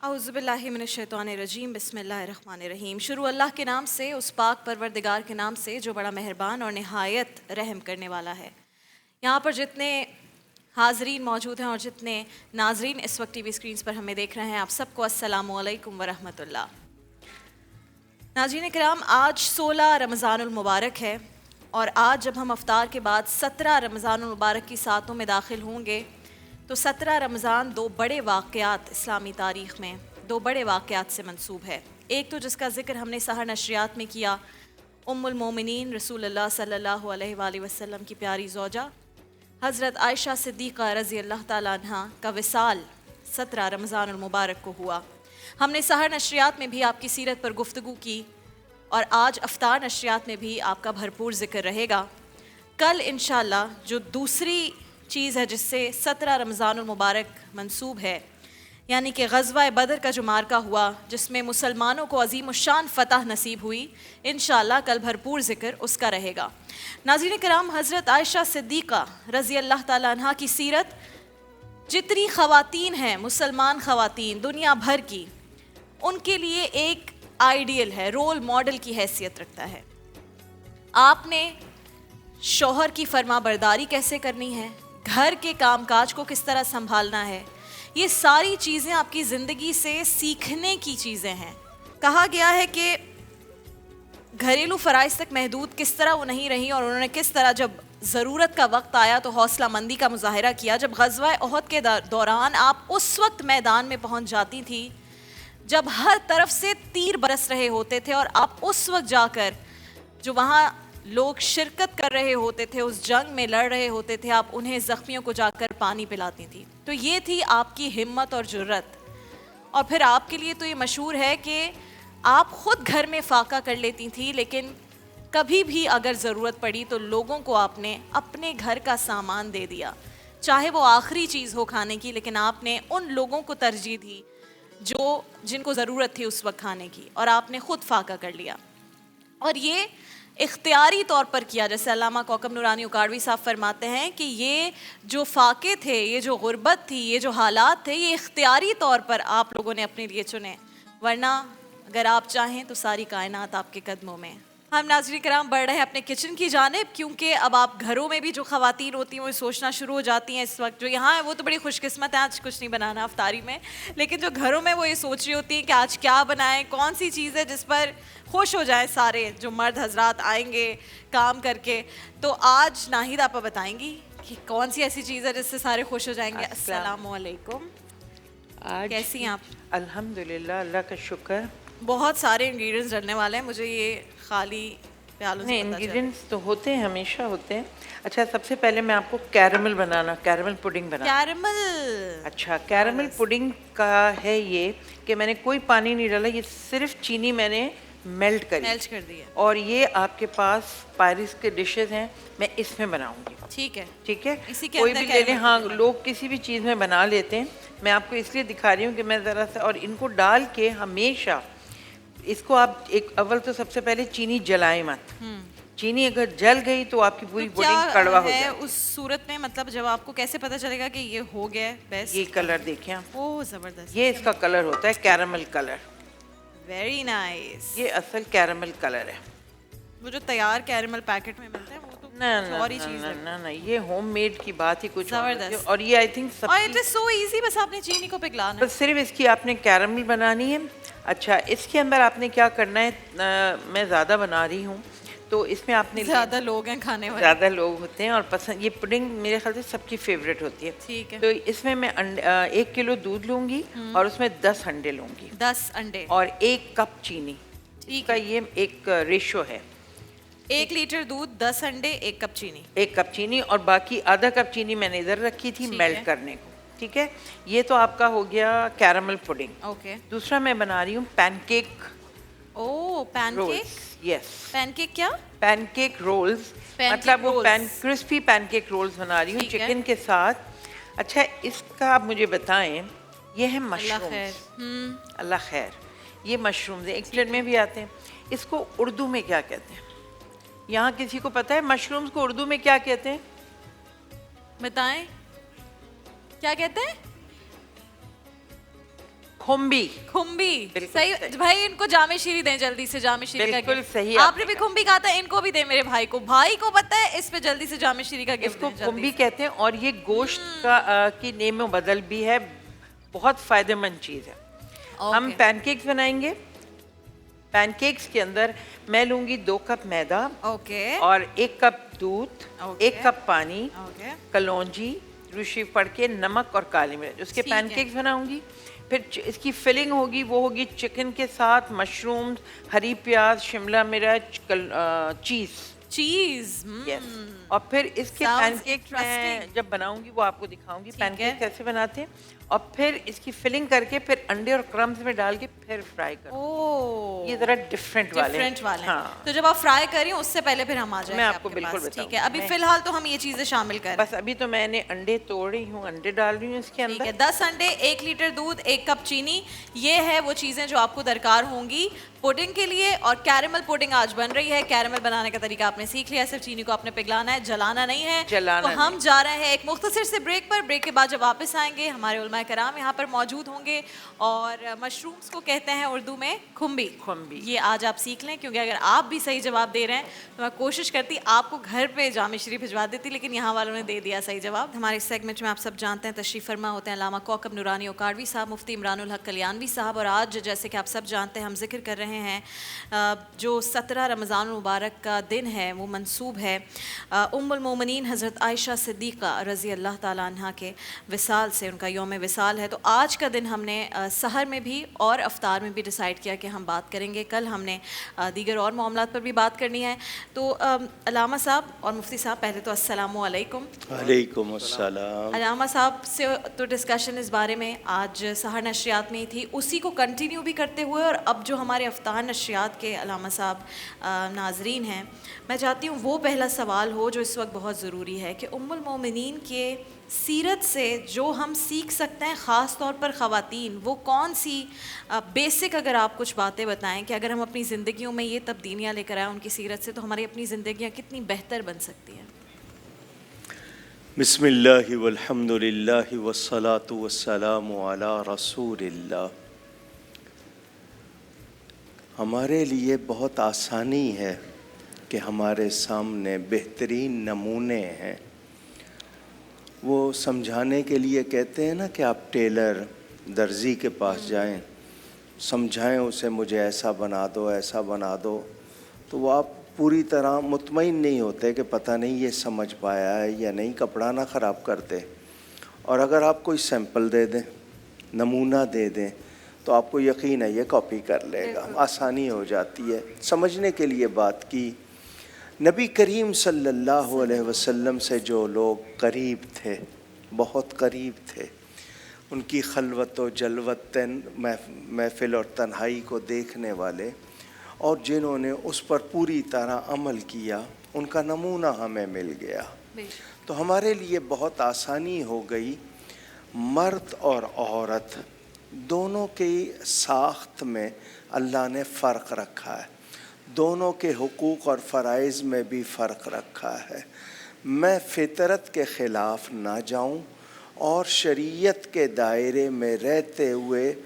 औज़ुबिल्लाहिमिनश्शैतानिर्रजीम बिस्मिल्लाहिर्रहमानिर्रहीम। शुरू अल्लाह के नाम से, उस पाक परवरदिगार के नाम से जो बड़ा मेहरबान और निहायत रहम करने वाला है। यहाँ पर जितने हाज़रीन मौजूद हैं और जितने नाज़रीन इस वक्त टीवी स्क्रीन्स पर हमें देख रहे हैं, आप सबको अस्सलामु अलैकुम व रहमतुल्लाह। नाज़रीन किराम, आज 16 रमज़ानुल मुबारक है और आज जब हम अफ्तार के बाद 17 रमज़ानुल मुबारक की सातों में दाखिल होंगे तो 17 रमज़ान दो बड़े वाक़यात इस्लामी तारीख़ में, दो बड़े वाक़यात से मंसूब है। एक तो जिसका ज़िक्र हमने सहर नशरियात में किया, उम्मुल मोमिनीन रसूलुल्लाह सल्लल्लाहु अलैहि वसल्लम की प्यारी ज़ौजा हज़रत आयशा सिद्दीक़ा रज़ी अल्लाह ताला अन्हा का विसाल 17 रमज़ानुल मुबारक को हुआ। हमने सहर नशरियात में भी आपकी सीरत पर गुफ्तगू की और आज अफ्तार नशरियात में भी आपका भरपूर ज़िक्र रहेगा। कल इंशाअल्लाह जो दूसरी चीज़ है जिससे 17 रमज़ानुल मुबारक मंसूब है, यानी कि ग़ज़वा बदर का जो मार्का हुआ जिसमें मुसलमानों को अज़ीमुश्शान फ़तह नसीब हुई, इंशाअल्लाह कल भरपूर ज़िक्र उसका रहेगा। नाज़रीन किराम, हज़रत आयशा सिद्दीक़ा रज़ी अल्लाह ताला अन्हा की सीरत जितनी ख़वातीन हैं, मुसलमान ख़वातीन दुनिया भर की, उनके लिए एक आइडियल है, रोल मॉडल की हैसियत रखता है। आपने शौहर की फरमाबरदारी कैसे करनी है, घर के कामकाज को किस तरह संभालना है, ये सारी चीज़ें आपकी ज़िंदगी से सीखने की चीज़ें हैं। कहा गया है कि घरेलू फ़राइज़ तक महदूद किस तरह वो नहीं रही और उन्होंने किस तरह जब ज़रूरत का वक्त आया तो हौसला मंदी का मुजाहिरा किया। जब ग़ज़वा उहद के दौरान आप उस वक्त मैदान में पहुंच जाती थी जब हर तरफ से तीर बरस रहे होते थे और आप उस वक्त जाकर जो वहाँ लोग शिरकत कर रहे होते थे, उस जंग में लड़ रहे होते थे, आप उन्हें ज़ख्मियों को जाकर पानी पिलाती थी। तो ये थी आपकी हिम्मत और जुर्रत। और फिर आपके लिए तो ये मशहूर है कि आप खुद घर में फाका कर लेती थी, लेकिन कभी भी अगर ज़रूरत पड़ी तो लोगों को आपने अपने घर का सामान दे दिया, चाहे वो आखिरी चीज़ हो खाने की, लेकिन आपने उन लोगों को तरजीह दी जिनको ज़रूरत थी उस वक्त खाने की, और आपने खुद फाका कर लिया। और ये इख्तियारी तौर पर किया, जैसे अल्लामा कौकब नूरानी उकाड़वी साहब फरमाते हैं कि ये जो फाके थे, ये जो गुर्बत थी, ये जो हालात थे, ये इख्तियारी तौर पर आप लोगों ने अपने लिए चुने, वरना अगर आप चाहें तो सारी कायनात आपके कदमों में। हम नाज़रीन कराम बढ़ रहे हैं अपने किचन की जानिब, क्योंकि अब आप घरों में भी जो ख़वातीन होती हैं वो सोचना शुरू हो जाती हैं इस वक्त, जो यहाँ है वो तो बड़ी खुशकिस्मत है, आज कुछ नहीं बनाना अफ्तारी में, लेकिन जो घरों में वो ये सोच रही होती हैं कि आज क्या बनाएं, कौन सी चीज़ है जिस पर खुश हो जाएं सारे जो मर्द हजरात आएंगे काम करके। तो आज नाहिद आपा बताएंगी कि कौन सी ऐसी चीज़ है जिससे सारे खुश हो जाएंगे। अस्सलाम वालेकुम, कैसी हैं आप? अल्हम्दुलिल्लाह, अल्लाह का शुक्र। बहुत सारे इंग्रेडिएंट्स डलने वाले हैं, मुझे ये खाली प्यालों से पता चला। इंग्रेडिएंट्स तो होते हैं, हमेशा होते हैं। अच्छा, सबसे पहले मैं आपको कैरमल पुडिंग बनाना। कैरमल, अच्छा, कैरमल पुडिंग का है ये कि मैंने कोई पानी नहीं डाला, ये सिर्फ चीनी मैंने मेल्ट कर दी है। और ये आपके पास पायरिस के डिशेस हैं, मैं इसमें बनाऊंगी। ठीक है, ठीक है, इसी के कोई अंदर भी ले लें। कैरमल हाँ, पुडिंग लोग किसी भी चीज़ में बना लेते हैं, मैं आपको इसलिए दिखा रही हूँ कि मैं ज़रा सा, और इनको डाल के हमेशा इसको आप अव्वल तो सबसे पहले चीनी जलाएं मत। चीनी अगर जल गई तो आपकी पूरी तो पुडिंग कड़वा हो है जाएगी। उस सूरत में, मतलब जब आपको कैसे पता चलेगा कि ये हो गया है बेस्ट? ये कलर देखें आप, ओह ज़बरदस्त, ये इसका कलर होता है कैरमल कलर। Very nice. ये असल कैरमल कलर है। वो जो तैयार कैरमल पैकेट में मिलता है वो तो ना कुछ ना और ही चीज़ ना है। ना ना, ये होममेड की बात ही कुछ और होती है। जबरदस्त। और ये आई थिंक और इट इज़ सो इजी, बस आपने चीनी को पिघलाना है। बस सिर्फ इसकी आपने कैरमल बनानी है। अच्छा, इसके अंदर आपने क्या करना है, मैं ज़्यादा बना रही हूँ तो इसमें आपने ज़्यादा लोग हैं खाने वाले, ज़्यादा लोग होते हैं और पसंद, ये पुडिंग मेरे ख्याल से सबकी फेवरेट होती है। ठीक है। तो इसमें मैं 1 किलो दूध लूँगी और उसमें 10 अंडे लूँगी 10 अंडे और 1 कप चीनी। ठीक का ये एक रेशो है, 1 लीटर दूध, 10 अंडे, 1 कप चीनी। 1 कप चीनी, और बाकी आधा कप चीनी मैंने इधर रखी थी ठीक मेल्ट है। करने को। ठीक है, ये तो आपका हो गया कैरमल पुडिंग। ओके। दूसरा मैं बना रही हूँ पैनकेक ओह, पैनकेक। रोल्स। यस, पैनकेक क्या? पैनकेक रोल्स, Pancake मतलब वो rolls। क्रिस्पी पैनकेक रोल्स बना रही हूँ ठीक है। चिकन के साथ। अच्छा, इसका आप मुझे बताएं, ये है अल्लाह खैर। मशरूम। अल्लाह खैर, ये मशरूम इंग्लैंड में भी आते हैं। इसको उर्दू में क्या कहते हैं? यहाँ किसी को पता है मशरूम्स को उर्दू में क्या कहते हैं? बताएं, क्या कहते हैं? खुम्बी। खुम्बी। बिल्कुल सही सही। भाई, इनको जामे शीरी दें जल्दी से, जामे शीरी का बिल्कुल gift। सही आपने आपने भी कहा। खुम्बी कहा था, इनको भी दे मेरे भाई को पता है, इस पे जल्दी से जामे शीरी का गिफ्ट इसको दें जल्दी खुम्बी से। कहते हैं और ये गोश्त का की नेमो बदल भी है, बहुत फायदेमंद चीज़ है। हम ओके। पैनकेक्स बनाएंगे। पैनकेक्स के अंदर मैं लूँगी 2 कप मैदा ओके और 1 कप दूध, ओके। 1 कप पानी, ओके कलौंजी, रूशी पड़ के, नमक और काली मिर्च, उसके ठीक है। पैनकेक्स बनाऊंगी। फिर इसकी फिलिंग होगी, वो होगी चिकन के साथ मशरूम, हरी प्याज, शिमला मिर्च, चीज़। चीज। यस, और फिर इसके Sounds पैनकेक्स मैं interesting। जब बनाऊंगी वो आपको दिखाऊंगी ठीक है। पैनकेक कैसे बनाते हैं। और फिर इसकी फिलिंग करके फिर अंडे और क्रम्स में डाल के फिर फ्राई करो। ओह, ये जरा डिफरेंट वाले हैं। डिफरेंट वाले। हाँ, तो जब आप फ्राई करें उससे पहले फिर हम आ जाएंगे मैं आपको आपके बिल्कुल पास। ठीक बताऊंगी। है, अभी मैं- फिलहाल तो हम ये चीजें शामिल कर रहे हैं। बस अभी तो मैंने अंडे तोड़ रही हूँ, अंडे डाल रही हूँ इसके ठीक है, अंदर। 10 अंडे, 1 लीटर दूध, 1 कप चीनी, ये है वो चीज़ें जो आपको दरकार होंगी पुडिंग के लिए। और कैरमल पुडिंग आज बन रही है। कैरमल बनाने का तरीका आपने सीख लिया, सिर्फ चीनी को आपने पिघलाना है, जलाना नहीं है। जलाना तो हम जा रहे हैं एक मुख्तसर से ब्रेक पर। ब्रेक के बाद जब वापस आएंगे हमारे उलमाए कराम यहाँ पर मौजूद होंगे। और मशरूम्स को कहते हैं उर्दू में खुम्बी। खुम्बी। ये आज आप सीख लें, क्योंकि अगर आप भी सही जवाब दे रहे हैं तो मैं कोशिश करती आपको घर पे जामे शरीफ भिजवा देती, लेकिन यहाँ वालों ने दे दिया सही जवाब। हमारे इस सेगमेंट में आप सब जानते हैं तशरीफ़ फरमा होते हैं अल्लामा कौकब नूरानी उकाड़वी साहब, मुफ्ती इमरानुल हक कल्याणवी साहब। और आज जैसे कि आप सब जानते हैं हम जिक्र कर रहे हैं जो 17 रमज़ान मुबारक का दिन है, वो मंसूब है उम्मुल मोमिनीन हज़रत आयशा सिद्दीक़ा रज़ी अल्लाह ताला अन्हा के विसाल से, उनका यौम विसाल है। तो आज का दिन हमने सहर में भी और अफ्तार में भी डिसाइड किया कि हम बात करेंगे। कल हमने दीगर और मामलात पर भी बात करनी है। तो अलामा साहब और मुफ्ती साहब, पहले तो अस्सलामु अलैकुम। वालेकुम अस्सलाम। अलामा साहब से तो डिस्कशन इस बारे में आज सहर नशरियात में ही थी, उसी को कंटिन्यू भी करते हुए और अब जो हमारे अफ्तार नशरियात के अलामा साहब नाजरीन हैं, मैं चाहती हूँ वो पहला सवाल हो जो इस वक्त बहुत ज़रूरी है कि उम्मुल मोमिनीन के सीरत से जो हम सीख सकते हैं, ख़ास तौर पर ख़वातीन, वो कौन सी बेसिक अगर आप कुछ बातें बताएं कि अगर हम अपनी ज़िंदगियों में ये तब्दीलियाँ लेकर आएँ उनकी सीरत से, तो हमारी अपनी ज़िंदगियाँ कितनी बेहतर बन सकती हैं। बिस्मिल्लाहि वल्हम्दुलिल्लाहि वस्सलातु वस्सलामु अला रसूलिल्लाह। हमारे लिए बहुत आसानी है कि हमारे सामने बेहतरीन नमूने हैं। वो समझाने के लिए कहते हैं ना कि आप टेलर दर्जी के पास जाएं, समझाएं उसे, मुझे ऐसा बना दो, ऐसा बना दो, तो वो आप पूरी तरह मुतमईन नहीं होते कि पता नहीं ये समझ पाया है या नहीं, कपड़ा ना ख़राब करते। और अगर आप कोई सैंपल दे दें, नमूना दे दें, तो आपको यकीन है ये कॉपी कर लेगा, आसानी हो जाती है। समझने के लिए बात की, नबी करीम सल्लल्लाहु अलैहि वसल्लम से जो लोग करीब थे, बहुत करीब थे, उनकी खलवत व जलवत महफिल और तन्हाई को देखने वाले, और जिन्होंने उस पर पूरी तरह अमल किया, उनका नमूना हमें मिल गया। तो हमारे लिए बहुत आसानी हो गई। मर्द और औरत दोनों की साख्त में अल्लाह ने फ़र्क रखा है, दोनों के हुकूक़ और फ़राइज़ में भी फ़र्क रखा है। मैं फ़ितरत के ख़िलाफ़ ना जाऊं और शरीयत के दायरे में रहते हुए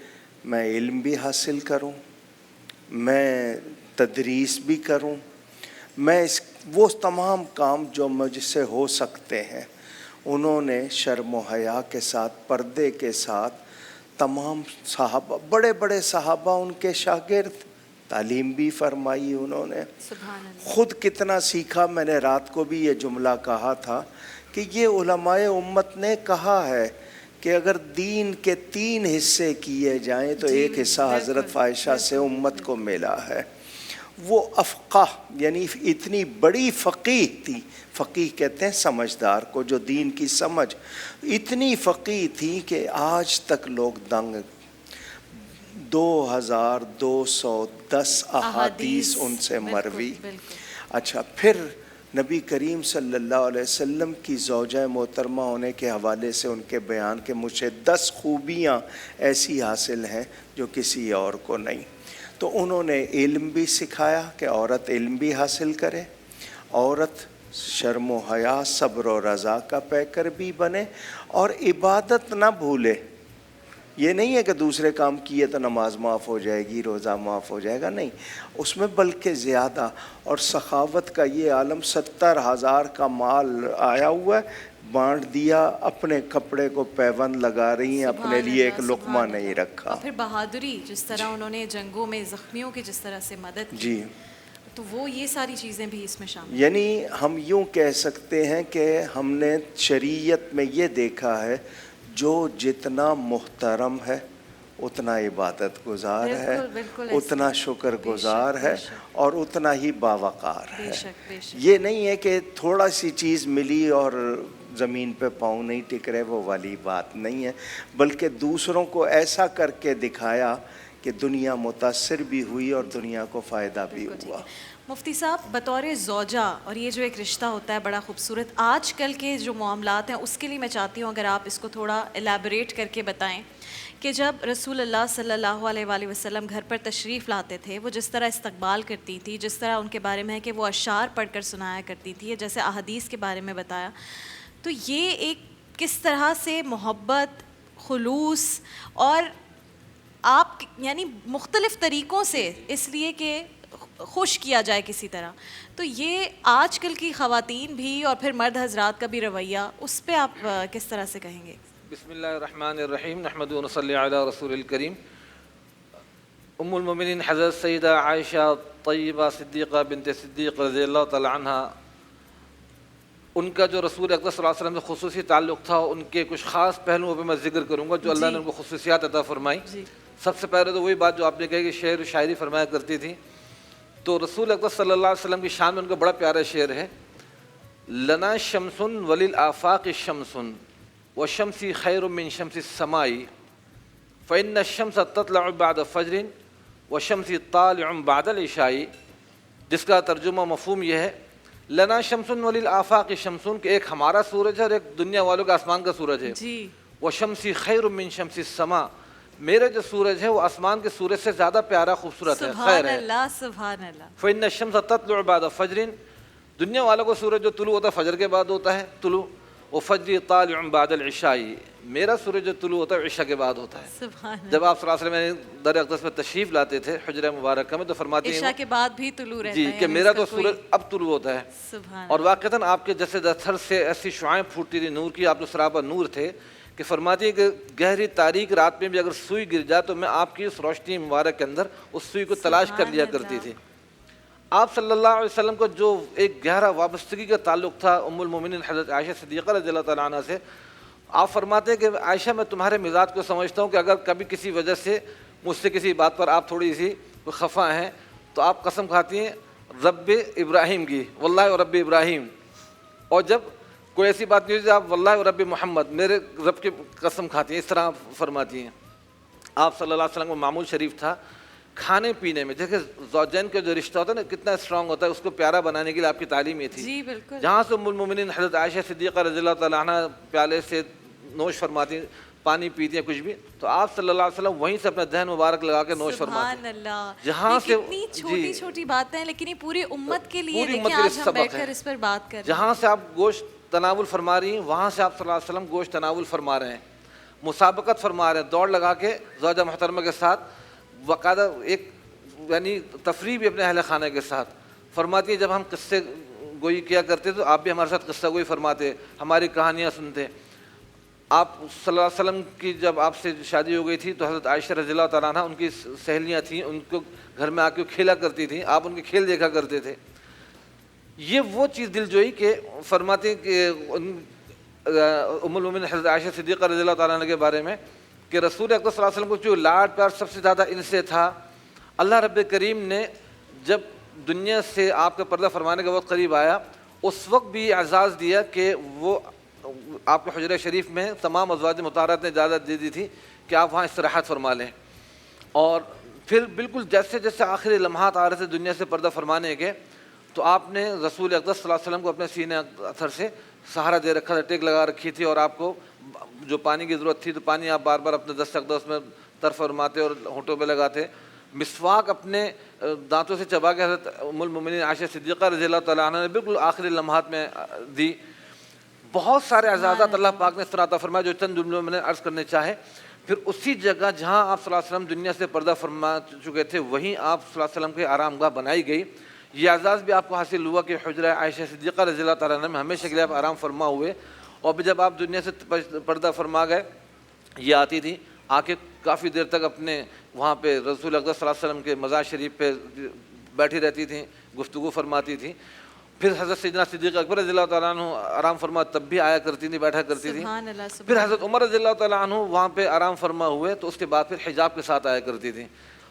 मैं इल्म भी हासिल करूं, मैं तदरीस भी करूं, मैं वो तमाम काम जो मुझसे हो सकते हैं, उन्होंने शर्म व हया के साथ, पर्दे के साथ, तमाम सहाबा, बड़े बड़े सहाबा उनके शागिर्द, तालीम भी फरमाई उन्होंने। ख़ुद कितना सीखा। मैंने रात को भी ये जुमला कहा था कि ये उलमाए उम्मत ने कहा है कि अगर दीन के 3 हिस्से किए जाएं तो एक हिस्सा हज़रत आयशा से उम्मत को मिला है। वो अफ़क़ाह यानी इतनी बड़ी फ़क़ीह थी, फ़क़ीह कहते हैं समझदार को, जो दीन की समझ, इतनी फ़क़ीह थी कि आज तक लोग दंग। 2210 अहादीस उनसे मरवी। अच्छा, फिर नबी करीम सल्लल्लाहु अलैहि वसल्लम की ज़ौजा मोहतरमा होने के हवाले से उनके बयान के मुझे 10 खूबियाँ ऐसी हासिल हैं जो किसी और को नहीं। तो उन्होंने इल्म भी सिखाया कि औरत इल्म भी हासिल करे, औरत शर्म व हया, सब्र और रज़ा का पैकर भी बने, और इबादत ना भूले। ये नहीं है कि दूसरे काम किए तो नमाज माफ़ हो जाएगी, रोज़ा माफ़ हो जाएगा, नहीं, उसमें बल्कि ज़्यादा। और सखावत का ये आलम, 70,000 का माल आया हुआ है, बांट दिया, अपने कपड़े को पैबंद लगा रही हैं, अपने लिए एक लुक़मा नहीं रखा। और फिर बहादुरी, जिस तरह उन्होंने जंगों में ज़ख्मियों की जिस तरह से मदद की, जी, तो वो ये सारी चीज़ें भी इसमें शामिल। यानी हम यूँ कह सकते हैं कि हमने शरीयत में ये देखा है, जो जितना मुहतरम है उतना इबादत गुजार है, उतना शुक्र गुजार है, और उतना ही बावकार है। ये नहीं है कि थोड़ा सी चीज़ मिली और ज़मीन पे पाँव नहीं टिक रहे, वो वाली बात नहीं है, बल्कि दूसरों को ऐसा करके दिखाया कि दुनिया मुतासिर भी हुई और दुनिया को फ़ायदा भी हुआ। मुफ्ती साहब, बतौर ज़ौजा, और ये जो एक रिश्ता होता है बड़ा खूबसूरत, आजकल के जो मामलात हैं उसके लिए मैं चाहती हूँ अगर आप इसको थोड़ा एलैबोरेट करके बताएं कि जब रसूलुल्लाह सल्लल्लाहु अलैहि वसल्लम घर पर तशरीफ़ लाते थे, वो जिस तरह इस्तकबाल करती थी, जिस तरह उनके बारे में है कि वो अशार पढ़कर सुनाया करती थी, जैसे अहादीस के बारे में बताया, तो ये एक किस तरह से मोहब्बत, खुलूस, और आप यानी मुख्तलिफ़ तरीक़ों से इसलिए कि खुश किया जाए किसी तरह, तो ये आजकल की ख़वातीन भी और फिर मर्द हज़रात का भी रवैया, उस पर आप किस तरह से कहेंगे? बिस्मिल्लाहिर्रहमानिर्रहीम, नहमदु व नसल्ली अला रसूलिल करीम। उम्मुल मोमिनीन हज़रत सैयदा आयशा तय्यबा सिद्दीक़ा बिन्त सिद्दीक़ रज़ियल्लाहु तआला अन्हा उनका जो रसूल अकरम सल्लल्लाहु अलैहि वसल्लम से खुसूसी ताल्लुक़ था, उनके कुछ ख़ास पहलुओं पे मैं ज़िक्र करूँगा जो अल्लाह ने उनको खुसूसियात अता फरमाई। सबसे पहले तो वही बात जो आपने कही कि शेर शायरी फरमाया करती थी, तो रसूल अकरम सल्लल्लाहु अलैहि वसल्लम की शान में उनका बड़ा प्यारा शेर है, लना शमसुन वलिल आफाक़ शमसुन व शमसी खैरुम मिन शमसी समाई फ़इन्न शम्स ततलअ बअद फज्रिन व शमसी तालिउम बअदल इशाई। जिसका तर्जुमा मफ़हूम यह है, लना शमसुन वलिल आफाक़ शमसुन, कि एक हमारा सूरज है और एक दुनिया वालों का आसमान का सूरज है। व शमसी खैरुम मिन शमसी समा, मेरा जो सूरज है वो आसमान के सूरज से ज़्यादा प्यारा खूबसूरत है, खैर है। फ़इन्न शम्स ततलअ बअद फज्रिन, दुनिया वालों को सूरज जो तुलू होता है फजर के बाद होता है तुलू, व फज्र तालिउम बअदल इशाई, मेरा सूरज जो तुलू होता है इशा के बाद होता है। जब आप सल्लल्लाहु अलैहि वसल्लम दर अक़दस में तशरीफ़ लाते थे हुजरा मुबारक में, तो फरमाती हैं इशा के बाद भी तुलू रहता जी है, कि मेरा तो सूरज अब तुलू होता है। और वाक़तन आपके जैसे दस्तर से ऐसी शुआएं फूटती थी नूर की, आप तो सरापा नूर थे, कि फरमाती है कि गहरी तारीक रात में भी अगर सुई गिर जाए तो मैं आपकी उस रोशनी मुबारक के अंदर उस सुई को तलाश कर लिया करती थी। आप सल्लल्लाहु अलैहि वसल्लम को जो एक गहरा वाबस्तगी का ताल्लुक़ था उम्मुल मोमिनीन हज़रत आयशा सिद्दीक़ा रज़ियल्लाहु तआला अन्हा से, आप फरमाते हैं कि आयशा मैं तुम्हारे मिजाज को समझता हूँ कि अगर कभी किसी वजह से मुझसे किसी बात पर आप थोड़ी सी खफा हैं तो आप कसम खाती हैं रब्बे इब्राहिम की, वल्लाहि व रब्बे इब्राहिम, और जब कोई ऐसी बात नहीं होती आप वल्लाहि व रब्बे मोहम्मद, मेरे रब की कसम खाती हैं, इस तरह फरमाती हैं। आप सल्लल्लाहु अलैहि वसल्लम का मामूल शरीफ था खाने पीने में, देखिए ज़ौजैन का जो रिश्ता होता है ना कितना स्ट्रांग होता है, उसको प्यारा बनाने के लिए आपकी तालीम ये थी। जी बिल्कुल। जहाँ से उम्मुल मोमिनीन हज़रत आयशा सिद्दीक़ा रज़ियल्लाहु तआला अन्हा प्याले से नोश फरमाती, पानी पीती हैं कुछ भी, तो आप सल्लल्लाहु अलैहि वसल्लम वहीं से अपना दहन मुबारक लगा के नोश फरमाते हैं। जहाँ से कितनी छोटी छोटी बातें हैं, लेकिन ये पूरी उम्मत के लिए पूरी देखिए उम्मत के लिए आज हम सबक बैठकर है। इस पर बात कर रहे हैं। जहाँ से आप गोश्त तनावुल फरमा रही हैं वहाँ से आप सल्लल्लाहु अलैहि वसल्लम गोश्त तनावुल फरमा रहे हैं, मुसाबकत फरमा रहे हैं, दौड़ लगा के ज़ौजा मोहतरमा के साथ, बाकायदा एक यानी तफरी भी अपने अहल खाने के साथ फरमाती है। जब हम किस्से गोई किया करते तो आप भी हमारे साथ किस्सा गोई फरमाते, हमारी कहानियाँ सुनते। आप सल्लल्लाहु अलैहि वसल्लम की जब आपसे शादी हो गई थी तो हज़रत आयशा रज़ियल्लाहु तआला अन्हा उनकी सहेलियाँ थीं, उनको घर में आके खेला करती थी, आप उनके खेल देखा करते थे। ये वो चीज़ दिलजोई के फरमाते कि उम्मुल मोमिनीन हज़रत आयशा सिद्दीक़ा रज़ियल्लाहु तआला अन्हा के बारे में कि रसूल अकरम सल्लल्लाहु अलैहि वसल्लम को जो लाड प्यार सबसे ज़्यादा इनसे था, अल्लाह रब्बे करीम ने जब दुनिया से आपका पर्दा फरमाने का वक्त करीब आया उस वक्त भी एजाज़ दिया कि वो आपके हुजरा शरीफ में तमाम अज़वाज मुताहरात ने इजाज़त दे दी थी कि आप वहाँ इस्तराहत फरमा लें। और फिर बिल्कुल जैसे जैसे आखिरी लम्हात आ रहे थे दुनिया से पर्दा फरमाने के, तो आपने रसूल अक़दस सल्लल्लाहु अलैहि वसल्लम को अपने सीने अथर से सहारा दे रखा था, टेक लगा रखी थी, और आपको जो पानी की ज़रूरत थी तो पानी आप बार बार अपने दस्त अक़दस में तरफ फरमाते और होंठों पे लगाते। मिसवाक अपने दांतों से चबा के हज़रत उम्मुल मोमिनीन आयशा सिद्दीक़ा रज़ियल्लाहु तआला अन्हा ने बिल्कुल आखिरी लम्हात में दी। बहुत सारे एजाज़ात अल्लाह पाक ने इस तरह अता फरमाया जो चंद जुमलों में मैंने अर्ज़ करने चाहे। फिर उसी जगह जहाँ आप सल्लल्लाहु अलैहि वसल्लम दुनिया से पर्दा फरमा चुके थे वहीं आप सल्लल्लाहु अलैहि वसल्लम की आरामगाह बनाई गई। ये एजाज़ भी आपको हासिल हुआ कि हुजरा आयशा सिद्दीक़ा रज़ियल्लाहु तआला अन्हा में हमेशा के लिए आप आराम फरमा हुए। और फिर जब आप दुनिया से पर्दा फरमा गए, ये आती थी आके काफ़ी देर तक अपने वहाँ पे रसूल अक़दस सल्लल्लाहु अलैहि वसल्लम के मज़ार शरीफ पे बैठी रहती थी, गुफ्तगू फरमाती थी। फिर हज़रत सैयदना सिद्दीक़ अकबर रज़ियल्लाहु तआला अन्हु आराम फरमा तब भी आया करती थी, बैठा करती थी। फिर हज़रत उमर रज़ियल्लाहु तआला अन्हु वहाँ पे आराम फरमा हुए तो उसके बाद फिर हिजाब के साथ आया करती थी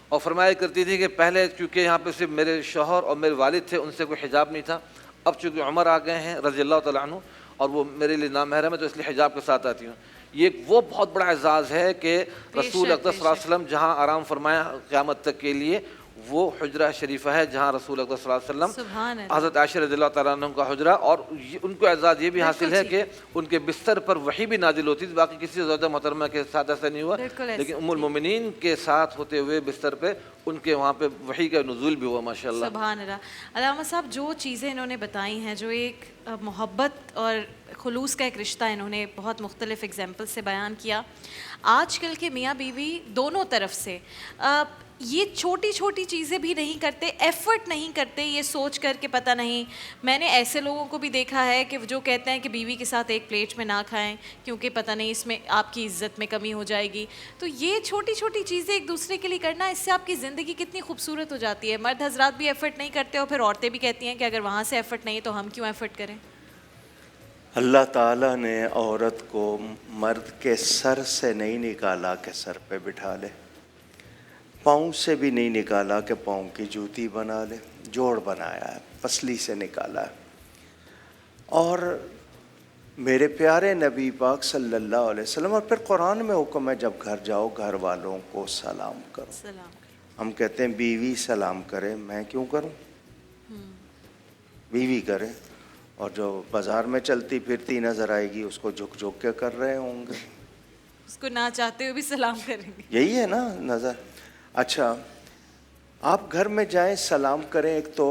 और फरमाया करती थी कि पहले चूँकि यहाँ पे सिर्फ मेरे शौहर और मेरे वालिद थे, उनसे कोई हिजाब नहीं था, अब चूँकि उमर आ गए हैं रज़ियल्लाहु तआला अन्हु और वो मेरे लिए नामहरम है तो इसलिए हिजाब के साथ आती हूँ। ये वो बहुत बड़ा एजाज़ है कि रसूल अक़दस सल्लल्लाहु अलैहि वसल्लम जहाँ आराम फरमाया क़यामत तक के लिए वो हुजरा शरीफा है जहाँ रसूल अक़दस सल्लल्लाहु अलैहि वसल्लम हज़रत आयशा रज़ियल्लाहु तआला अन्हा का हुजरा। और उनको एजाज़ ये भी हासिल है कि उनके बिस्तर पर वही भी नाजिल होती थी। बाकी किसी ज़ौजा मोहतरमा के साथ ऐसा नहीं हुआ, लेकिन उम्मुल मोमिनीन के साथ होते हुए बिस्तर पे उनके वहाँ पे वही का नुज़ूल भी हुआ माशाअल्लाह। सुभान अल्लाह। अल्लामा साहब जो चीज़ें इन्होंने बताई हैं, जो एक मोहब्बत और खुलूस का एक रिश्ता इन्होंने बहुत मुख्तलिफ़ एग्जाम्पल से बयान किया, आजकल के मियाँ बीवी दोनों तरफ से ये छोटी छोटी चीज़ें भी नहीं करते, एफ़र्ट नहीं करते, ये सोच कर के पता नहीं। मैंने ऐसे लोगों को भी देखा है कि जो कहते हैं कि बीवी के साथ एक प्लेट में ना खाएं क्योंकि पता नहीं इसमें आपकी इज़्ज़त में कमी हो जाएगी। तो ये छोटी छोटी चीज़ें एक दूसरे के लिए करना, इससे आपकी ज़िंदगी कितनी खूबसूरत हो जाती है। मर्द हजरात भी एफ़र्ट नहीं करते और फिर औरतें भी कहती हैं कि अगर वहाँ से एफ़र्ट नहीं तो हम क्यों एफ़र्ट करें। अल्लाह ताला ने औरत को मर्द के सर से नहीं निकाला कि सर पे बिठा ले, पाँव से भी नहीं निकाला कि पाँव की जूती बना ले, जोड़ बनाया है, पसली से निकाला है। और मेरे प्यारे नबी पाक सल्लल्लाहु अलैहि वसल्लम, और फिर कुरान में हुक्म है जब घर जाओ घर वालों को सलाम करो। सलाम। हम कहते हैं बीवी सलाम करे, मैं क्यों करूं? बीवी करे, और जो बाजार में चलती फिरती नजर आएगी उसको झुक झुक के कर रहे होंगे, उसको ना चाहते हुए भी सलाम करेंगे। यही है ना नज़र। अच्छा, आप घर में जाएं सलाम करें, एक तो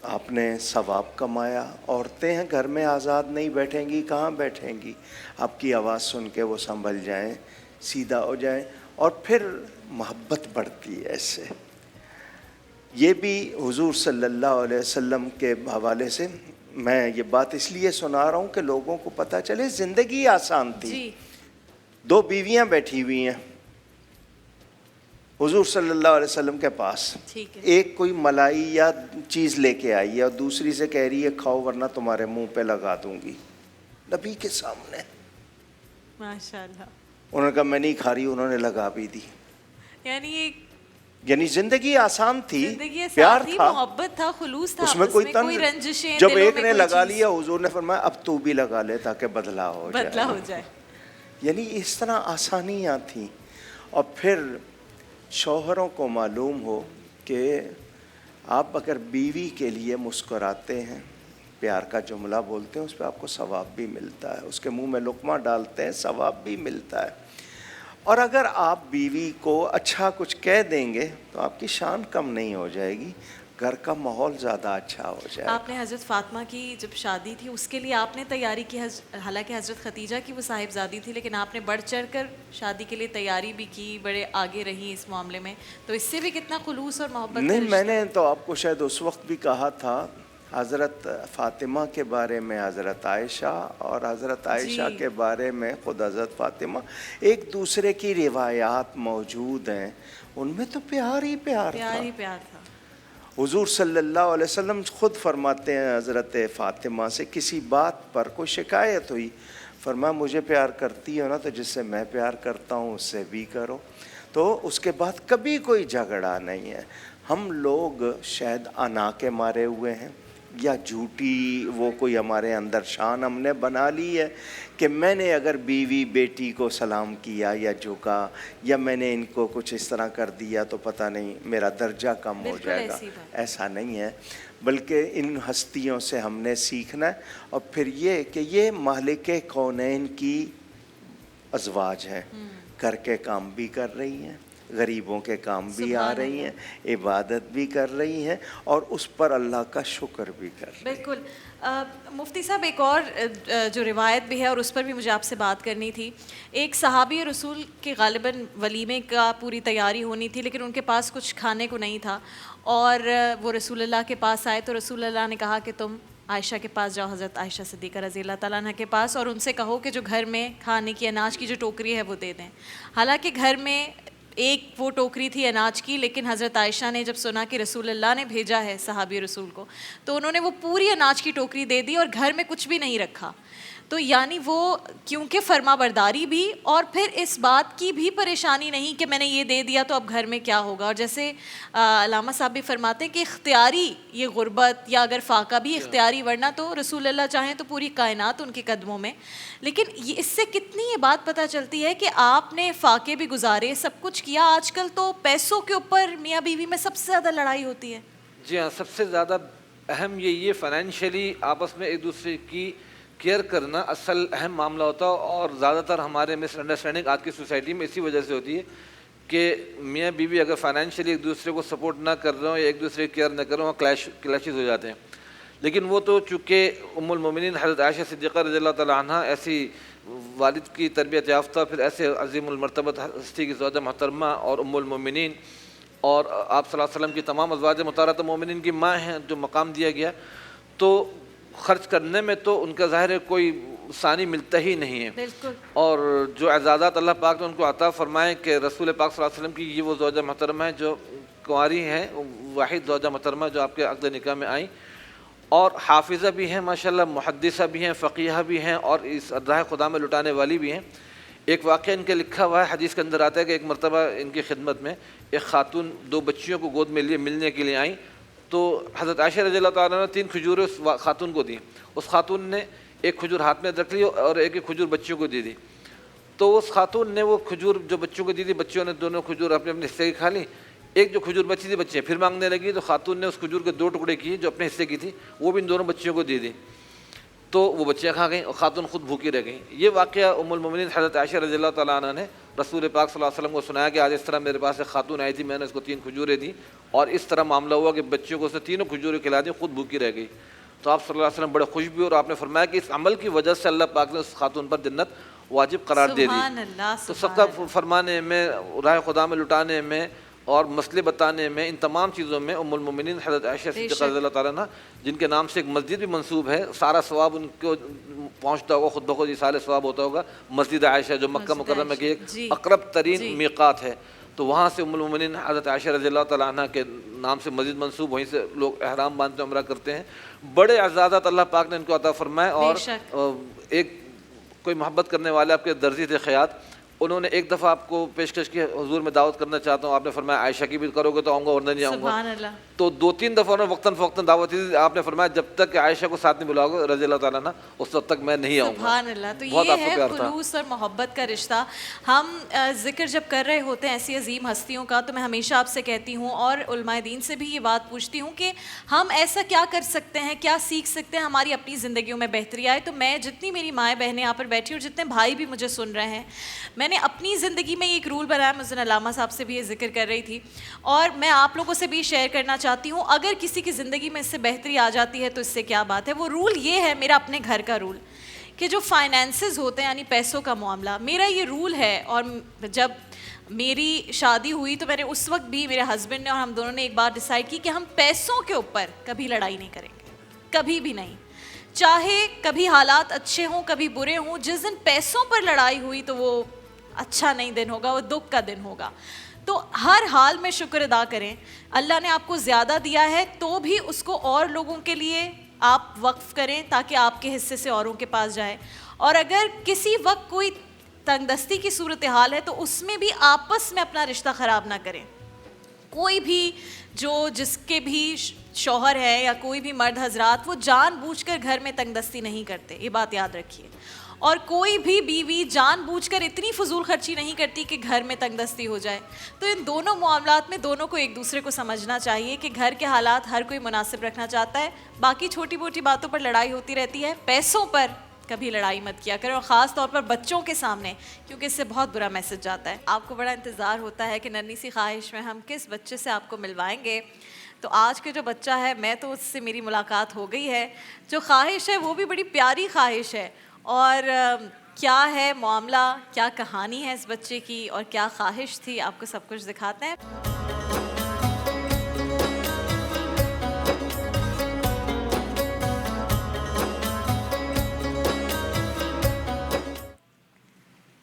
आपने सवाब कमाया। औरतें हैं घर में आज़ाद नहीं बैठेंगी, कहाँ बैठेंगी? आपकी आवाज़ सुन के वो संभल जाएं, सीधा हो जाएं, और फिर मोहब्बत बढ़ती है ऐसे। ये भी हुजूर सल्लल्लाहु अलैहि वसल्लम के हवाले से मैं ये बात इसलिए सुना रहा हूँ कि लोगों को पता चले ज़िंदगी आसान थी। जी। दो बीवियाँ बैठी हुई हैं हुजूर सल्लल्लाहु अलैहि वसल्लम के पास, ठीक है। एक कोई मलाई या चीज़ लेके आई है और दूसरी से कह रही है खाओ वरना तुम्हारे मुंह पे लगा दूंगी, नबी के सामने। माशाल्लाह। उन्होंने कहा मैं नहीं खा रही, उन्होंने लगा भी दी। यानी जिंदगी आसान थी, जिंदगी प्यार थी, था, मोहब्बत था, खुलूस था, उसमें कोई रंजिशें जब दिलों एक में ने कोई लगा चीज़ लिया हुजूर ने फरमाया अब तू भी लगा ले ताकि बदला हो जाए। यानी इस तरह आसानियाँ थी। और फिर शौहरों को मालूम हो कि आप अगर बीवी के लिए मुस्कुराते हैं, प्यार का जुमला बोलते हैं, उस पर आपको सवाब भी मिलता है, उसके मुंह में लुक़मा डालते हैं सवाब भी मिलता है। और अगर आप बीवी को अच्छा कुछ कह देंगे तो आपकी शान कम नहीं हो जाएगी, घर का माहौल ज़्यादा अच्छा हो जाएगा। आपने हज़रत फ़ातिमा की जब शादी थी उसके लिए आपने तैयारी की, हालांकि हज़रत खतीजा की वो साहिबजादी थी, लेकिन आपने बढ़ चढ़ कर शादी के लिए तैयारी भी की, बड़े आगे रही इस मामले में, तो इससे भी कितना खुलूस और मोहब्बत। नहीं, मैंने तो आपको शायद उस वक्त भी कहा था हज़रत फ़ातिमा के बारे में हज़रत आयशा और हज़रत आयशा के बारे में ख़ुद हज़रत फ़ातिमा, एक दूसरे की रिवायात मौजूद हैं, उनमें तो प्यार ही प्यार था। हुजूर सल्लल्लाहु अलैहि वसल्लम खुद फरमाते हैं हज़रत फ़ातिमा से किसी बात पर कोई शिकायत हुई, फरमाया मुझे प्यार करती हो ना तो जिससे मैं प्यार करता हूँ उससे भी करो। तो उसके बाद कभी कोई झगड़ा नहीं है। हम लोग शायद अना के मारे हुए हैं या झूठी वो कोई हमारे अंदर शान हमने बना ली है कि मैंने अगर बीवी बेटी को सलाम किया या झुका या मैंने इनको कुछ इस तरह कर दिया तो पता नहीं मेरा दर्जा कम हो जाएगा। ऐसा नहीं है, बल्कि इन हस्तियों से हमने सीखना है। और फिर ये कि ये मालिक कौनैन की अज़वाज हैं, घर के काम भी कर रही हैं, गरीबों के काम भी आ रही हैं, इबादत भी कर रही हैं और उस पर अल्लाह का शुक्र भी कर रही हैं। बिल्कुल। मुफ्ती साहब, एक और जो रिवायत भी है और उस पर भी मुझे आपसे बात करनी थी। एक सहाबी रसूल के गालिबन वलीमे का पूरी तैयारी होनी थी, लेकिन उनके पास कुछ खाने को नहीं था और वो रसूलुल्लाह के पास आए तो रसूलुल्लाह ने कहा कि तुम आयशा के पास जाओ, हज़रत आयशा सिद्दीक़ा रज़ी अल्लाह तआला अन्हा के पास, और उनसे कहो कि जो घर में खाने की अनाज की जो टोकरी है वो दे दें। हालांकि घर में एक वो टोकरी थी अनाज की, लेकिन हज़रत आयशा ने जब सुना कि रसूलुल्लाह ने भेजा है सहाबी रसूल को, तो उन्होंने वो पूरी अनाज की टोकरी दे दी और घर में कुछ भी नहीं रखा। तो यानी वो क्योंकि फर्मा बरदारी भी और फिर इस बात की भी परेशानी नहीं कि मैंने ये दे दिया तो अब घर में क्या होगा। और जैसे अल्लामा साहब भी फरमाते हैं कि इख्तियारी ये गुर्बत या अगर फ़ाका भी इख्तियारी, वरना तो रसूलुल्लाह चाहें तो पूरी कायनात उनके कदमों में। लेकिन ये इससे कितनी ये बात पता चलती है कि आपने फ़ाके भी गुजारे, सब कुछ किया। आजकल तो पैसों के ऊपर मियाँ बीवी में सबसे ज़्यादा लड़ाई होती है। जी हाँ, सबसे ज़्यादा अहम ये फाइनेंशियली आपस में एक दूसरे की केयर करना असल अहम मामला होता है। और ज़्यादातर हमारे मिसअंडरस्टैंडिंग आज की सोसाइटी में इसी वजह से होती है कि मियाँ बीवी अगर फाइनेंशियली एक दूसरे को सपोर्ट ना कर रहे हो या एक दूसरे की केयर ना कर रहे हो, क्लैशेस हो जाते हैं। लेकिन वो तो चूँकि उम्मुल मोमिनीन हज़रत आयशा सिद्दीक़ा रज़ियल्लाहु तआला अन्हा ऐसी वालिद की तरबियत याफ्ता, फिर ऐसे अज़ीमुल मर्तबत हस्ती की ज़ौजा मोहतरमा और उम्मुल मोमिनीन और आप सल्लल्लाहु अलैहि वसल्लम की तमाम अज़वाज मुताहरात मोमिनीन की माँ हैं, जो मकाम दिया गया, तो ख़र्च करने में तो उनका ज़ाहिर है कोई सानी मिलता ही नहीं है। बिल्कुल। और जो एजाज़ात अल्लाह पाक ने उनको अता फ़रमाए कि रसूल पाक सल्लल्लाहु अलैहि वसल्लम की ये वो ज़ौजा मोहतरमा है जो कुंवारी हैं, वाहिद ज़ौजा मोहतरमा जो आपके अक़्द निकाह में आई, और हाफिज़ा भी हैं माशाल्लाह, मुहद्दिसा भी हैं, फ़क़ीहा भी हैं और इस राह खुदा में लुटाने वाली भी हैं। एक वाक़या इनके लिखा हुआ है, हदीस के अंदर आता है कि एक मरतबा इनकी खिदमत में एक खातून 2 बच्चियों को गोद में लिए मिलने के लिए आई। तो हज़रत आयशा रज़ियल्लाहु तआला ने 3 खजूरें उस खातून को दी। उस खातून ने एक खजूर हाथ में रख ली और एक एक खजूर बच्चियों को दे दी। तो उस खातून ने वो खजूर जो बच्चों को दी थी, बच्चियों ने दोनों खजूर अपने अपने हिस्से की खा ली। एक जो खजूर बची थी बच्चियाँ फिर मांगने लगी, तो खातून ने उस खजूर के 2 टुकड़े किए जो अपने हिस्से की थी, वो भी इन दोनों बच्चियों को दे दी। तो वो बच्चियाँ खा गईं और खातून खुद भूखी रह गईं। ये वाक़या उम्मुल मोमिनीन हज़रत आयशा रज़ियल्लाहु तआला अन्हा ने रसूल पाक सल्लल्लाहु अलैहि वसल्लम को सुनाया कि आज इस तरह मेरे पास एक खातून आई थी, मैंने उसको 3 खजूरें दी और इस तरह मामला हुआ कि बच्चियों को उसने तीनों खजूरें खिला दी, खुद भूखी रह गई। तो आप सल्लल्लाहु अलैहि वसल्लम बड़े खुश भी और आपने फरमाया कि इस अमल की वजह से अल्लाह पाक ने उस खातून पर जन्नत वाजिब करार दे दी। सुभान अल्लाह, तो सुभान सदका फरमाने में, राह खुदा में लुटाने में और मसले बताने में, इन तमाम चीज़ों में उम्मुल मोमिनीन हज़रत आयशा सिद्दीक़ा रज़ियल्लाहु तआला अन्हा, जिनके नाम से एक मस्जिद भी मंसूब है, सारा सवाब उनको पहुँचता होगा, खुद ब खुद इसाले सवाब होता होगा। मस्जिद आयशा जो मक्का मुकर्रमा की एक अक़रब तरीन मीक़ात है, तो वहाँ से उम्मुल मोमिनीन हज़रत आयशा रज़ियल्लाहु तआला अन्हा के नाम से मस्जिद मंसूब, वहीं से लोग एहराम बांधते उम्रा करते हैं। बड़े अज़ाज़त अल्लाह पाक ने इनको अता फरमाए। और एक कोई मोहब्बत करने वाले आपके दर्जी थे ख़यात, उन्होंने एक दफ़ा आपको पेशकश की, हुजूर में दावत करना चाहता हूँ, आपने फरमाया आयशा की भी करोगे तो आऊँगा वरना नहीं आऊँगा। तो 2-3 दफ़ा उन्होंने वक्तन फ़वक्तन दावत दी, आपने फरमाया जब तक कि आयशा को साथ नहीं बुलाओगे रज़ियल्लाहु तआला अन्हा, उस वक्त तक मैं नहीं आऊँगा। सुभान अल्लाह। तो बहुत ये आपको है प्यार था। खुलूस और मोहब्बत का रिश्ता। हम जिक्र जब कर रहे होते हैं ऐसी अजीम हस्तियों का, तो मैं हमेशा आपसे कहती हूँ और उलमाए दीन से भी ये बात पूछती हूँ कि हम ऐसा क्या कर सकते हैं, क्या सीख सकते हैं हमारी अपनी ज़िंदगियों में बेहतरी आए। तो मैं, जितनी मेरी माएँ बहनें यहाँ पर बैठी और जितने भाई भी मुझे सुन रहे हैं, मैंने अपनी ज़िंदगी में एक रूल बनाया, मुझे अलामा साहब से भी ये जिक्र कर रही थी और मैं आप लोगों से भी शेयर करना चाहती हूँ। अगर किसी की ज़िंदगी में इससे बेहतरी आ जाती है तो इससे क्या बात है। वो रूल ये है, मेरा अपने घर का रूल, कि जो फाइनेंसेस होते हैं यानी पैसों का मामला, मेरा ये रूल है। और जब मेरी शादी हुई तो मैंने उस वक्त भी, मेरे हस्बैंड ने और हम दोनों ने एक बार डिसाइड की कि हम पैसों के ऊपर कभी लड़ाई नहीं करेंगे, कभी भी नहीं। चाहे कभी हालात अच्छे हों कभी बुरे हों, जिस दिन पैसों पर लड़ाई हुई तो वो अच्छा नहीं दिन होगा, वो दुख का दिन होगा। तो हर हाल में शुक्र अदा करें। अल्लाह ने आपको ज़्यादा दिया है तो भी उसको और लोगों के लिए आप वक्फ करें ताकि आपके हिस्से से औरों के पास जाए। और अगर किसी वक्त कोई तंगदस्ती की सूरत हाल है तो उसमें भी आपस में अपना रिश्ता ख़राब ना करें। कोई भी जिसके भी शौहर है या कोई भी मर्द हजरात, वो जानबूझकर घर में तंगदस्ती नहीं करते, ये बात याद रखिए। और कोई भी बीवी जानबूझकर इतनी फजूल खर्ची नहीं करती कि घर में तंगदस्ती हो जाए। तो इन दोनों मामलात में दोनों को एक दूसरे को समझना चाहिए कि घर के हालात हर कोई मुनासिब रखना चाहता है। बाकी छोटी मोटी बातों पर लड़ाई होती रहती है, पैसों पर कभी लड़ाई मत किया करें, और ख़ास तौर पर बच्चों के सामने, क्योंकि इससे बहुत बुरा मैसेज जाता है। आपको बड़ा इंतज़ार होता है कि नन्ही सी ख्वाहिश में हम किस बच्चे से आपको मिलवाएंगे। तो आज के जो बच्चा है, मैं तो उससे मेरी मुलाकात हो गई है। जो ख्वाहिश है वो भी बड़ी प्यारी ख्वाहिश है। और क्या है मामला, क्या कहानी है इस बच्चे की और क्या ख्वाहिश थी, आपको सब कुछ दिखाते हैं।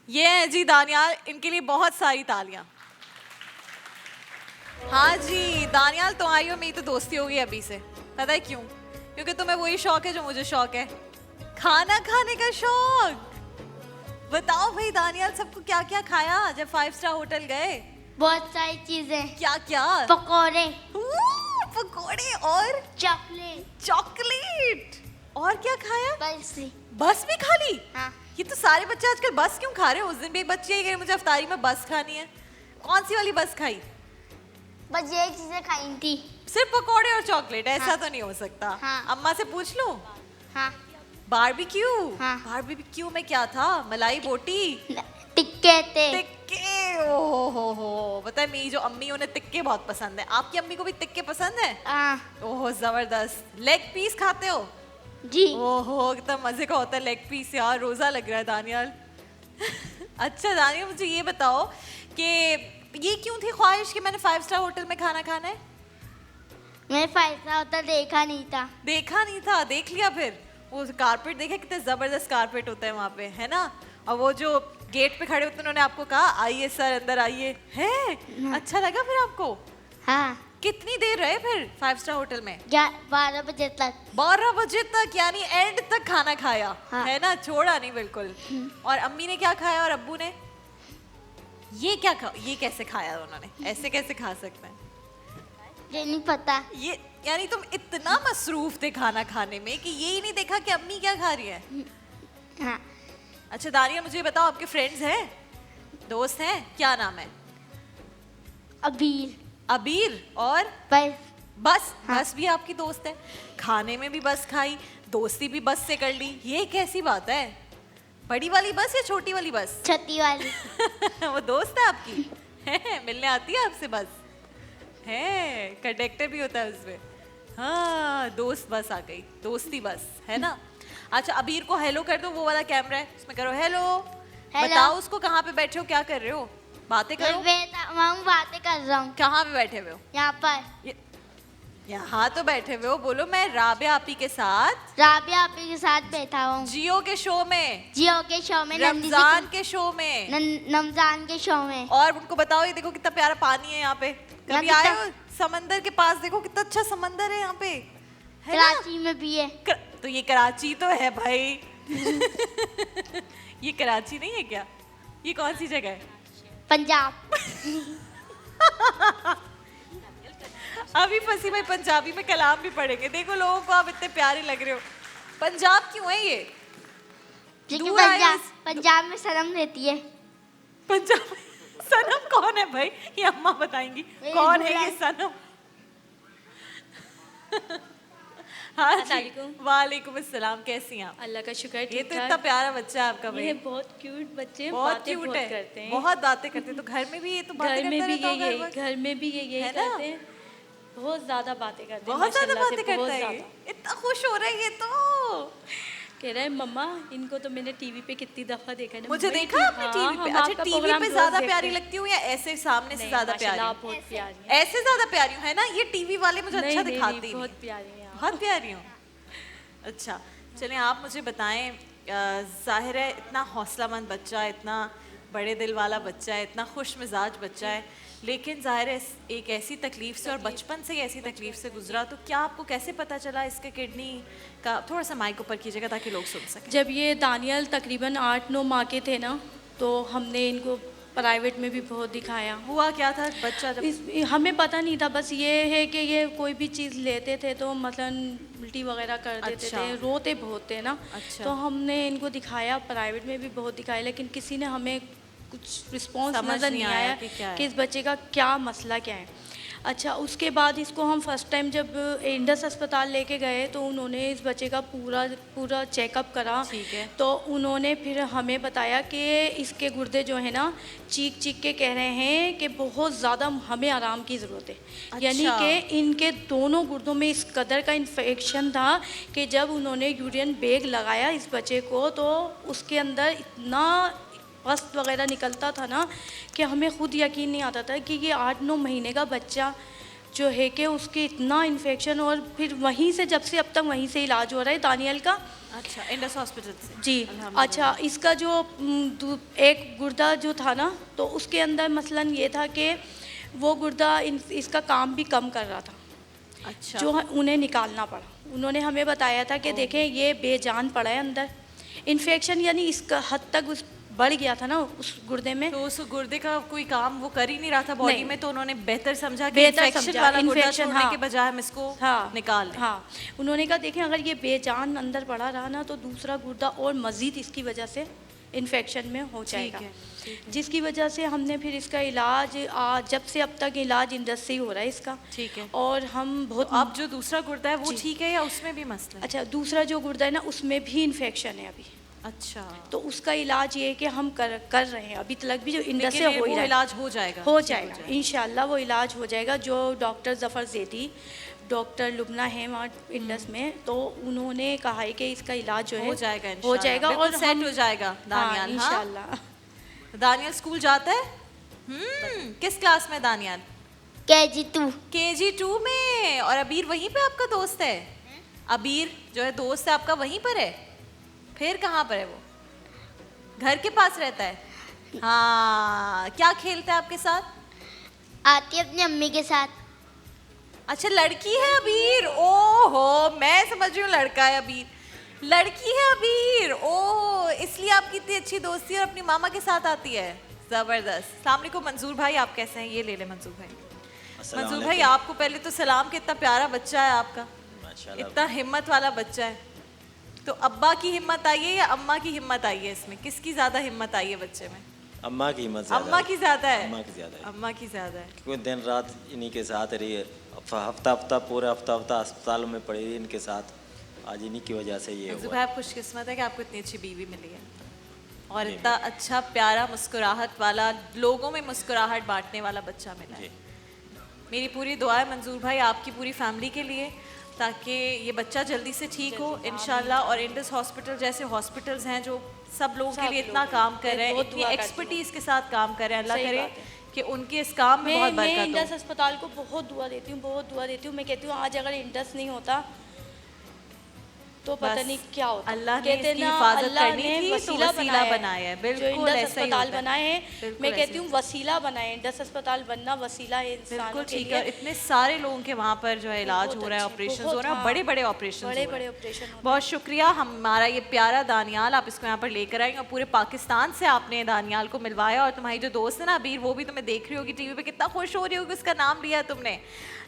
ये है जी दानियाल, इनके लिए बहुत सारी तालियां। हाँ जी दानियाल, तो आई हो, मेरी तो दोस्ती हो गई अभी से। पता है क्यों? क्योंकि तुम्हें वही शौक है जो मुझे शौक है, खाना खाने का शौक। बताओ भाई दानियाल, सबको क्या क्या खाया जब 5 स्टार होटल गए? बहुत सारी चीजें। क्या क्या? पकोड़े, पकोड़े और चॉकलेट। और क्या खाया? बस भी खा ली? हाँ। ये तो सारे बच्चे आजकल बस क्यों खा रहे हैं? उस दिन भी एक बच्ची आई, मुझे अफ्तारी में बस खानी है। कौन सी वाली बस खाई? बस यही चीजें खाई थी। सिर्फ पकोड़े और चॉकलेट? ऐसा हाँ। तो नहीं हो सकता। हाँ। अम्मा से पूछ लूं? हाँ। बारबेक्यू? हाँ। बारबेक्यू में क्या था? मलाई बोटी? टिक्के थे। टिक्के? ओहो हो, पता है मेरी जो अम्मी, उन्हें टिक्के बहुत पसंद है। आपकी अम्मी को भी टिक्के पसंद है? हाँ। ओहो जबरदस्त। लेग पीस खाते हो? जी। ओहो कितना मजे का होता है लेग पीस यार। रोजा लग रहा है दानियाल। अच्छा दानियाल, मुझे ये बताओ कि ये क्यों थी ख्वाहिश कि मैंने 5 स्टार होटल में खाना खाना है? मैंने 5 स्टार होटल देखा नहीं था। देखा नहीं था? देख लिया फिर? वो कारपेट देखे, कितने जबरदस्त कारपेट होता है वहाँ पे, है ना? और वो जो गेट पे खड़े होते, उन्होंने आपको कहा आइए सर अंदर आइए, है? अच्छा लगा फिर आपको? हाँ। कितनी देर रहे फिर 5 स्टार होटल में? 12 बजे तक। 12 बजे तक, यानी एंड तक खाना खाया। हाँ। है ना, छोड़ा नहीं बिल्कुल। और अम्मी ने क्या खाया और अब्बू ने? ये क्या ये कैसे खाया उन्होंने? ऐसे कैसे खा सकते हैं? ये नहीं पता। ये यानी तुम इतना मसरूफ थे खाना खाने में कि ये ही नहीं देखा कि अम्मी क्या खा रही है। हाँ। अच्छा दानिया, मुझे बताओ, आपके फ्रेंड्स हैं, दोस्त हैं, क्या नाम है? अबीर। अबीर और बस। बस? हाँ। बस भी आपकी दोस्त है? खाने में भी बस खाई, दोस्ती भी बस से कर ली, ये कैसी बात है? बड़ी वाली बस या छोटी वाली बस? छती वाली। वो दोस्त है आपकी? है, मिलने आती है आपसे बस? है, कंडक्टर भी होता है उसमें। हाँ, दोस्त बस आ गई, दोस्ती बस, है ना? अच्छा, अबीर को हेलो कर दो, वो वाला कैमरा है उसमें करो हेलो। हेलो। बताओ उसको कहाँ पे बैठे हो, क्या कर रहे हो, बातें करो। मैं बातें कर रहा हूँ। कहाँ पे बैठे हुए हो? यहाँ पर। यहाँ तो बैठे हुए हो, बोलो। मैं राबिया आपी के साथ, राबिया आपी के साथ बैठा हूँ। जियो के शो में, जियो के शो में, रमजान के शो में, रमजान के शो में। और उनको बताओ, ये देखो कितना प्यारा पानी है यहाँ पे, कभी यहाँ आए हो समंदर के पास? देखो कितना अच्छा समंदर है यहाँ पे, है ना? कराची में भी है। तो ये कराची तो है भाई। ये कराची नहीं है क्या? ये कौन सी जगह है? पंजाब। अभी फंसी मैं पंजाबी में कलाम भी पढ़ेंगे। देखो लोगों को आप इतने प्यारे लग रहे हो। पंजाब क्यों है ये? क्योंकि दूर आए हो पंजाब में शर्म रहती है। पंजाब में सनम कौन है भाई? ये अम्मा बताएंगी कौन है ये सनम। हाँ जी, वालेकुम अस्सलाम, कैसी हैं आप? अल्लाह का शुक्र, ये ठीक तो इतना प्यारा बच्चा है आपका भाई। ये बहुत क्यूट बच्चे हैं, बहुत बातें क्यूट बहुत है, करते हैं। बहुत बातें करते हैं। तो घर में भी ये तो बातें घर में करता भी रहता ये होगा हर यही वक्त? घर में भी ये यही है ना? करते हैं, बहुत ज्यादा बातें करते हैं, बहुत ज्यादा माशाल्लाह से, बातें करता बहुत है ये। ज्यादा। इतना खुश हो रहा है ये तो। कह रहा है मम्मा इनको तो मैंने टीवी पे कितनी दफा देखा है। मुझे मम्मा, देखा आपने हाँ, टीवी पे? हम अच्छा, आपका टीवी प्रोग्राम पे रोज ज्यादा देखते प्यारी हैं। लगती हूँ या ऐसे सामने से नहीं, ज्यादा माशाल्लाह, प्यारी? आप बहुत प्यारी हैं। ऐसे ज्यादा प्यारी हूँ, है ना? ये टीवी वाले मुझे अच्छा नहीं, दिखाते ही बहुत नहीं। प्यारी हैं आप। बहुत प्यारी हूँ। अच्छा चलें, आप मुझे बताएं, जाहिर है इतना हौसलामंद बच्चा, इतना बड़े दिल वाला बच्चा है, इतना खुश मिजाज बच्चा है, लेकिन जाहिर है एक ऐसी तकलीफ से और बचपन से ही ऐसी तकलीफ से गुजरा, तो क्या आपको कैसे पता चला इसके किडनी का? थोड़ा सा माइक ऊपर कीजिएगा ताकि लोग सुन सकें। जब ये दानियल तकरीबन 8-9 माह के थे ना, तो हमने इनको प्राइवेट में भी बहुत दिखाया। हुआ क्या था बच्चा जब? हमें पता नहीं था, बस ये है कि ये कोई भी चीज़ लेते थे तो मसलन उल्टी वगैरह कर देते अच्छा। थे, रोते बहुत थे ना। अच्छा। तो हमने इनको दिखाया, प्राइवेट में भी बहुत दिखाया, लेकिन किसी ने हमें कुछ रिस्पॉन्स समझ नज़र नहीं नहीं आया आया कि क्या है। कि इस बच्चे का क्या मसला क्या है। अच्छा, उसके बाद इसको हम फर्स्ट टाइम जब इंडस अस्पताल लेके गए तो उन्होंने इस बच्चे का पूरा चेकअप करा। ठीक है। तो उन्होंने फिर हमें बताया कि इसके गुर्दे जो है ना, चीख के कह रहे हैं कि बहुत ज़्यादा हमें आराम की ज़रूरत है। अच्छा। यानी कि इनके दोनों गुर्दों में इस कदर का इन्फेक्शन था कि जब उन्होंने यूरिन बैग लगाया इस बच्चे को तो उसके अंदर इतना पस वगैरह निकलता था ना कि हमें खुद यकीन नहीं आता था कि ये 8-9 महीने का बच्चा जो है कि उसके इतना इन्फेक्शन, और फिर वहीं से जब से अब तक वहीं से इलाज हो रहा है दानियल का। अच्छा, इंडस हॉस्पिटल से? जी। अच्छा, इसका जो एक गुर्दा जो था ना, तो उसके अंदर मसलन ये था कि वो गुर्दा इसका काम भी कम कर रहा था। अच्छा। जो उन्हें निकालना पड़ा। उन्होंने हमें बताया था कि देखें ये बेजान पड़ा है अंदर, इन्फेक्शन यानी इसका हद तक उस बढ़ गया था ना उस गुर्दे में। तो उस गुर्दे का कोई काम वो कर ही नहीं रहा था बॉडी नहीं। में, तो उन्होंने बेहतर समझा कि बेहतर इन्फेक्शन समझा, वाला गुर्दा इन्फेक्शन, छोड़ने हाँ। के बजाय हम इसको निकाल लें। हाँ, उन्होंने कहा देखें अगर ये बेजान अंदर पड़ा रहा ना तो दूसरा गुर्दा और मज़ीद इसकी वजह से इन्फेक्शन में हो जाएगा। ठीक है। जिसकी वजह से हमने फिर इसका इलाज जब से अब तक इलाज इंडस से ही हो रहा है इसका। ठीक है। और हम बहुत अब जो दूसरा गुर्दा है वो जी। ठीक है या उसमें भी मसला है? अच्छा, दूसरा जो गुर्दा है ना उसमें भी इन्फेक्शन है अभी। अच्छा। तो उसका इलाज ये है कि हम कर रहे हैं अभी तक भी, जो इंडस से लेकिन हो ही वो रहा है। इलाज हो जाएगा? हो जाएगा इंशाल्लाह, वो इलाज हो जाएगा। जो डॉक्टर जफ़र ज़ैदी, डॉक्टर लुबना है वहाँ इंडस में, तो उन्होंने कहा है कि इसका इलाज जो है हो जाएगा हो इंशाल्लाह। जाएगा बिल्कुल और सेट हम- हो जाएगा दानियाल। हाँ, हाँ? इंशाल्लाह। दानियाल स्कूल जाता है? किस क्लास में दानियाल? KG2। KG2 में। और अबीर वहीं पे आपका दोस्त है? अबीर जो है दोस्त है आपका वहीं पर है? फिर कहाँ पर है वो? घर के पास रहता है? हाँ। क्या खेलता है आपके साथ? आती है अपनी अम्मी के साथ। अच्छा लड़की है अबीर, ओहो मैं समझ रही हूँ लड़का है अबीर, लड़की है अबीर, ओ इसलिए आपकी इतनी अच्छी दोस्ती और अपनी मामा के साथ आती है, जबरदस्त। अस्सलाम वालेकुम मंजूर भाई, आप कैसे हैं? ये ले ले मंजूर भाई। मंजूर भाई आपको पहले तो सलाम, कि इतना प्यारा बच्चा है आपका, इतना हिम्मत वाला बच्चा है। तो अब्बा की हिम्मत आई है या अम्मा की हिम्मत आई है इसमें, किसकी ज्यादा हिम्मत आई है बच्चे में? अम्मा की हिम्मत ज़्यादा अम्मा की ज्यादा है, अम्मा की ज़्यादा है, अम्मा की ज्यादा है। क्योंकि दिन रात इन्हीं के साथ रही है, हफ्ता हफ्ता पूरा हफ्ता हफ्ता अस्पतालों में पड़ी रही इनके साथ, आज इन्हीं की वजह से ये मंजूर हुआ। भाई आप खुशकिस्मत है कि आपको इतनी अच्छी बीवी मिली है और इतना अच्छा प्यारा मुस्कुराहट वाला, लोगों में मुस्कुराहट बांटने वाला बच्चा मिला है। मेरी पूरी दुआ है मंजूर भाई आपकी पूरी फैमिली के लिए, ताकि ये बच्चा जल्दी से ठीक हो इंशाल्लाह। और इंडस हॉस्पिटल जैसे हॉस्पिटल्स हैं जो सब लोगों के लिए इतना काम कर रहे हैं, इतनी एक्सपर्टीज के साथ काम कर रहे हैं, अल्लाह करे कि उनके इस काम में बहुत मैं बरकत इंडस हो। अस्पताल को बहुत दुआ देती हूँ, बहुत दुआ देती हूँ। मैं कहती हूँ आज अगर इंडस नहीं होता तो पता बस नहीं क्या होता। अल्लाह ने कहते इसकी ना हिफाजत अल्लाह करनी ने थी तो वसीला वसीला बनाया बनाया है, जो बिल्कुल इंडस ऐसा ही अस्पताल होता है। बनाए हैं, बिल्कुल मैं ऐसा कहती हूँ वसीला बनाए। इंडस अस्पताल बनना वसीला है इंसानों बिल्कुल के ठीक लिए। है, और इतने सारे लोगों के वहाँ पर जो है इलाज बहुत हो रहा है, अच्छे, ऑपरेशन बहुत, हो रहे हैं, हाँ, बड़े बड़े ऑपरेशन बड़े ऑपरेशन हो रहे हैं। बहुत शुक्रिया हमारा ये प्यारा दानियाल, आप इसको यहाँ पर लेकर आए और पूरे पाकिस्तान से आपने दानियाल को मिलवाया। और तुम्हारी जो दोस्त है ना अबीर, वो भी तुम्हें देख रही होगी टीवी पे, कितना खुश हो रही होगी उसका नाम लिया तुमने।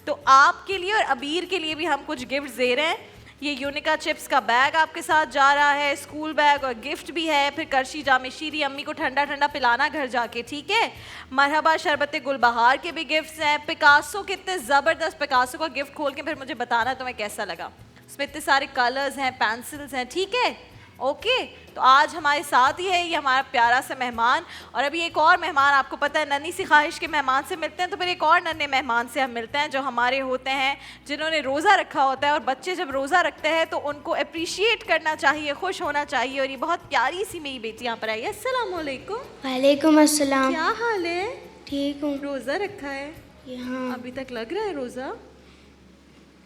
तो आपके लिए और अबीर के लिए भी हम कुछ गिफ्ट दे रहे हैं। ये यूनिका चिप्स का बैग आपके साथ जा रहा है, स्कूल बैग और गिफ्ट भी है। फिर करशी जामे शीरी, अम्मी को ठंडा ठंडा पिलाना घर जाके, ठीक है। मरहबा शरबत गुलबहार के भी गिफ्ट्स हैं। पिकासो के इतने ज़बरदस्त, पिकासो का गिफ्ट खोल के फिर मुझे बताना तुम्हें कैसा लगा। उसमें इतने सारे कलर्स हैं, पेंसिल्स हैं, ठीक है ओके। तो आज हमारे साथ ही है ये हमारा प्यारा सा मेहमान। और अभी एक और मेहमान, आपको पता है नन्ही सी ख्वाहिश के मेहमान से मिलते हैं, तो फिर एक और नन्हे मेहमान से हम मिलते हैं जो हमारे होते हैं, जिन्होंने रोज़ा रखा होता है। और बच्चे जब रोज़ा रखते हैं तो उनको अप्रिशिएट करना चाहिए, खुश होना चाहिए। और ये बहुत प्यारी सी मेरी बेटी यहाँ पर आई है। अस्सलाम वालेकुम। वालेकुम अस्सलाम। क्या हाल है? ठीक हूँ। रोज़ा रखा है? यहाँ अभी तक लग रहा है रोज़ा?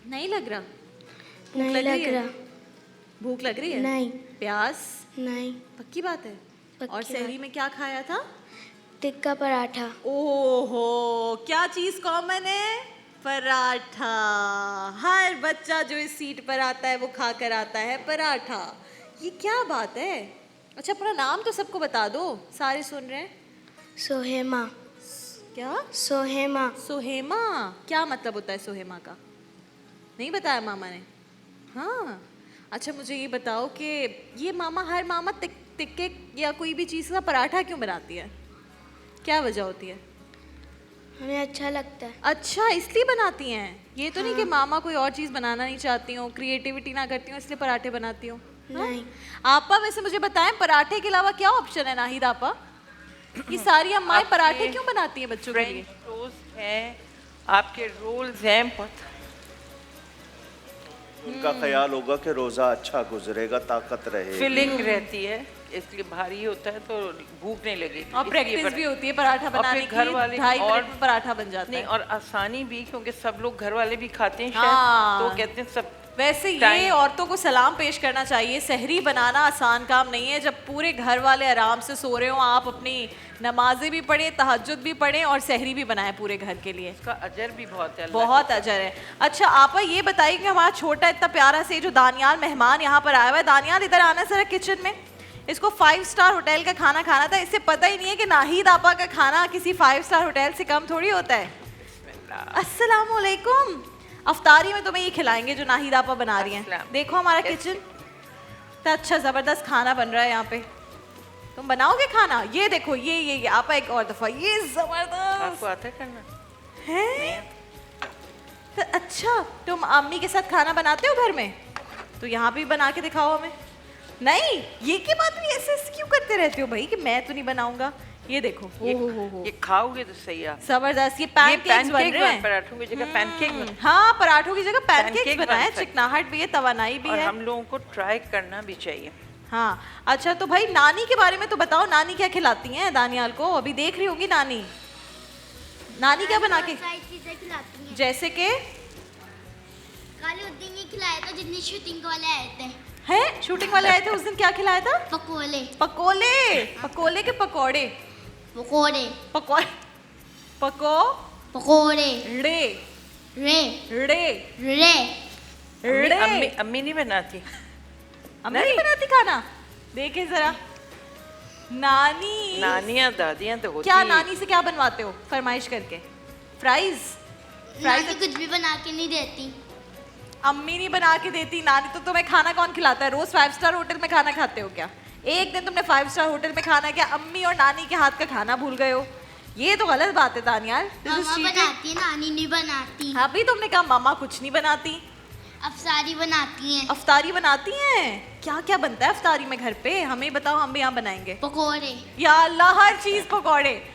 नहीं लग रहा? नहीं लग रही लग है? रहा। भूख लग रही है? नहीं प्यास? नहीं। पक्की बात है? पक्की और सहरी में क्या खाया था? टिक्का पराठा। ओहो, क्या चीज कॉमन है? पराठा। हर बच्चा जो इस सीट पर आता है वो खा कर आता है पराठा। ये क्या बात है? अच्छा अपना नाम तो सबको बता दो, सारे सुन रहे हैं। सोहेमा। क्या? सोहेमा। सोहेमा। क्या मतलब होता है सोहेमा का? नहीं बताया मामा ने? हाँ अच्छा, मुझे ये बताओ कि ये मामा, हर मामा टिक्के या कोई भी चीज़ का पराठा क्यों बनाती है? क्या वजह होती है? हमें अच्छा लगता है। अच्छा इसलिए बनाती हैं? ये तो नहीं कि मामा कोई और चीज़ बनाना नहीं चाहती हो, क्रिएटिविटी ना करती हो इसलिए पराठे बनाती हो? नहीं। आपा वैसे मुझे बताएं पराठे के अलावा क्या ऑप्शन है नाहिद आपा? ये सारी अम्माएं पराठे क्यों बनाती हैं बच्चों के लिए? फ्रेंच टोस्ट है, आपके रोल्स हैं, उनका ख्याल होगा कि रोज़ा अच्छा गुजरेगा, ताकत रहे। फिलिंग रहती है, इसलिए भारी होता है तो भूख नहीं लगेगी। और प्रैक्टिस भी होती है पराठा और बनाने फिर की, घर वाले 2.5 और मिनट में पराठा बन जाता नहीं, है। और आसानी भी, क्योंकि सब लोग घर वाले भी खाते हैं हाँ। शायद, तो कहते हैं सब। वैसे ये टाइम। औरतों को सलाम पेश करना चाहिए। सहरी बनाना आसान काम नहीं है। जब पूरे घर वाले आराम से सो रहे हो, आप अपनी नमाजें भी पढ़ें, तहज्जुद भी पढ़ें और सहरी भी बनाएं पूरे घर के लिए। इसका अजर भी बहुत है, अल्लाह बहुत अजर है। अच्छा आपा ये बताइए कि हमारा छोटा इतना प्यारा से जो दानियाल मेहमान यहाँ पर आया हुआ है, दानियाल इधर आना जरा किचन में। इसको 5 स्टार होटल का खाना खाना था, इससे पता ही नहीं है कि नाहिद आपा का खाना किसी 5 स्टार होटल से कम थोड़ी होता है। अस्सलाम वालेकुम। अफ्तारी में तुम्हें ये खिलाएंगे जो नाहिद आपा बना रही हैं। अस्सलाम। देखो हमारा किचन तो अच्छा ज़बरदस्त खाना बन रहा है यहाँ पे। तुम बनाओगे खाना? ये देखो ये आपा एक और दफ़ा, ये ज़बरदस्त आपको आता है करना है। तो अच्छा तुम अम्मी के साथ खाना बनाते हो घर में? तो यहाँ पे भी बना के दिखाओ हमें। नहीं ये की बात भी ऐसे क्यों करते रहते हो भाई कि मैं तो नहीं बनाऊंगा। ये देखो ये खाओगे तो सही है। जबरदस्त। ये पैनकेक्स बन रहे हैं। पराठों की जगह पैनकेक। हाँ पराठों की जगह पैनकेक्स पैनकेक बनाए, बन सकते। चिकनाहट भी है, तवानाई भी और है। हम लोगों को ट्राई करना भी चाहिए। हाँ अच्छा तो भाई नानी के बारे में तो बताओ, नानी क्या खिलाती हैं दानियाल को? अभी देख रही होगी नानी। नानी क्या बना के? सारी चीजें खिलाती हैं। जैसे कि कल उस दिन ये खिलाया था जितनी शूटिंग वाले आए थे। हैं शूटिंग वाले आए थे उस दिन, क्या खिलाया था? पकोड़े। पकोले। पकोले के पकोड़े। पकोड़े। पकोड़े। पको पकोड़े। रे रे रे रे अम्मी अम्मी नहीं बनाती। अम्मी नहीं बनाती खाना? देखे जरा। नानी नानियाँ दादियाँ तो होती क्या हैं। नानी से क्या बनवाते हो फरमाइश करके? फ्राइज? नानी कुछ भी बना के नहीं देती। अम्मी नहीं बना के देती, नानी तो तुम्हें खाना कौन खिलाता है? रोज 5 स्टार होटल में खाना खाते हो क्या? एक दिन तुमने 5 स्टार होटल में खाना क्या अम्मी और नानी के हाथ का खाना भूल गए हो? ये तो गलत बात है तानियाल। मामा बनाती है, नानी नहीं बनाती। अभी तुमने कहा मामा कुछ नहीं बनाती। अफसारी बनाती हैं। अफ्तारी बनाती हैं? क्या क्या बनता है अफ्तारी में घर पे? हमें बताओ, हम भी यहाँ बनाएंगे। पकोड़े। या अल्लाह, हर चीज पकौड़े।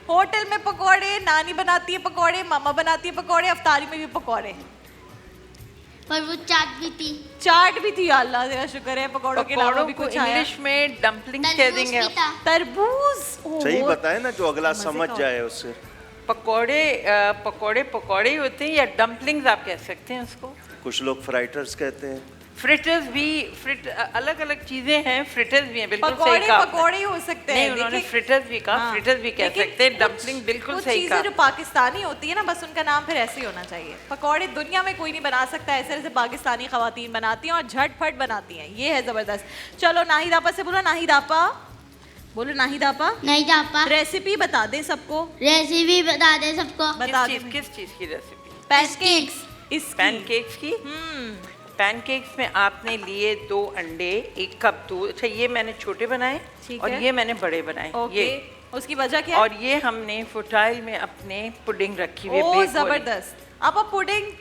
होटल में पकौड़े, नानी बनाती है पकौड़े, मामा बनाती है पकौड़े, अफ्तारी में भी पकौड़े। पर वो चाट भी थी। चाट भी थी? अल्लाह तेरा शुक्र है, पकौड़ों के अलावा भी कुछ आया। इंग्लिश में डम्पलिंग्स कह तरबूज देंगे। भी था। तरबूज। सही बताए ना, जो अगला समझ जाए उससे। पकौड़े पकौड़े पकौड़े ही होते हैं या डम्पलिंग्स आप कह सकते हैं उसको। कुछ लोग फ्राइटर्स कहते हैं। फ्रिटर्स भी, अलग अलग चीजें हैं, फ्रिटर्स भी हैं, बिल्कुल सही पकौड़े कहा। पकौड़े ही हो सकते हैं। नहीं, उन्होंने देखिए- फ्रिटर्स भी कहा, हाँ, फ्रिटर्स भी कह लेकिन सकते हैं, कुछ- डम्पलिंग बिल्कुल कुछ सही चीजें कहा। जो पाकिस्तानी होती है ना, बस उनका नाम फिर ऐसे ही होना चाहिए। पकौड़े दुनिया में कोई नहीं बना सकता ऐसे ऐसे पाकिस्तानी खवातीन बनाती हैं और झटपट बनाती हैं, ये है जबरदस्त। चलो नाहिद आपा से बोलो, नाहिद आपा बोलो, नाहिद आपा नहीं जापा। रेसिपी बता दे सबको। रेसिपी बता दे सबको। बता दे। किस चीज की रेसिपी? पैनकेक्स। इसकी। पैनकेक्स की। पैनकेक्स में आपने लिए 2 अंडे, 1 कप दूध। अच्छा, ये मैंने छोटे बनाए ठीक और है। ये मैंने बड़े बनाए। ओके, ये उसकी वजह क्या है? और ये हमने फुटाइल में अपने पुडिंग रखी हुई है, ओ बेक वाली। जबरदस्त। आप पुडिंग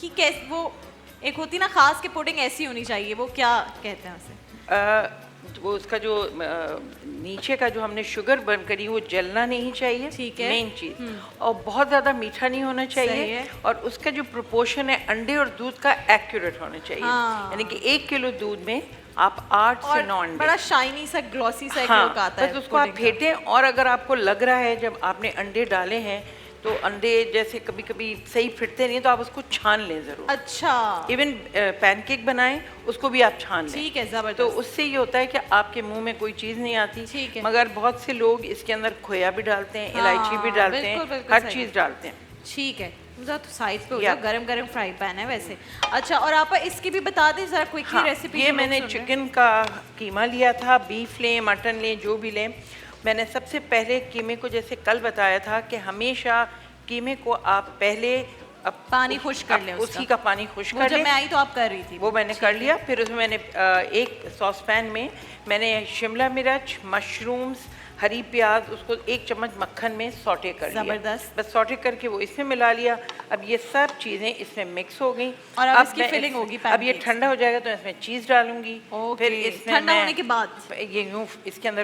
की कैस वो एक होती ना खास के पुडिंग ऐसी होनी चाहिए, वो क्या कहते हैं उसे? वो उसका जो नीचे का जो हमने शुगर बर्न करी वो जलना नहीं चाहिए, ठीक है। मेन चीज। और बहुत ज़्यादा मीठा नहीं होना सही चाहिए है। और उसका जो प्रोपोर्शन है अंडे और दूध का एक्यूरेट होना चाहिए। हाँ। यानी कि 1 किलो दूध में आप 8 से 9 अंडे। बड़ा शाइनी सा ग्लॉसी सा एक हाँ, लुक आता है बस उसको आप pudding का। फेंटें। और अगर आपको लग रहा है जब आपने अंडे डाले हैं तो अंडे जैसे कभी कभी सही फिटते नहीं, तो आप उसको छान लें ज़रूर। अच्छा, इवन पैनकेक बनाएं उसको भी आप छान लें। ठीक है, जबरदस्त। तो उससे ये होता है कि आपके मुंह में कोई चीज़ नहीं आती। ठीक है। मगर बहुत से लोग इसके अंदर खोया भी डालते हैं, हाँ, इलायची भी डालते बिल्कुल, हैं, बिल्कुल हर सही। चीज़ डालते हैं। ठीक है, जरा तो साइज पे हो या- जाओ, गरम गरम फ्राई पैन है वैसे। अच्छा, और आप इसकी भी बता दें जरा क्विकली हाँ, रेसिपी। ये मैंने चिकन का कीमा लिया था, बीफ लें, मटन लें, जो भी लें। मैंने सबसे पहले कीमे को जैसे कल बताया था कि हमेशा कीमे को आप पहले पानी खुश्क कर लें उसका। उसी का पानी खुश्क वो कर जब लें। मैं आई तो आप कर रही थी वो मैंने कर लिया। फिर उसमें मैंने एक सॉस पैन में मैंने शिमला मिर्च, मशरूम्स, हरी प्याज, उसको 1 चम्मच मक्खन में सौटे कर लिया। जबरदस्त। बस सौटे करके वो इसमें मिला लिया। अब ये सब चीज़ें इसमें मिक्स हो गई। और अब इसकी मैं फिलिंग होगी अब ये pancakes ठंडा हो जाएगा तो इसमें चीज़ डालूंगी। ओके, फिर इसमें ठंडा मैं होने के बाद? ये यूँ इसके अंदर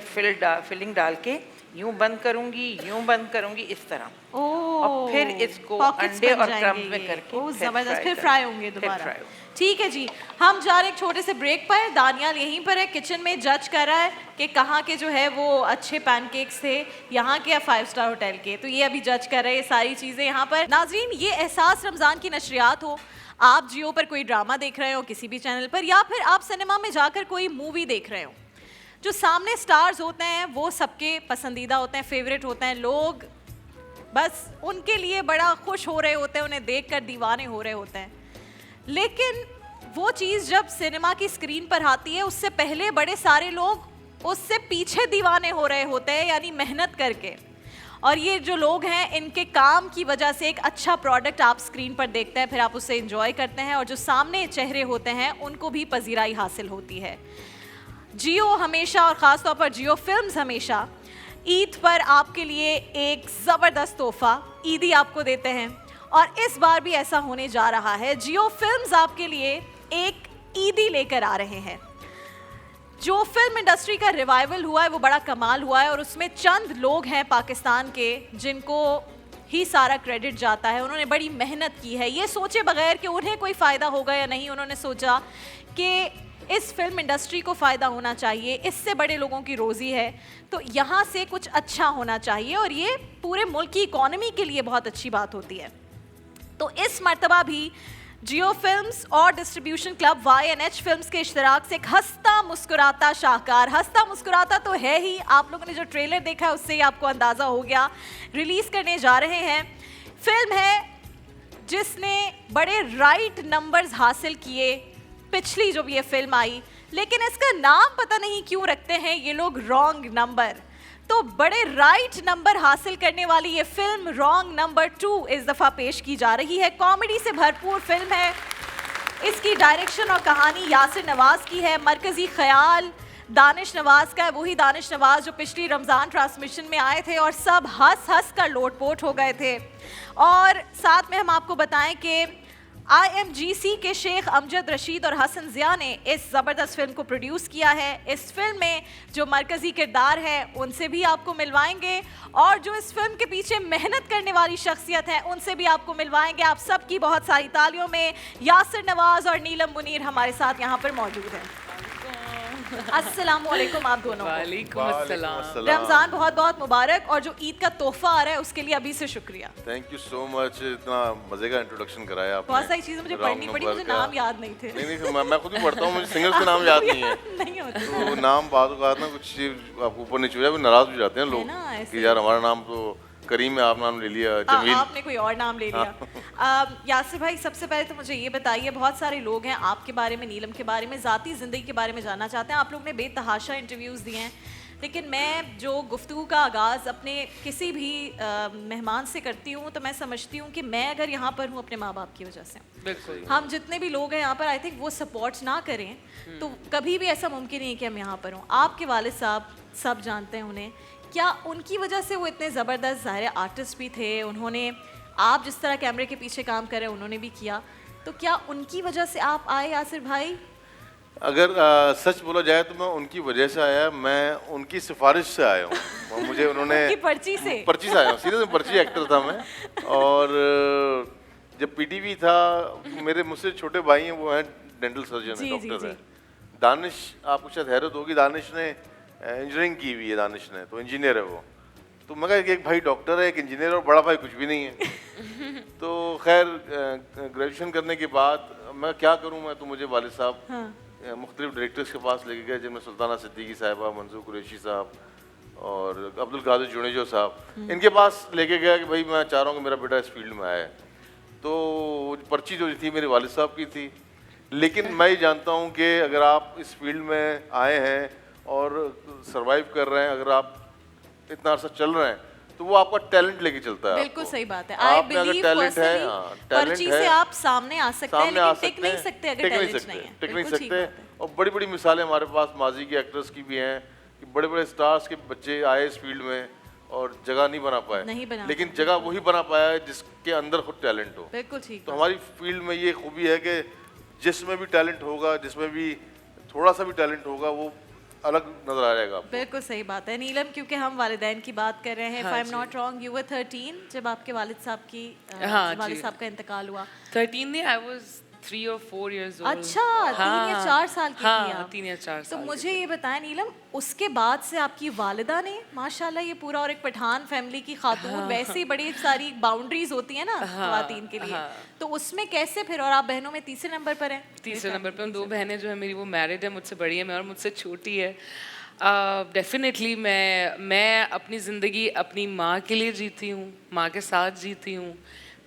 फिलिंग डाल के यूँ बंद करूँगी, यूँ बंद करूँगी, इस तरह। और फिर इसको Pockets अंडे बन और जाएंगे क्रम्ब में ये। करके ओ, फिर जबरदस्त। fry फिर कर- फ्राई होंगे फिर दोबारा। fry हो। ठीक है जी, हम जा रहे हैं एक छोटे से ब्रेक पर। दानियाल यहीं पर है, किचन में जज कर रहा है कि कहाँ के जो है वो अच्छे पैनकेक्स थे, यहाँ के या 5 स्टार होटल के। तो ये अभी जज कर रहे हैं ये सारी चीज़ें यहाँ पर। नाजरीन, ये एहसास रमज़ान की नशरियात हो, आप जियो पर कोई ड्रामा देख रहे हो किसी भी चैनल पर, या फिर आप सिनेमा में जाकर कोई मूवी देख रहे हो, जो सामने स्टार्स होते हैं वो सबके पसंदीदा होते हैं, फेवरेट होते हैं। लोग बस उनके लिए बड़ा खुश हो रहे होते हैं, उन्हें देखकर दीवाने हो रहे होते हैं। लेकिन वो चीज़ जब सिनेमा की स्क्रीन पर आती है, उससे पहले बड़े सारे लोग उससे पीछे दीवाने हो रहे होते हैं, यानी मेहनत करके। और ये जो लोग हैं, इनके काम की वजह से एक अच्छा प्रोडक्ट आप स्क्रीन पर देखते हैं, फिर आप उससे एंजॉय करते हैं, और जो सामने चेहरे होते हैं उनको भी पजीराई हासिल होती है। जियो हमेशा, और ख़ास तौर पर जियो फिल्म्स हमेशा ईद पर आपके लिए एक ज़बरदस्त तोहफ़ा ईदी आपको देते हैं, और इस बार भी ऐसा होने जा रहा है। जियो फिल्म्स आपके लिए एक ईदी लेकर आ रहे हैं। जो फिल्म इंडस्ट्री का रिवाइवल हुआ है वो बड़ा कमाल हुआ है, और उसमें चंद लोग हैं पाकिस्तान के जिनको ही सारा क्रेडिट जाता है। उन्होंने बड़ी मेहनत की है, ये सोचे बगैर कि उन्हें कोई फ़ायदा होगा या नहीं। उन्होंने सोचा कि इस फिल्म इंडस्ट्री को फ़ायदा होना चाहिए, इससे बड़े लोगों की रोज़ी है, तो यहाँ से कुछ अच्छा होना चाहिए, और ये पूरे मुल्क की इकॉनमी के लिए बहुत अच्छी बात होती है। तो इस मर्तबा भी जियो फिल्म्स और डिस्ट्रीब्यूशन क्लब YNH फिल्म्स के इश्तराक से एक हंसता मुस्कुराता शाहकार, हंसता मुस्कुराता तो है ही, आप लोगों ने जो ट्रेलर देखा है उससे ही आपको अंदाज़ा हो गया, रिलीज़ करने जा रहे हैं। फिल्म है जिसने बड़े राइट नंबर्स हासिल किए पिछली जो भी ये फिल्म आई, लेकिन इसका नाम पता नहीं क्यों रखते हैं ये लोग रॉन्ग नंबर। तो बड़े राइट नंबर हासिल करने वाली ये फिल्म रॉन्ग नंबर 2 इस दफ़ा पेश की जा रही है। कॉमेडी से भरपूर फिल्म है। इसकी डायरेक्शन और कहानी यासिर नवाज की है। मरकज़ी ख्याल दानिश नवाज का है, वही दानिश नवाज जो पिछली रमज़ान ट्रांसमिशन में आए थे और सब हंस हंस कर लोटपोट हो गए थे। और साथ में हम आपको बताएं कि IMGC के शेख अमजद रशीद और हसन ज़िया ने इस ज़बरदस्त फिल्म को प्रोड्यूस किया है। इस फिल्म में जो मरकज़ी किरदार है उनसे भी आपको मिलवाएंगे और जो इस फिल्म के पीछे मेहनत करने वाली शख्सियत है उनसे भी आपको मिलवाएंगे। आप सबकी बहुत सारी तालियों में यासिर नवाज और नीलम मुनीर हमारे साथ यहाँ पर मौजूद हैं। अस्सलाम वालेकुम आप दोनों को। वालेकुम अस्सलाम। रमज़ान बहुत बहुत मुबारक और जो ईद का तोहफा आ रहा है उसके लिए अभी से शुक्रिया। थैंक यू सो मच, इतना मजे का इंट्रोडक्शन कराया आपने। बहुत सारी चीज़ें मुझे पढ़नी पड़ी, मुझे नाम याद नहीं थे। नहीं मैं खुद भी पढ़ता हूँ, मुझे सिंगर्स के नाम याद नहीं है। नहीं होता तो नाम बात ना कुछ आपको ऊपर नीचे हो जाए, नाराज हो जाते हैं लोग कि यार हमारा नाम तो करीम है, आप नाम ले लिया, जमील आपने कोई और नाम ले लिया। यासिर भाई, सबसे पहले तो मुझे ये बताइए, बहुत सारे लोग हैं आपके बारे में, नीलम के बारे में, ज़ाती ज़िंदगी के बारे में जानना चाहते हैं। आप लोग ने बेतहाशा इंटरव्यूज़ दिए हैं, लेकिन मैं जो गुफ्तगू का आगाज़ अपने किसी भी मेहमान से करती हूँ तो मैं समझती हूँ कि मैं अगर यहाँ पर हूँ अपने माँ बाप की वजह से। बिल्कुल। हम जितने भी लोग हैं यहाँ पर, आई थिंक वो सपोर्ट ना करें तो कभी भी ऐसा मुमकिन नहीं कि हम यहाँ पर हों। आपके वालिद साहब सब जानते हैं उन्हें, क्या उनकी वजह से वो इतने ज़बरदस्त ज़ाहिर आर्टिस्ट भी थे, उन्होंने आप जिस तरह कैमरे के पीछे काम कर रहे हैं उन्होंने भी किया, तो क्या उनकी वजह से आप आए यासिर भाई? अगर सच बोला जाए तो मैं उनकी वजह से आया, मैं उनकी सिफारिश से आया हूँ। मुझे उन्होंने पर्ची से आया हूँ, सीधे पर्ची एक्टर था मैं। और जब PTV था, मेरे मुझसे छोटे भाई हैं, वो हैं डेंटल सर्जन, डॉक्टर है दानिश। आपको शायद हैरत होगी, दानिश ने इंजीनियरिंग की हुई है, दानिश ने तो इंजीनियर है वो। तो मैं कहा एक भाई डॉक्टर है, एक इंजीनियर, और बड़ा भाई कुछ भी नहीं है। तो खैर ग्रेजुएशन करने के बाद मैं क्या करूं, मैं तो मुझे वालिद साहब मुख्तलिफ डायरेक्टर्स के पास लेके गए, जिनमें सुल्ताना सिद्दीकी साहिबा, मंजूर कुरैशी साहब और अब्दुल कादिर जुनेजो साहब, इनके पास लेके गया कि भाई मैं चाह रहा हूँ कि मेरा बेटा इस फील्ड में आए। तो पर्ची जो थी मेरे वालिद साहब की थी, लेकिन मैं ये जानता हूँ कि अगर आप इस फील्ड में आए हैं और सर्वाइव कर रहे हैं, अगर आप इतना अर्सा चल रहे हैं, तो वो आपका टैलेंट लेके चलता है। बिल्कुल सही बात है। आई बिलीव पर्सनली पर्ची से आप सामने आ सकते हैं, लेकिन टिक नहीं सकते अगर टैलेंट नहीं है। टिक नहीं सकते। और बड़ी बड़ी मिसालें हमारे पास माजी के एक्टर्स की भी हैं कि बड़े बड़े स्टार्स के बच्चे आए इस फील्ड में और जगह नहीं बना पाए, लेकिन जगह वही बना पाया है जिसके अंदर खुद टैलेंट हो। बिल्कुल ठीक। तो हमारी फील्ड में ये खूबी है कि जिसमें भी टैलेंट होगा, जिसमें भी थोड़ा सा भी टैलेंट होगा, वो अलग नजर आ जाएगा। बिल्कुल सही बात है। नीलम, क्योंकि हम वालिदैन की बात कर रहे हैं, if I am not wrong, you were 13 जब आपके वालिद साहब की वालिद साहब का इंतकाल हुआ। 13 नहीं, I was 3 or 4 years old। अच्छा, 3 या 4 साल की थी आप। 3 या 4 साल। तो मुझे ये बताएं नीलम, उसके बाद से आपकी वालिदा ने माशाल्लाह ये पूरा, और एक पठान फैमिली की खातून, वैसे ही बड़ी सारी बाउंड्रीज होती है ना ख्वातीन के लिए, तो उसमें कैसे फिर? और आप बहनों में तीसरे नंबर पर हैं? तीसरे नंबर पर। 2 बहनें जो है मेरी वो मैरिड है, मुझसे बड़ी है, मैं और मुझसे छोटी है। डेफिनेटली मैं अपनी ज़िंदगी अपनी माँ के लिए जीती हूँ, माँ के साथ जीती हूँ।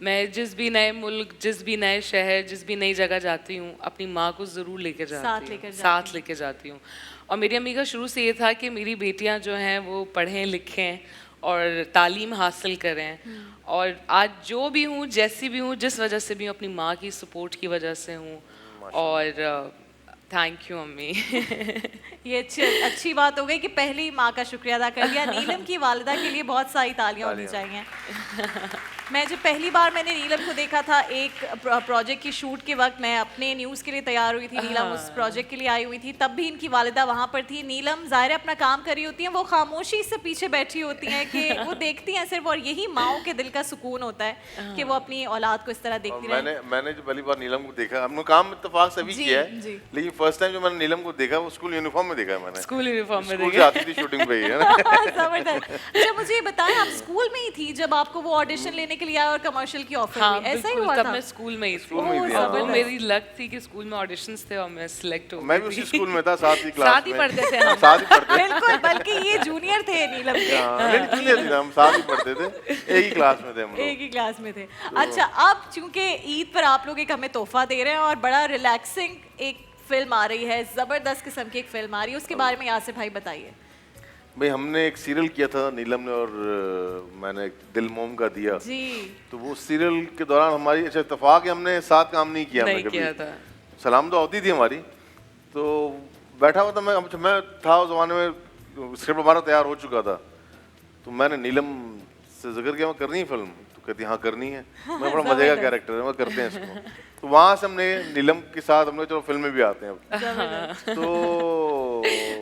मैं जिस भी नए मुल्क, जिस भी नए शहर, जिस भी नई जगह जाती हूँ, अपनी माँ को ज़रूर लेके जाती हूँ, साथ लेके जाती हूँ। और मेरी अम्मी का शुरू से ये था कि मेरी बेटियाँ जो हैं वो पढ़ें लिखें और तालीम हासिल करें। और आज जो भी हूँ, जैसी भी हूँ, जिस वजह से भी हूँ, अपनी माँ की सपोर्ट की वजह से हूँ। और थैंक यू अम्मी। ये अच्छी बात हो गई कि पहली माँ का शुक्रिया अदा कर दिया। नीलम की वालिदा के लिए बहुत सारी तालियां होनी चाहिए। मैं जब पहली बार मैंने नीलम को देखा था एक प्रोजेक्ट की शूट के वक्त, मैं अपने न्यूज़ के लिए तैयार हुई थी, नीलम उस प्रोजेक्ट के लिए आई हुई थी, तब भी इनकी वालिदा वहाँ पर थी। नीलम ज़ाहिर अपना काम कर रही होती हैं, वो खामोशी से पीछे बैठी होती हैं कि वो देखती हैं सिर्फ, और यही माओं के दिल का सुकून होता है कि वो अपनी औलाद को इस तरह देखती रहे। मैंने जब पहली बार नीलम को देखा, हमने काम इत्तेफाक से भी किया है, लेकिन फर्स्ट टाइम जो मैंने नीलम को देखा वो स्कूल यूनिफॉर्म में देखा है मैंने। स्कूल यूनिफॉर्म में स्कूल से देखा। आती थी शूटिंग पे ही, है ना। जबरदस्त। अच्छा मुझे ये बताएं, आप स्कूल में ही थी जब आपको वो ऑडिशन लेने के लिए आया और कमर्शियल की ऑफर हाँ हुई, ऐसा ही बिल्कुल, हुआ तब था? मैं स्कूल में ही थी। स्कूल में ही थी, और वो हाँ। मेरी लक थी कि स्कूल में ऑडिशंस थे और मैं सिलेक्ट हो मैं गई भी उसी थी। स्कूल में था, साथ ही क्लास साथ ही में। पढ़ते थे हम। साथ ही पढ़ते बिल्कुल, बल्कि ये जूनियर थे नीलम के। हाँ, नहीं जूनियर थे हम, साथ ही पढ़ते थे, एक ही क्लास में थे हम एक लोग। ही क्लास में थे। अच्छा, अब चूंकि ईद पर आप लोग एक हमें तोहफा दे रहे हैं और बड़ा रिलैक्सिंग एक फिल्म आ रही है, जबरदस्त किस्म की एक फिल्म आ रही है, उसके बारे में यासिर भाई बताइए। भाई हमने एक सीरियल किया था नीलम ने और मैंने एक दिल मोम का दिया। जी। तो वो सीरियल के दौरान हमारी अच्छा इत्तेफाक है, हमने साथ काम नहीं किया। नहीं हमने किया कभी। था। सलाम तो होती थी हमारी। तो बैठा हुआ था मैं था उस जमाने में, स्क्रिप्ट हमारा तैयार हो चुका था। तो मैंने नीलम से जिक्र किया, मैं करनी है फिल्म? तो कहती हाँ करनी है। मैं बड़ा मजे का कैरेक्टर है, मैं करते हैं इसको। तो वहाँ से हमने नीलम के साथ हमने चलो फिल्म में भी आते हैं अब। तो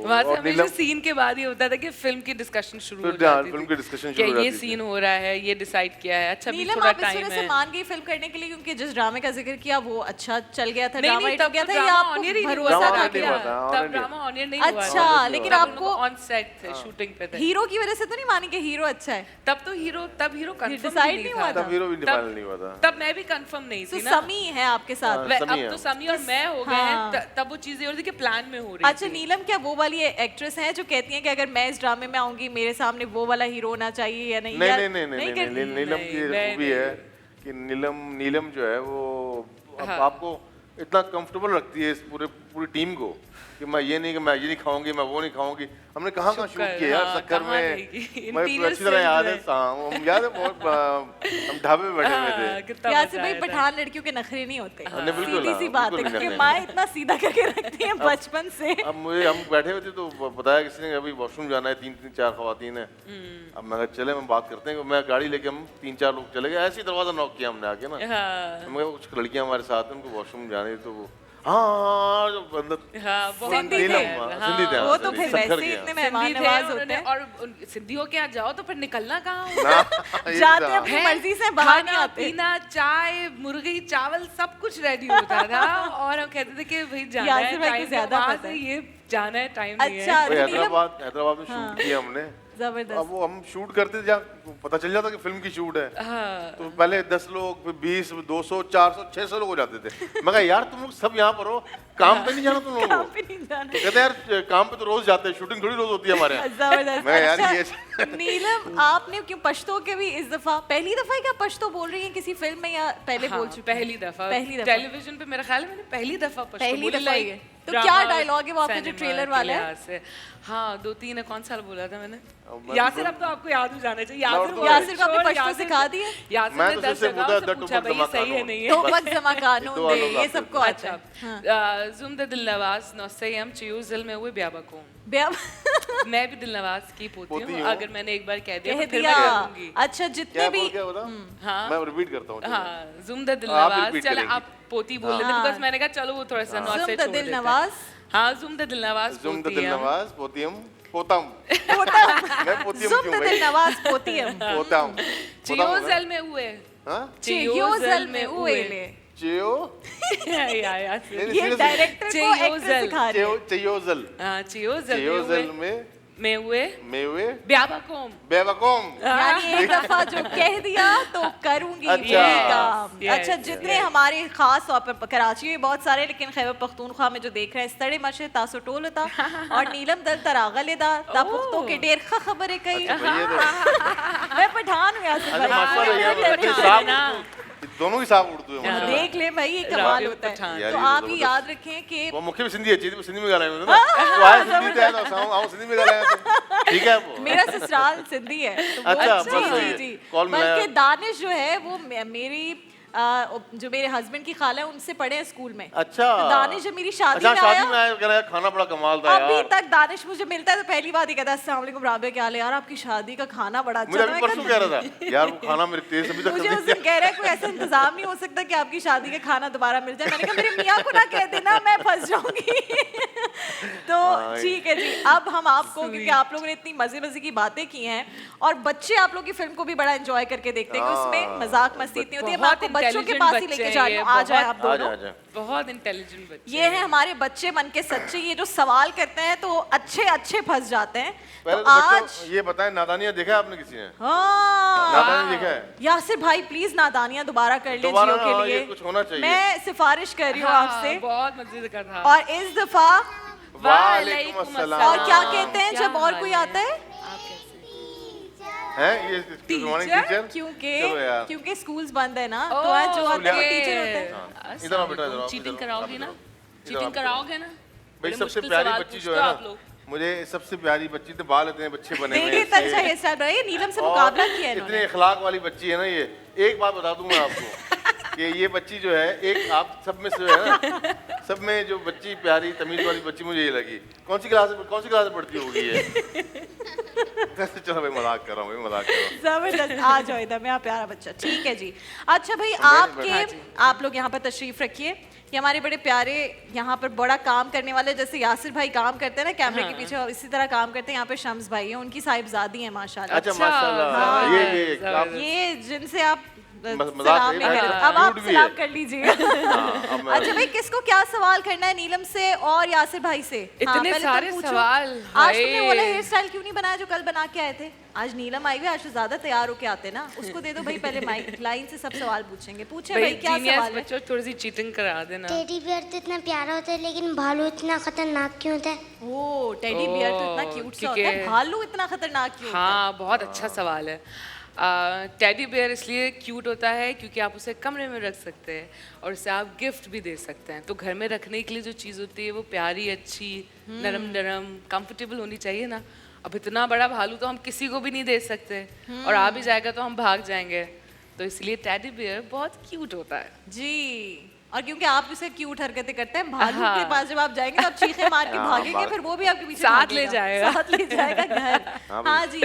वहाँ से और हमेशा नीलम सीन के बाद ही होता था कि फिल्म की डिस्कशन शुरू हो फिर जाती फिल्म थी की डिस्कशन कि शुरू हो ये जाती सीन हो रहा है, ये डिसाइड किया है। अच्छा अभी नीलम थोड़ा आप इस टाइम वजह से है। मान गई फिल्म करने के लिए क्योंकि जिस ड्रामे का जिक्र किया वो अच्छा चल गया था, नहीं ड्रामा नहीं, हिट हो तब गया तो था, या ड्रामा आपको ऑनियर ही नहीं भरोसा हुआ था था कि नहीं हुआ था, तब ऑनियर ड्रामा ऑनियर नहीं हुआ था। अच्छा, लेकिन आपको ऑन सेट थे, शूटिंग पे थे। हीरो की वजह से तो नहीं मानी कि हीरो अच्छा है? तब हीरो कंफर्म डिसाइड नहीं हुआ था। तब हीरो भी फाइनल नहीं हुआ था। तब मैं भी कंफर्म नहीं तो थी ना। समी है आपके साथ। हाँ, अब समी है। तो समी और मैं हो गए हाँ। हैं, तब वो चीजें हो रही थी कि प्लान में हो रही अच्छा थी। नीलम क्या वो वाली एक्ट्रेस हैं जो कहती हैं कि अगर मैं इस ड्रामे में आऊंगी मेरे सामने वो वाला हीरो होना चाहिए या नहीं? नहीं या नहीं नहीं नहीं नहीं, करती? नीलम की नहीं, खूबी है कि नीलम जो है वो हाँ। आपको इतना कंफर्टेबल रखती है इस पूरी टीम को कि मैं ये नहीं कि मैं ये नहीं खाऊंगी, मैं वो नहीं खाऊंगी। हमने कहाँ शूट शुक्र, किया यार, हाँ, शक्कर कहाँ में। नहीं की। मैं Interior अच्छी तरह याद है, से हाँ, हम याद है बहुत हम ढाबे पे बैठे हुए हाँ, थे। कितना यासिर मजा भाई आया था। पठान लड़कियों के नखरे नहीं होते, नहीं, बिल्कुल सीधी हाँ, सी बात है बिल्कुल क्योंकि नहीं। माँ इतना सीधा करके रखती है बचपन से। अब मुझे हम बैठे हुए थे तो बताया किसी ने अभी वॉशरूम जाना है, 3-4 खवातीन है। अब मैं कहा चले हम बात करते हैं। मैं गाड़ी लेके हम 3-4 लोग चले गए, ऐसे ही दरवाजा नॉक किया हमने आके ना। हाँ। मैं कुछ लड़कियां हमारे साथ हैं, उनको वॉशरूम जाने तो वो हाँ जो अंदर हाँ, बहुत सिंधी थे। थे। हाँ। सिंधी थे, वो तो सिंधी, फिर शक्कर वैसे ही के इतने यहाँ। मेहमान सिंधी थे, नवाज होते उन्होंने हैं, और सिंधी हो के यहाँ जाओ तो फिर निकलना कहाँ हो? ना, ये जाते था। अपनी मर्जी से बाहर नहीं खाना आते। पीना, चाय, मुर्गी, चावल सब कुछ रेडी होता था और हम कहते थे कि भाई जाना है यासिर भाई को टाइम ज्यादा वहाँ पता से है। ये जाना है टाइम नहीं है। अच्छा भाई नीलम हैदराबाद में शूट किया हमने। जबरदस्त। अब वो हम शूट करते थे, जहाँ पता चल जाता कि फिल्म की शूट है। हाँ। तो पहले 10 लोग, फिर 20, 200, 400, 600 लोग हो जाते थे। मैं कहा यार तुम लोग सब यहाँ पर हो, काम पे नहीं जाना तुम लोगों काम को? पे नहीं जाना। कहते यार काम पे तो रोज जाते हैं, शूटिंग थोड़ी रोज होती है हमारे यहाँ। जबरदस्त। मैं यार ये अच्छा, नीलम आपने क्यों पश्तो के भी इस दफा पहली दफा क्या पश्तो बोल रही हैं किसी फिल्म में या पहले हाँ, बोल चुकी हैं? पहली दफा टेलीविजन पे मेरा ख्याल है मैंने पहली दफा पश्तो पहली बोली, दफा like ही है। तो drama क्या और डायलॉग है वो आपका जो cinema ट्रेलर के वाला है? लिहाज से। हाँ 2-3 है, कौन सा बोला था मैंने? मैं यासिर अब तो आपको याद हो जाना चाहिए। यासिर को आपने पश्तो सिखा दिए? यासिर मैं ने तो 10 सिर्फ जगह पूछा, से "द पूछा टुपक भाई ये जमा सही है कानून।" नहीं तो है। वक्त जमा कानून दो दे वालों ये का सबको अच्छा आता है। जुम द दिल नवाज नौसयम चियो जिल में हुए ब्याबा को ब्याह मैं भी दिल नवाज की पोती पोती हूँ। हूँ। अगर मैंने एक बार कह दिया कह तो फिर दिया। मैं कह दूंगी। अच्छा जितने क्या भी बोल क्या बता? हाँ। मैं रिपीट करता हूँ। चलो। हाँ जुम द दिल आप नवाज, repeat चले करेंगी। आप पोती बोल लेते हाँ। बिकॉज़ मैंने कहा चलो वो थोड़ा सा नौसे जुम द छोड़ दिल देते हैं। नवाज हाँ जुम द दिल नवाज जुम द पोती दिल हम। नवाज पोतियम पोताम। पोतम मैं पोतियम जुम क्यों द भाई? दिल नवाज पोतियम पोताम। चियो जल में हुए हाँ? चियोजल में उएले। चियो या यासिर नहीं, ये seriously। डायरेक्टर को चियोजल। एक्ट्रेस सिखा रही है। चियोजल हाँ चियो जल चियोजल में हुए में हुए ब्याबा कोम। बेबकोम। यानी एक दफा जो कह दिया तो करूंगी अच्छा। वही काम। Yes, अच्छा जितने हमारे खास तौर पर कराची में बहुत सारे लेकिन खैबर पख्तूनख्वा में जो देख रहे हैं सड़े मशे तासो टोल होता और नीलम दल तरागलेदा ता पुख्तो के डेर खबर है कई भैया तो मैं पठान हूं यासिर अच्छा भाई माशाल्लाह मैं ये पठान साफ ना। दोनों ही साफ उर्दू है माशाल्लाह। देख ले भाई ये कमाल होता है। पठान। यार तो ये आप तो ये जबरदस्त। याद रखें कि वो मुख्य भी सिंधी है, चीज सिंधी में गा रहे हैं ना। तो आए सिंधी थे तो आओ सिंधी में गा रहे हैं। ठीक है वो। मेरा ससुराल सिंधी है तो वो अच्छा, जी बस जी ये जी कॉल मिलाया। बल्कि दानिश जो है वो मेरी जो मेरे हस्बैंड की खाला है उनसे पढ़े हैं स्कूल में। अच्छा। तो दानिश जब मेरी शादी अच्छा में शादी आया में आया कह रहा है खाना बड़ा कमाल था अभी यार। तक दानिश मुझे मिलता है तो पहली बात ही कहता है अस्सलाम वालेकुम राबिया क्या हाल है यार आपकी शादी का खाना बड़ा अच्छा मुझे था। अभी मैं परसों कह रहा था यार वो खाना मेरे टेस्ट अभी तक मुझे नहीं उस दिन कह रहा है कोई ऐसा इंतजाम नहीं हो सकता कि आपकी शादी का खाना दोबारा मिल जाए। मैंने कहा मेरे मियाँ को ना कह देना मैं फंस जाऊंगी। तो ठीक है जी अब हम आपको क्योंकि आप लोगों ने इतनी मजे मजे की बातें की हैं और बच्चे आप लोग की फिल्म को भी बड़ा एंजॉय करके देखते हैं कि उसमें मजाक मस्ती इतनी होती है। मैं आपको बच्चों के पास ही लेके जा रही हूँ, आ जाए आप दोनों। आजा बहुत इंटेलिजेंट बच्चे ये है हमारे बच्चे मन के सच्चे, ये जो सवाल करते हैं तो अच्छे अच्छे फंस जाते हैं। पहले तो तो आज बच्चों ये बताएं, नादानियाँ देखा है आपने किसी ने? हाँ नादानी देखा है? यासिर भाई प्लीज नादानियाँ दोबारा कर लीजिए दोबारा जियो ना, के ये लिए। कुछ होना चाहिए। मैं सिफारिश कर रही हूँ आपसे। बहुत मजे का था। और इस दफा वालेकुम अस्सलाम। और क्या कहते हैं जब और कोई आता है? हैं ये गुड मॉर्निंग टीचर? क्योंकि स्कूल्स बंद है ना, तो आज जो आते हैं वो टीचर होते हैं। इधर आओ बेटा, इधर आओ। चीटिंग कराओगे ना? चीटिंग कराओगे ना? भाई बड़े सबसे मुश्किल प्यारी सवाल बच्ची पूछते जो हो है आप ना, लोग। मुझे सबसे प्यारी बच्ची तो बाल इतने अच्छे बने हुए देखिए हैं इतना अच्छा हेयर स्टाइल बनाया, ये नीलम से मुकाबला किया है इतने इन्होंने। इखलाक वाली बच्ची है ना ये। एक बात बता दूं मैं आपको कि ये बच्ची जो है, एक आप सब में से जो है ना, सब में जो बच्ची प्यारी तमीज वाली बच्ची मुझे ये लगी। कौन सी क्लास में पढ़ती होगी ये? चलो भाई मजाक कर रहा हूँ, मजाक कर रहा हूँ। जबरदस्त, आ जाओ इधर, मेरा प्यारा बच्चा। ठीक है जी। अच्छा भाई आप लोग यहाँ पर तशरीफ रखिए। ये हमारे बड़े प्यारे यहाँ पर बड़ा काम करने वाले, जैसे यासिर भाई काम करते हैं ना कैमरे के पीछे, और इसी तरह काम करते हैं यहाँ पे शम्स भाई हैं, उनकी साहिबजादी हैं माशाल्लाह। अच्छा माशाल्लाह। ये जिनसे आप मजाक सलाम नहीं कर, अब आप क्यूट भी सलाम है। कर लीजिए। अच्छा भाई किसको क्या सवाल करना है, नीलम से और यासिर भाई से? इतने पहले सारे तुम पूछो। सवाल, आज हाय। तुमने बोला हेयर स्टाइल क्यों नहीं बनाया जो कल बना के आए थे? आज नीलम आई हुई, आज तो ज्यादा तैयार होके आते ना। उसको दे दो भाई, पहले माइक लाइन से सब सवाल पूछेंगे। पूछे भाई क्या जीनियस सवाल है? बच्चों थोड़ी सी चीटिंग करा देना। टेडी बियर तो इतना प्यारा होता है, लेकिन भालू इतना खतरनाक क्यों होता है? ओ टेडी बियर तो इतना क्यूट सा होता है, भालू इतना खतरनाक क्यों होता है? हाँ बहुत अच्छा सवाल है। टेडी बियर इसलिए क्यूट होता है क्योंकि आप उसे कमरे में रख सकते हैं और उसे आप गिफ्ट भी दे सकते हैं। तो घर में रखने के लिए जो चीज़ होती है वो प्यारी, अच्छी, नरम नरम, कंफर्टेबल होनी चाहिए ना। अब इतना बड़ा भालू तो हम किसी को भी नहीं दे सकते, और आ भी जाएगा तो हम भाग जाएंगे। तो इसलिए टेडी बियर बहुत क्यूट होता है जी। और क्योंकि आप उसे क्यूट हरकतें करते हैं, भालू के पास जब आप जाएंगे तो आप चीखें मार के भागेंगे, फिर वो भी आपके पीछे साथ भागेगा। ले जाएगा। साथ ले जाएगा घर। हाँ जी।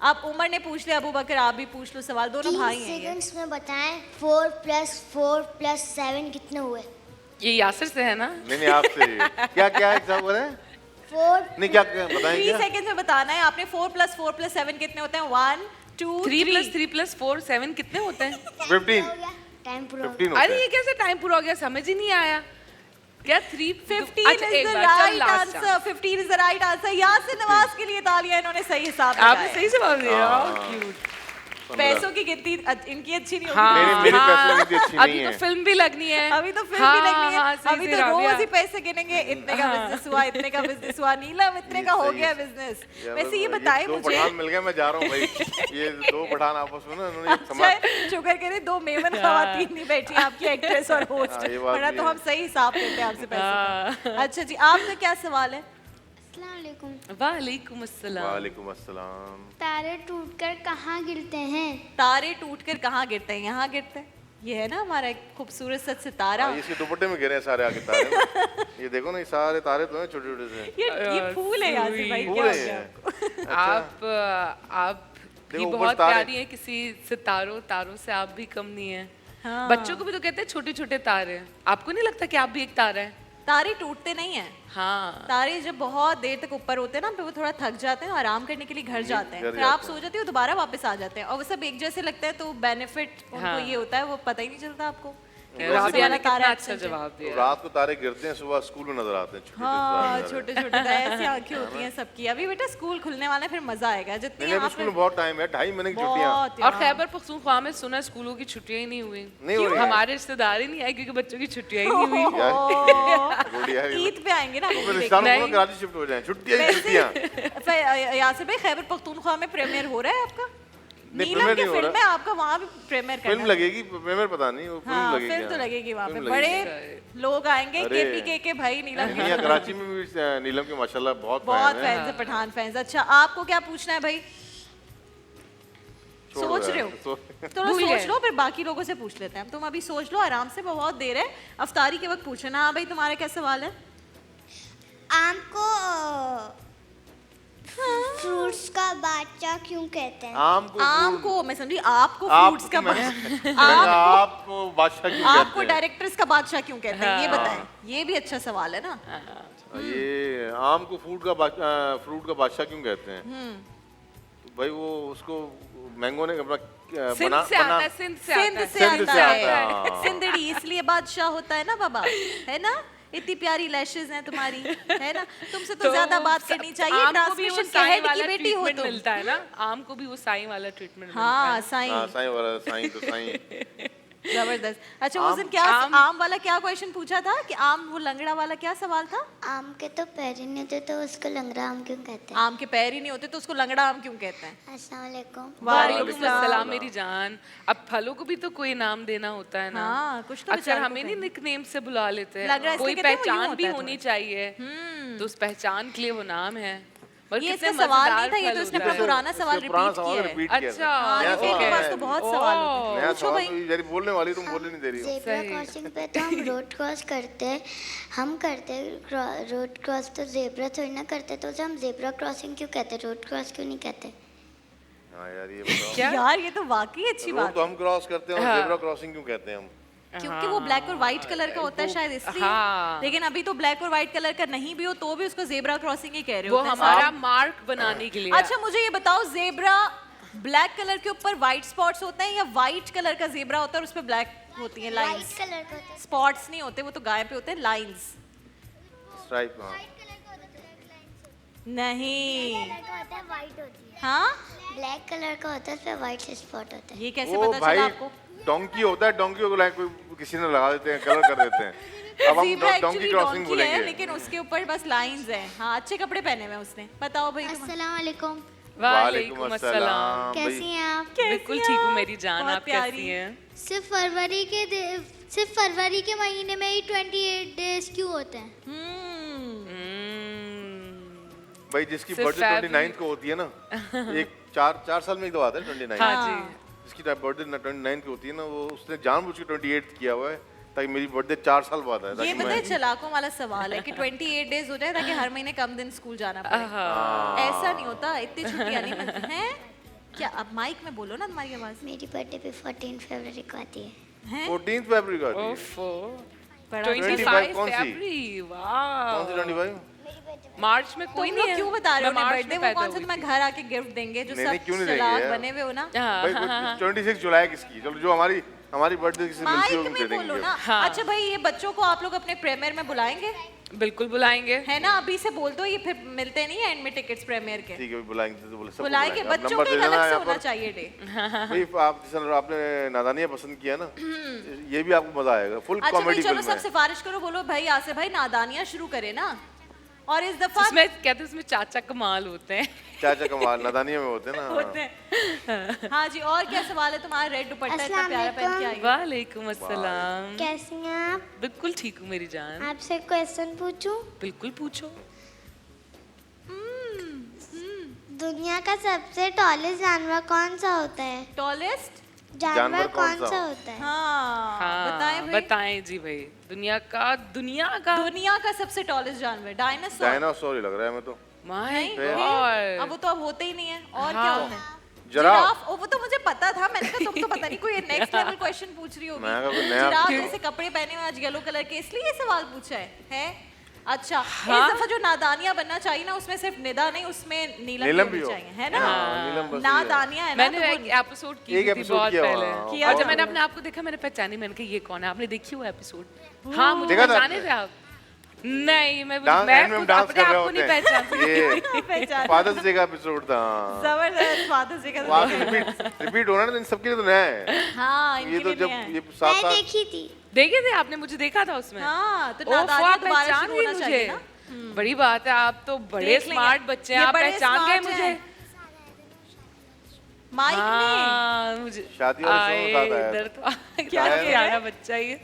आप उमर ने पूछ लिया, अबू बकर आप भी पूछ लो सवाल, दोनों भाई हैं ये। सेकंड्स में बताएं 4 + 4 + 7 कितने हुए? ये यासिर से है ना? नहीं आपसे क्या क्या एग्जाम बोले? 4 नहीं क्या बताएं 3 सेकंड्स में बताना है आपने। 4 + 4 + 7 कितने होते हैं? 1 2 3 + 3 + 4 7 कितने होते हैं? 15 टाइम पूरा 15 होते अरे हैं। ये कैसे टाइम पूरा हो गया, समझ ही नहीं आया। क्या 3 15 is the right answer. 15 is the right answer. Yasir Nawaz के लिए तालियां, इन्होंने सही हिसाब आपने लगाया। सही जवाब दिया। क्यूट। पैसों की गिनती इनकी अच्छी नहीं होगी। हाँ, मेरी पैसों की अच्छी अभी नहीं तो है। फिल्म भी लगनी है। अभी तो फिल्म भी लगनी है। सही अभी से तो राबिया। रोज ही पैसे गिनेंगे, इतने का बिजनेस हुआ, इतने का बिजनेस हुआ, नीलम इतने का हो गया बिजनेस। वैसे ये बताए दो मुझे। पठान मिल गए, मैं जा रहा हूँ भाई। ये 2 पठान आपस में ना उन्होंने अच्छा शुक्र करें 2 मेमन खवातीन नहीं बैठी आपकी एक्ट्रेस और होस्ट, ये बात वरना भी तो है। हम सही हिसाब देते हैं आपसे पैसे का। अच्छा जी, आपका क्या सवाल है? अस्सलाम वालेकुम। वालेकुम अस्सलाम। वालेकुम अस्सलाम। तारे टूटकर कहाँ गिरते हैं? तारे टूटकर कहाँ गिरते हैं? यहाँ गिरते हैं। ये है ना हमारा एक खूबसूरत सा सितारा। इसके दुपट्टे में गिरे हैं सारे आगे तारे। ये देखो ना, ये सारे तारे तो हैं छोटे छोटे से। ये फूल है यासिर भाई, क्या हो गया आपको? आप देखो, ये ऊपर बहुत तारे। प्यारी है, किसी तारों से आप भी कम नहीं है। हाँ। बच्चों को भी तो कहते हैं छोटे छोटे तारे। आपको नहीं लगता कि आप भी एक तारा है? तारे टूटते नहीं हैं। हाँ। तारे जब बहुत देर तक ऊपर होते हैं ना, फिर वो थोड़ा थक जाते हैं, आराम करने के लिए घर जाते हैं, घर फिर आप जाते सो जाते हो, दोबारा वापस आ जाते हैं, और वो सब एक जैसे लगता है, तो बेनिफिट उनको ये होता है, वो पता ही नहीं चलता आपको। राबिया ने तारा कितना अच्छा अच्छा जवाब तो दिया। रात को तारे गिरते हैं, सुबह स्कूल में नजर आते हैं हाँ छोटे छोटे ऐसी आंखें होती हैं सबकी। अभी बेटा स्कूल खुलने वाला है, फिर मजा आएगा। जितनी नहीं, स्कूल में बहुत टाइम है, 2.5 महीने की छुट्टियां। बहुत और खैबर पख्तूनख्वा में सुना स्कूलों की छुट्टियां ही नहीं हुई। नहीं हो रही। हमारे रिश्तेदार ही नहीं आए क्योंकि बच्चों की छुट्टियां ही नहीं हुई। बढ़िया है। ईद पे आएंगे ना, फिर रिश्तेदारों को कराची शिफ्ट हो जाएं, छुट्टियां ही छुट्टियां। यासिर भाई खैबर पख्तूनख्वा में प्रीमियर हो रहा है आपका? नहीं, नीलम प्रीमियर की नहीं हो फिल्म रहा। है, आपका वहाँ भी प्रीमियर करना फिल्म है। लगेगी, प्रीमियर पता नहीं, वो फिल्म हाँ, लगेगी। फिल्म तो लगेगी वहाँ पे, फिल्म बड़े लोग आएंगे। अरे। केपी के भाई नीलम के यहाँ कराची में भी नीलम के माशाल्लाह बहुत बहुत फैन हैं। फैंस है, पठान फैंस। अच्छा आपको क्या पूछना है भाई? छोड़ सोच दो रहे यार, हो? थोड़ा सोच लो, फिर बाकी लोगों से पूछ लेते हैं। तुम अभी सोच लो आराम से, बहुत देर है, अफ्तारी के वक्त पूछना। हाँ भाई तुम्हारा क्या सवाल है? आम को फ्रूट्स का बादशाह क्यों कहते हैं? आम को मैं समझी आपको आप- फ्रूट्स का आपको बादशाह क्यों आपको कहते हैं? डायरेक्टर्स का बादशाह क्यों कहते हैं, ये बताएं। ये भी अच्छा सवाल है ना। ये आम को फ्रूट का बादशाह क्यों कहते हैं? तो भाई वो उसको मैंगो ने अपना सिंध से आता है, सिंध से सिंध आता है। से सिंध आता से है। आता है, हाँ। सिंधड़ी, इसलिए बादशाह होता है ना बाबा, है ना? इतनी प्यारी लैशेस हैं तुम्हारी, है ना? तुमसे तो ज्यादा बात करनी चाहिए। आम को भी वो ट्रांसमिशन के साईं हेड की वाला बेटी हो ट्रीटमेंट तुम। मिलता है ना, आम को भी वो साईं वाला ट्रीटमेंट मिलता हाँ है। साईं, हाँ साईं वाला, साईं तो साईं। जबरदस्त। अच्छा उस दिन क्या आम वाला क्या क्वेश्चन पूछा था कि आम, वो लंगड़ा वाला क्या सवाल था? आम के तो पैर ही नहीं होते तो उसको लंगड़ा आम क्यों कहते हैं? आम के पैर ही नहीं होते तो उसको लंगड़ा आम क्यों कहते हैं? अस्सलाम वालेकुम। वालेकुम अस्सलाम मेरी जान। अब फलों को भी तो कोई नाम देना होता है ना। हाँ, कुछ तो अक्सर बेचारों को हमें नहीं कहें। निकनेम से बुला लेते लग रहा हैं, है कोई इसलिए कहते हैं वो यूं पहचान होता भी है होनी चाहिए, तो उस पहचान के लिए वो नाम है। और ये कितने इसका सवाल नहीं मजेदार था, ये तो फल इसने होता अपना है। पुराना सवाल उसके पुराना रिपीट सवाल किया है। रिपीट किया अच्छा, था। हाँ, नया ये सवाल पास है। तो बहुत सवाल होते हैं। नया पूछो सवाल भाई। तो यारी बोलने वाली, तुम बोलने नहीं दे रही हो। ज़ेब्रा क्रॉसिंग पे तो हम रोड क्रॉस करते हैं, रोड क्रॉस तो ज़ेब्रा थोड़ी ना करते, तो उसे हम ज़ेब्रा क्रॉसिंग क्यों कहते हैं, रोड क्रॉस क्यों नहीं कहते? हाँ यार ये बताओ, क्या? यार ये तो वाकई अच्छी रोड बात तो है, हम क्रॉस करते हैं और हाँ। ज़ेब्रा क्रॉसिंग क्यों कहते हैं हम? क्योंकि वो ब्लैक और व्हाइट कलर का होता है शायद इसलिए। हाँ। लेकिन अभी तो ब्लैक और व्हाइट कलर का नहीं भी हो तो भी उसको जेब्रा क्रॉसिंग ही कह रहे वो होते हैं। हमारा मार्क बनाने के लिए। अच्छा मुझे ये बताओ, जेब्रा ब्लैक कलर के ऊपर व्हाइट स्पॉट्स होते हैं या व्हाइट कलर का जेब्रा होता है और उस पे ब्लैक होती है वाइट लाइंस? कलर का होता है। स्पॉट्स नहीं होते, वो तो गाय पे होते हैं लाइंस। स्ट्राइप, हाँ। वाइट कलर का होता है, ब्लैक लाइन्स नहीं, कलर का होता है, वाइट होती है। हाँ ब्लैक कलर का होता है, उस पे वाइट स्पॉट होता है। ये कैसे वो पता भाई चला आपको? डोंकी होता है, डोंकी को लाइक किसी ने लगा देते हैं, कलर कर देते हैं। अब हम Zebra donkey actually crossing donkey है, बोलेंगे। लेकिन उसके ऊपर बस लाइंस हैं। हाँ अच्छे कपड़े पहने हुए हैं उसने। बताओ भाई तुम। अस्सलाम वालेकुम। वालेकुम अस्सलाम। कैसी हैं आप? बिल्कुल ठीक हूँ मेरी जान, बहुत आप प्यारी। कैसी हैं? सिर्फ फरवरी के महीने में ही 28 डेज क्यों होते हैं? भाई जिसकी सिर्फ बर्थडे February- 29 को होती है ना, एक चार साल में एक दफा आता है 29। हाँ जी। जिसकी बर्थडे 29 की होती है ना, वो उसने जानबूझ के 28 किया हुआ है ताकि मेरी बर्थडे 4 साल बाद आए, ये ताकि पता है मैं चलाकों वाला सवाल है कि 28 डेज हो जाए ताकि हर महीने कम दिन स्कूल जाना पड़े। ऐसा नहीं होता, इतनी छुट्टियां नहीं मिलती हैं। क्या अब माइक में बोलो ना, तुम्हारी आवाज मेरी बर्थडे भी 14 फरवरी को आती है। है। 14 फरवरी का आती है। ओफो। बड़ा 25 कौन सी? फरवरी, वाह। कौन सी 25? मार्च में कोई तुम नहीं लोग है। क्यों बता रहे हो मैं अपने मार्च बर्थडे? में वो पैदा कौन सा हुई तुम्हें थी। घर आके गिफ्ट देंगे जो नहीं, सब क्यों नहीं देंगे चलाक यार? बने हुए हो ना? भाई 26 जुलाई किसकी? चलो जो हमारी बर्थडे किसी मिलती माइक हो, दे में बोलो देंगे। ना। हाँ। अच्छा भाई ये बच्चों को आप लोग अपने प्रीमियर में बुलाएंगे, बिल्कुल बुलाएंगे। है ना? अभी से बोल दो, ये फिर मिलते नहीं है एंड में टिकट्स प्रीमियर के। ठीक है, बुलाएंगे तो बोले सबको बुलाएंगे, बुलाएंगे। आप बच्चों नंबर के दे एक देना अलग से यहाँ होना पर। चाहिए डे। भाई आप जैसे आपने नादानिया पसंद किया ना, ये भी आपको मजा आएगा। फुल अच्छा भाई कॉमेडी चलो फिल्म सब है। सिफारिश करो, बोलो भाई आसिफ भाई नादानियां शुरू करे ना। और इस दफा उसमें कहते हैं उसमें चाचा कमाल होते हैं। चाचा कमाल नादानिया में होते हैं ना। होते हैं। हाँ जी, और क्या सवाल है तुम्हारा? रेड दुपट्टा इतना अस्सलाम प्यारा पहन के आई हो। वालेकुम अस्सलाम। कैसी हैं आप? बिल्कुल ठीक हूँ मेरी जान। आपसे क्वेश्चन पूछूं? बिल्कुल पूछो। दुनिया का सबसे टॉलेस्ट जानवर कौन सा होता है? टॉलेस्ट? जानवर कौन सा होता है? हाँ हाँ बताएं भाई। बताएं जी भाई। दुनिया का दुनिया का सबसे टॉलेस्ट जानवर डायनासोर। डायनासोर ही लग रहा है हमें तो। माय नहीं, गॉड। अब वो तो अब होते ही नहीं है। और हाँ। क्या होता है? जिराफ। ओ, वो तो मुझे पता था। मैंने कहा तुम तो पता नहीं कोई नेक्स्ट लेवल क्वेश्चन पूछ रही होगी। मैं कहा कोई नया जिराफ क्यों? जैसे कपड़े पहने हुए आज येलो कलर के, इसलिए ये सवाल पूछा है? अच्छा हाँ? इस दफा जो नादानिया बनना चाहिए ना, उसमें सिर्फ निदा नहीं, उसमें नीलम नीलम भी भी होनी हो। चाहिए, है ना? हाँ, नीलम बस नादानिया है ना, मैंने तो एक वो- एपिसोड की एक थी episode बहुत किया हुआ, पहले। हाँ, किया और हुआ। जब मैंने अपने आप को देखा, मैंने पहचानी, मैंने कहा ये कौन है? आपने देखी वो एपिसोड? हाँ मुझे देखा था पहचाने आपने? थे आप? नहीं मैं डांस एंड में खुद डांस अपने कर रहे आप को नहीं होते हैं। पहचानती। ये पहचान। फादर्स डे का एपिसोड था। जबरदस्त फादर्स डे का वो आगे रिपीट हो रहा है ना, इन सबके लिए तो नया है। हाँ ये इनके तो लिए जब नया है। ये मैं 7 देखी थी। देखे थे आपने? मुझे देखा था उसमें। हाँ तो ओह, नादानिया आप दोबारा पहचान शुरू गई होना चाहिए मुझे। ना। बड़ी बात है, आप तो बड़े देख लेंगे। स्मार्ट बच्चे हैं, ये आप बड़े पहचान गए smart मुझे। हैं। माइक में हाँ मुझे शादी वाले शो में साथ आया इधर था। तो क्या आया था। प्यारा बच्चा ये।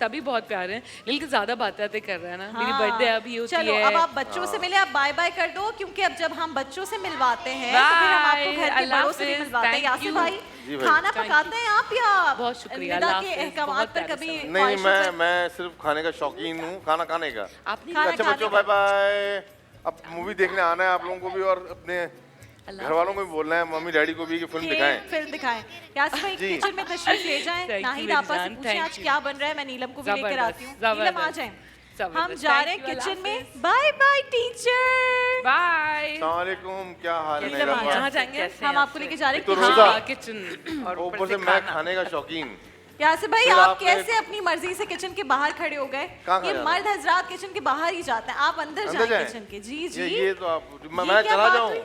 सभी बहुत प्यारे हैं, लेकिन ज्यादा बातें कर रहे हैं ना। मेरी हाँ। बर्थडे अभी होती चलो है। अब आप बच्चों से मिले, आप बाय बाय कर दो, क्योंकि अब जब हम बच्चों से मिलवाते हैं तो फिर हम आपको घर के अल्लाह बड़ों से भी हाफिज, मिलवाते हैं। thank Yasir you। भाई जी भाई। खाना Thank पकाते हैं आप या बहुत शुक्रिया, निदा अल्लाह के हाफिज, अहकामात बहुत पर प्यारे कभी सवाल। नहीं, ख्वाहिशों पर- मैं सिर्फ खाने का शौकीन हूँ, खाना खाने का। आपने खाना अच्छा खाने बच्चों, का। Bye bye. अब मूवी देखने आना है आप लोगों को भी, और अपने घर वालों को भी बोलना है, मम्मी डैडी को भी, कि फिल्म दिखाएं। फिल्म दिखाएं। यासिर भाई जी। किचन में तशरीफ ले जाएं। Thank you, नाहिद मेरी आपा से जान, पूछें thank आज you। क्या बन रहा है। मैं नीलम को भी लेकर जबरदस्त, आती हूँ। नीलम आ जबरदस्त, जाएं। जबरदस्त। हम जा रहे हैं Thank you, किचन अल्लाह में। Bye bye teacher. बाय। अस्सलाम वालेकुम, क्या हाल है? कैसे मेरा हैं? जहाँ जाएंगे कैसे हम हैं आपको लेके जा रहे तो हैं रोजा। हाँ, किचन और ऊपर से मैं खाने का शौकीन। यासिर भाई, फिर आप आपने- कैसे अपनी मर्जी से किचन के बाहर खड़े हो गए? कहाँ ये खड़ा मर्द हजरात किचन के बाहर ही जाते हैं, आप अंदर अंदर जाएं जाएं? किचन के। जी जी। ये तो आप मैं ये क्या चला बात जाऊं? हुई?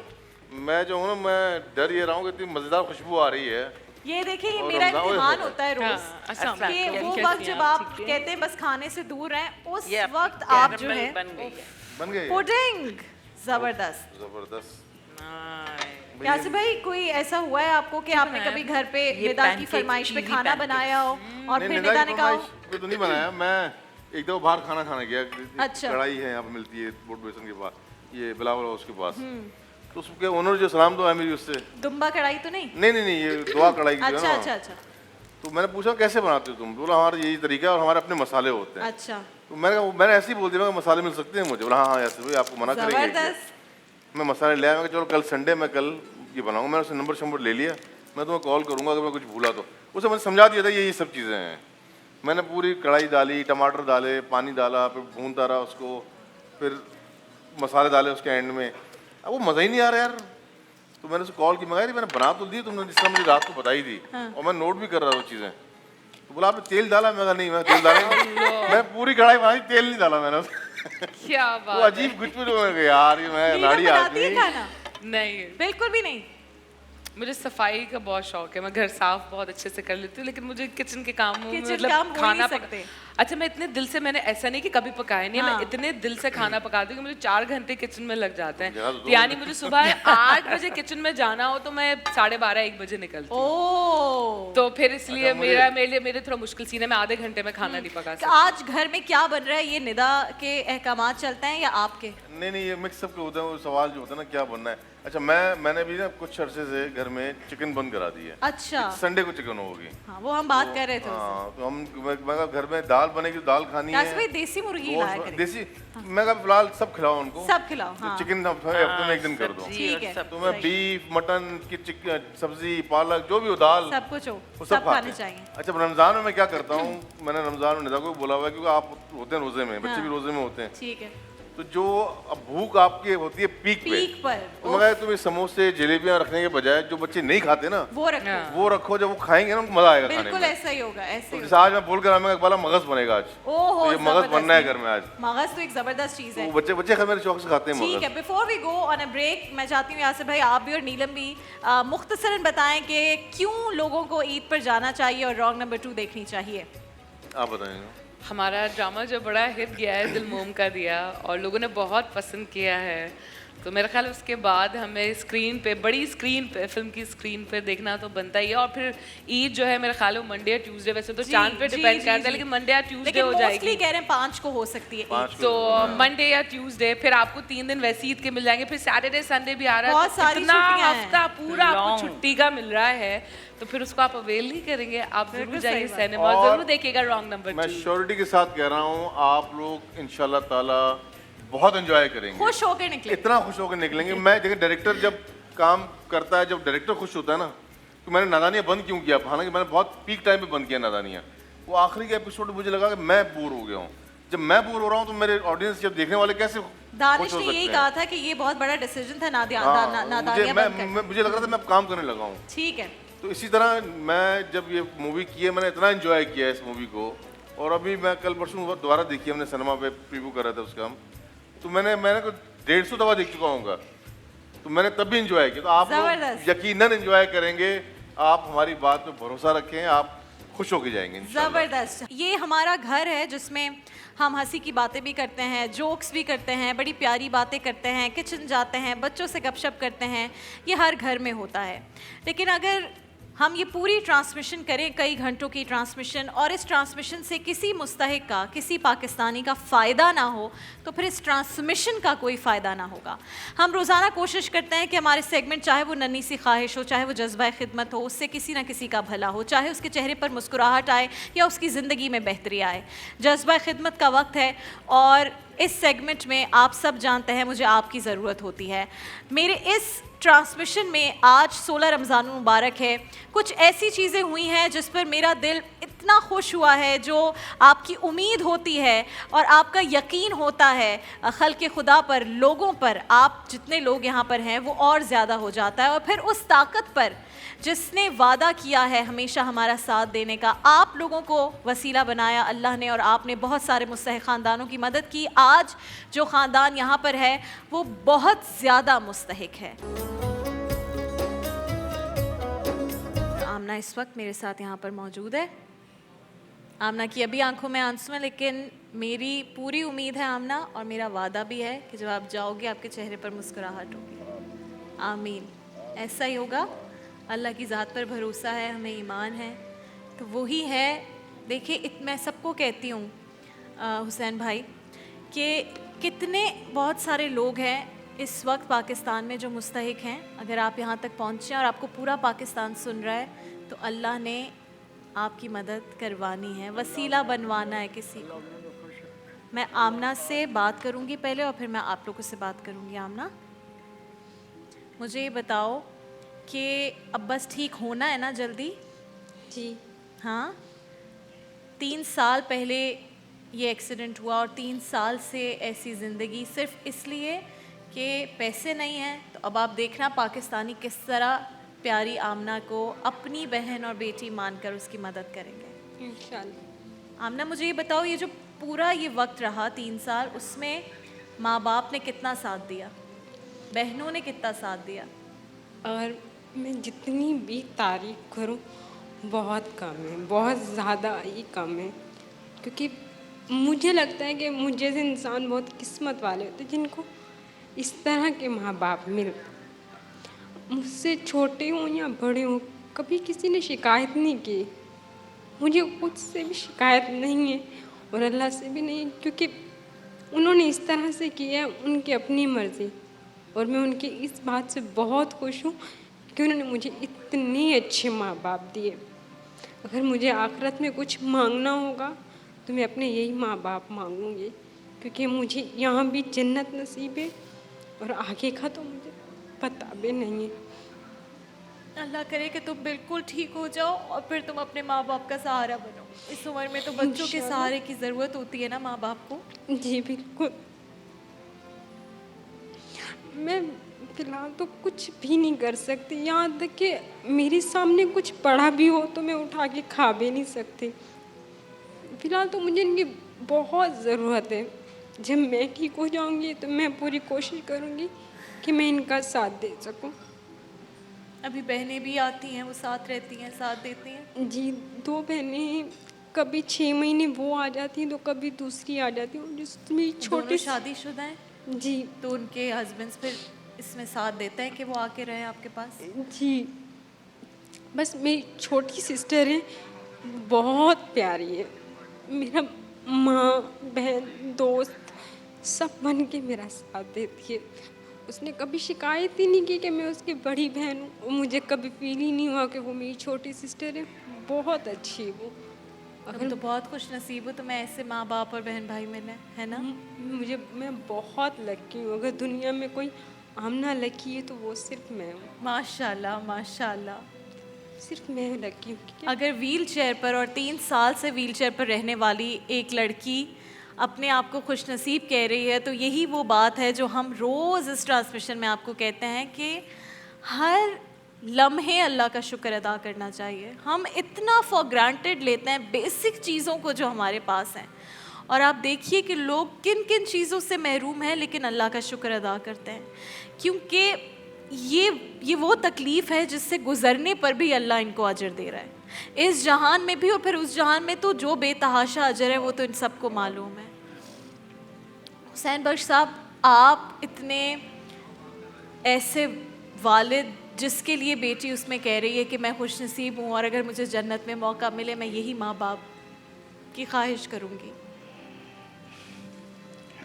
मैं जो हूँ ना, मैं डर ये रहा हूँ कि इतनी मजेदार खुशबू आ रही है। ये देखिए, ये और मेरा रमजान- इम्तिहान ओए, होता है रोज हाँ, अस्सलाम कि वालेकुम। वो कैसी वक्त हैं जब आप? आप कहते हैं बस खाने से दूर रहें, उस ये आपकी वक्त आप जो कैरमल है बन गई है। बन गई है? पुडिंग जबरदस्त। जबरदस्त। यासिर भाई, कोई ऐसा हुआ है आपको कि आपने कभी घर पे ये निदा की pancakes, फरमाइश पे cheesy खाना pancakes। बनाया हो और नहीं, फिर निदा निदा की ने कहा हो फरमाइश पे तो नहीं बनाया। मैं एक दफा बाहर खाना खाने गया। अच्छा। कढ़ाई है यहाँ पे मिलती है बोट बेसन के पास, ये बिलावल हाउस के पास। तो उसके ओनर जो सलाम दुआ है मेरी उससे, दुम्बा कढ़ाई तो नहीं? नहीं ये दुआ कढ़ाई की जो है अच्छा ना। अच्छा अच्छा तो मैंने पूछा कैसे बनाते हो तुम? बोला हमारा यही तरीका है और हमारे अपने मसाले होते हैं। अच्छा, तो मैंने ऐसे ही बोल दिया, मैं मसाले मिल सकते हैं मुझे? बोला हाँ यासिर भाई, आपको मना करेंगे क्या? जबरदस्त। मैं मसाले ले आया। मैं चलो कल संडे, मैं कल ये बनाऊंगा। मैंने उससे नंबर ले लिया। मैं तुम्हें कॉल करूंगा अगर मैं कुछ भूला तो। उसे मैंने समझा दिया था ये सब चीज़ें हैं। मैंने पूरी कढ़ाई डाली, टमाटर डाले, पानी डाला, फिर भूनता रहा उसको, फिर मसाले डाले उसके एंड में। अब वो मज़ा ही नहीं आ रहा यार। तो मैंने उसे कॉल की, मंगाई थी, मैंने बना तो दी तुमने जिस तरह मुझे रात को बताई थी। और मैं नोट भी कर रहा था वो चीज़ें। तो बोला आपने तेल डाला? मैं कहा नहीं, मैं तेल डाला। मैं पूरी कढ़ाई बनाई, तेल नहीं डाला मैंने। क्या वो बात अजीब कुछ भी लोग यार, ये मैं नीलम नाड़ी बनाती है आदमी। खाना? नहीं, बिल्कुल भी नहीं। मुझे सफाई का बहुत शौक है। मैं घर साफ बहुत अच्छे से कर लेती हूँ, लेकिन मुझे किचन के कामों में किचन काम हो ही नहीं सकते। अच्छा, मैं इतने दिल से, मैंने ऐसा नहीं कि कभी पकाया नहीं है, हाँ। मैं इतने दिल से खाना पकाती हूँ कि मुझे 4 घंटे किचन में लग जाते हैं। यार, तो यानी मुझे सुबह 8 बजे किचन में जाना हो तो मैं 12:30-1 बजे निकलती हूँ। ओ, तो फिर इसलिए अच्छा, मेरे थोड़ा मुश्किल सीन है। मैं आधे घंटे में खाना नहीं पका सकती। आज घर में क्या बन रहा है? ये निदा के अहकामात चलते हैं या आपके? नहीं ये मिक्सअप के होते हैं। वो सवाल जो होता है ना क्या बनना है। अच्छा, मैंने भी ना कुछ अरसे से घर में चिकन बंद करा दी है। अच्छा, संडे को चिकन होगी। हाँ, वो हम बात कर रहे थे उससे। हाँ, तो मैं कहा घर में दाल बनेगी, तो दाल खानी यासिर भाई, है। देसी मुर्गी वो लाया करें। देसी, मैं कहा फिलहाल सब खिलाओ उनको। सब खिलाओ, हाँ। तो चिकन हफ्ते में एक दिन कर दो। सब्जी ठीक और है। सब तो मैं बीफ, मटन की सब्जी, पालक, जो भी हो, दाल, सब कुछ हो, वो सब सब खाते खाने हैं। चाहिए। अच्छा, रमजान में मैं क्या करता हूँ, मैंने रमजान में निदा को बोला हुआ है क्योंकि आप होते हैं रोजे में, बच्चे भी रोजे में होते हैं। ठीक है। तो जो अब भूख आपकी होती है पीक पीक पर तो मैं कहा तुम्हें समोसे जलेबियां रखने के बजाय जो बच्चे नहीं खाते ना, वो रखो। हाँ। वो रखो। जब वो खाएंगे ना, उनको मजा आएगा खाने बिल्कुल में। ऐसा ही होगा, ऐसे तो ही जैसे आज मैं बोल कर आया, मैं वाला मगज बनेगा आज। ओहो, तो ये मगज बनना है घर में आज। मगज तो एक जबरदस्त चीज है। वो बच्चे खैर मेरे शौक से खाते हैं ठीक मगज। है, before we go on a break, मैं चाहती हूँ यासिर भाई, आप भी और नीलम भी मुख्तसरन बताएं कि क्यों लोगों को ईद पर जाना चाहिए और रॉन्ग नंबर 2 देखनी चाहिए। आप बताएंगे। हमारा ड्रामा जो बड़ा हिट गया है, दिल मोम का दिया, और लोगों ने बहुत पसंद किया है। तो मेरा ख्याल है उसके बाद हमें स्क्रीन पे, बड़ी स्क्रीन पे, फिल्म की स्क्रीन पे देखना तो बनता ही है। और फिर ईद जो है मेरा ख्याल है मंडे या ट्यूसडे, वैसे तो चांद पे डिपेंड करता है, लेकिन मंडे या ट्यूसडे हो मोस्टली जाएगी। कह रहे हैं 5 को हो सकती है ईद। तो मंडे या ट्यूसडे, फिर आपको 3 दिन वैसे ईद के मिल जाएंगे, फिर सैटरडे संडे भी आ रहा है। बहुत सारी इतना छुट्टियां हैं। हफ्ता पूरा आपको Long। छुट्टी का मिल रहा है, तो फिर उसको आप अवेल नहीं करेंगे। आप जरूर बिल्कुल जाइए सही बात। सिनेमा, और जरूर देखिएगा रॉन्ग नंबर मैं 2। श्योरिटी के साथ कह रहा हूँ, आप लोग इंशाल्लाह ताला बहुत एंजॉय करेंगे, खुश होकर निकले। इतना खुश होकर निकलेंगे। मैं देखिए, डायरेक्टर जब काम करता है, जब डायरेक्टर खुश होता है ना, तो मैंने नादानियाँ बंद क्यों किया? हालांकि मैंने बहुत पीक टाइम पे बंद किया नादानियाँ। वो आखिरी के एपिसोड में मुझे लगा कि मैं बोर हो गया हूँ। जब मैं बोर हो रहा हूँ तो मेरे ऑडियंस, जब देखने वाले कैसे दानिश खुश हो ने यही सकते कहा हैं? था कि ये बहुत बड़ा डिसीजन था हाँ, नादानियाँ बंद करना। मुझे लग रहा था मैं अब काम करने लगा हूँ। ठीक है। तो इसी तरह मैं जब ये मूवी की है, मैंने इतना एंजॉय किया है इस मूवी को। और अभी मैं कल परसों दोबारा देखी, हमने सिनेमा पे प्रीव्यू कर रहे थे उसका हम, तो मैंने 150 दफा देख चुका हूँ। तो मैंने तब भी एंजॉय किया। तो आप लोग जबरदस्त। यकीनन एंजॉय करेंगे। आप हमारी बात पे भरोसा रखें, आप खुश होके जाएंगे इंशाल्लाह। जबरदस्त। ये हमारा घर है जिसमें हम हंसी की बातें भी करते हैं, जोक्स भी करते हैं, बड़ी प्यारी बातें करते हैं, किचन जाते हैं, बच्चों से गपशप करते हैं। ये हर घर में होता है। लेकिन अगर हम ये पूरी ट्रांसमिशन करें, कई घंटों की ट्रांसमिशन, और इस ट्रांसमिशन से किसी मुस्तहिक का, किसी पाकिस्तानी का फ़ायदा ना हो, तो फिर इस ट्रांसमिशन का कोई फ़ायदा ना होगा। हम रोज़ाना कोशिश करते हैं कि हमारे सेगमेंट, चाहे वो नन्ही सी ख्वाहिश हो, चाहे वो जज्बा खिदमत हो, उससे किसी ना किसी का भला हो, चाहे उसके चेहरे पर मुस्कुराहट आए या उसकी ज़िंदगी में बेहतरी आए। जज्बा खिदमत का वक्त है और इस सेगमेंट में आप सब जानते हैं मुझे आपकी ज़रूरत होती है। मेरे इस ट्रांसमिशन में आज 16 रमज़ान मुबारक है, कुछ ऐसी चीज़ें हुई हैं जिस पर मेरा दिल इतना खुश हुआ है, जो आपकी उम्मीद होती है और आपका यकीन होता है खल्क़ खुदा पर, लोगों पर, आप जितने लोग यहाँ पर हैं वो और ज़्यादा हो जाता है। और फिर उस ताकत पर जिसने वादा किया है हमेशा हमारा साथ देने का, आप लोगों को वसीला बनाया अल्लाह ने और आपने बहुत सारे मुस्तहिक़ ख़ानदानों की मदद की। आज जो ख़ानदान यहाँ पर है वो बहुत ज़्यादा मुस्तहिक़ है। आमना इस वक्त मेरे साथ यहाँ पर मौजूद है। आमना की अभी आंखों में आंसू हैं, लेकिन मेरी पूरी उम्मीद है आमना, और मेरा वादा भी है कि जब आप जाओगे आपके चेहरे पर मुस्कुराहट होगी। आमीन, ऐसा ही होगा। अल्लाह की ज़ात पर भरोसा है, हमें ईमान है, तो वही है। देखिए मैं सबको कहती हूँ हुसैन भाई कि कितने बहुत सारे लोग हैं इस वक्त पाकिस्तान में जो मुस्तहिक़ हैं। अगर आप यहाँ तक पहुँचे और आपको पूरा पाकिस्तान सुन रहा है तो अल्लाह ने आपकी मदद करवानी है, वसीला बनवाना है किसी को। मैं आमना से बात करूँगी पहले और फिर मैं आप लोगों से बात करूँगी। आमना, मुझे ये बताओ कि अब बस ठीक होना है ना जल्दी? जी हाँ, 3 साल पहले ये एक्सीडेंट हुआ और 3 साल से ऐसी ज़िंदगी सिर्फ इसलिए कि पैसे नहीं हैं। तो अब आप देखना पाकिस्तानी किस तरह प्यारी आमना को अपनी बहन और बेटी मानकर उसकी मदद करेंगे इंशाल्लाह। आमना, मुझे ये बताओ, ये जो पूरा ये वक्त रहा 3 साल, उसमें माँ बाप ने कितना साथ दिया, बहनों ने कितना साथ दिया? और मैं जितनी भी तारीफ़ करूं बहुत कम है, बहुत ज़्यादा ही कम है। क्योंकि मुझे लगता है कि मुझ जैसे इंसान बहुत किस्मत वाले होते हैं जिनको इस तरह के माँ बाप मिलते। मुझसे छोटे हों या बड़े हों, कभी किसी ने शिकायत नहीं की। मुझे खुद से भी शिकायत नहीं है और अल्लाह से भी नहीं, क्योंकि उन्होंने इस तरह से किया है, उनकी अपनी मर्ज़ी। और मैं उनकी इस बात से बहुत खुश हूँ कि उन्होंने मुझे इतने अच्छे माँ बाप दिए। अगर मुझे आखिरत में कुछ मांगना होगा तो मैं अपने यही माँ बाप मांगूंगी, क्योंकि मुझे यहाँ भी जन्नत नसीब है और आगे का तो मुझे पता भी नहीं है। अल्लाह करे कि तुम बिल्कुल ठीक हो जाओ और फिर तुम अपने माँ बाप का सहारा बनो। इस उम्र में तो बच्चों के सहारे की ज़रूरत होती है ना माँ बाप को। जी बिल्कुल। मैं फ़िलहाल तो कुछ भी नहीं कर सकती, यहाँ तक कि मेरे सामने कुछ पड़ा भी हो तो मैं उठा के खा भी नहीं सकती। फ़िलहाल तो मुझे इनकी बहुत ज़रूरत है। जब मैं ठीक हो जाऊँगी तो मैं पूरी कोशिश करूँगी कि मैं इनका साथ दे सकूँ। अभी बहनें भी आती हैं, वो साथ रहती हैं, साथ देती हैं? जी, 2 बहनें, कभी 6 महीने वो आ जाती हैं तो कभी दूसरी आ जाती हैं। जिसमें छोटी शादीशुदा हैं? जी। तो उनके हस्बैंड्स फिर इसमें साथ देते हैं कि वो आके रहें आपके पास? जी, बस मेरी छोटी सिस्टर है, बहुत प्यारी है। मेरा माँ, बहन, दोस्त सब बन के मेरा साथ देती है। उसने कभी शिकायत ही नहीं की कि मैं उसकी बड़ी बहन हूँ। मुझे कभी फील ही नहीं हुआ कि वो मेरी छोटी सिस्टर है। बहुत अच्छी है वो। अगर तो बहुत खुश नसीब हो तो मैं ऐसे माँ बाप और बहन भाई मिले, है ना? मैं बहुत लकी हूँ। अगर दुनिया में कोई आमना लकी है तो वो सिर्फ मैं हूँ। माशाल्लाह माशाल्लाह, सिर्फ मैं लकी हूँ। अगर व्हील चेयर पर और 3 साल से व्हील चेयर पर रहने वाली एक लड़की अपने आप को खुशनसीब कह रही है, तो यही वो बात है जो हम रोज़ इस ट्रांसमिशन में आपको कहते हैं कि हर लम्हे अल्लाह का शुक्र अदा करना चाहिए। हम इतना फॉर ग्रांटेड लेते हैं बेसिक चीज़ों को जो हमारे पास हैं, और आप देखिए कि लोग किन किन चीज़ों से महरूम हैं लेकिन अल्लाह का शुक्र अदा करते हैं, क्योंकि ये वो तकलीफ़ है जिससे गुज़रने पर भी अल्लाह इनको अजर दे रहा है, इस जहान में भी और फिर उस जहान में तो जो बेतहाशा अजर है वो तो इन सबको मालूम है। हुसैन बख्श साहब, आप इतने ऐसे वालिद जिसके लिए बेटी उसमें कह रही है कि मैं खुशनसीब हूँ और अगर मुझे जन्नत में मौका मिले मैं यही माँ बाप की ख्वाहिश करूँगी।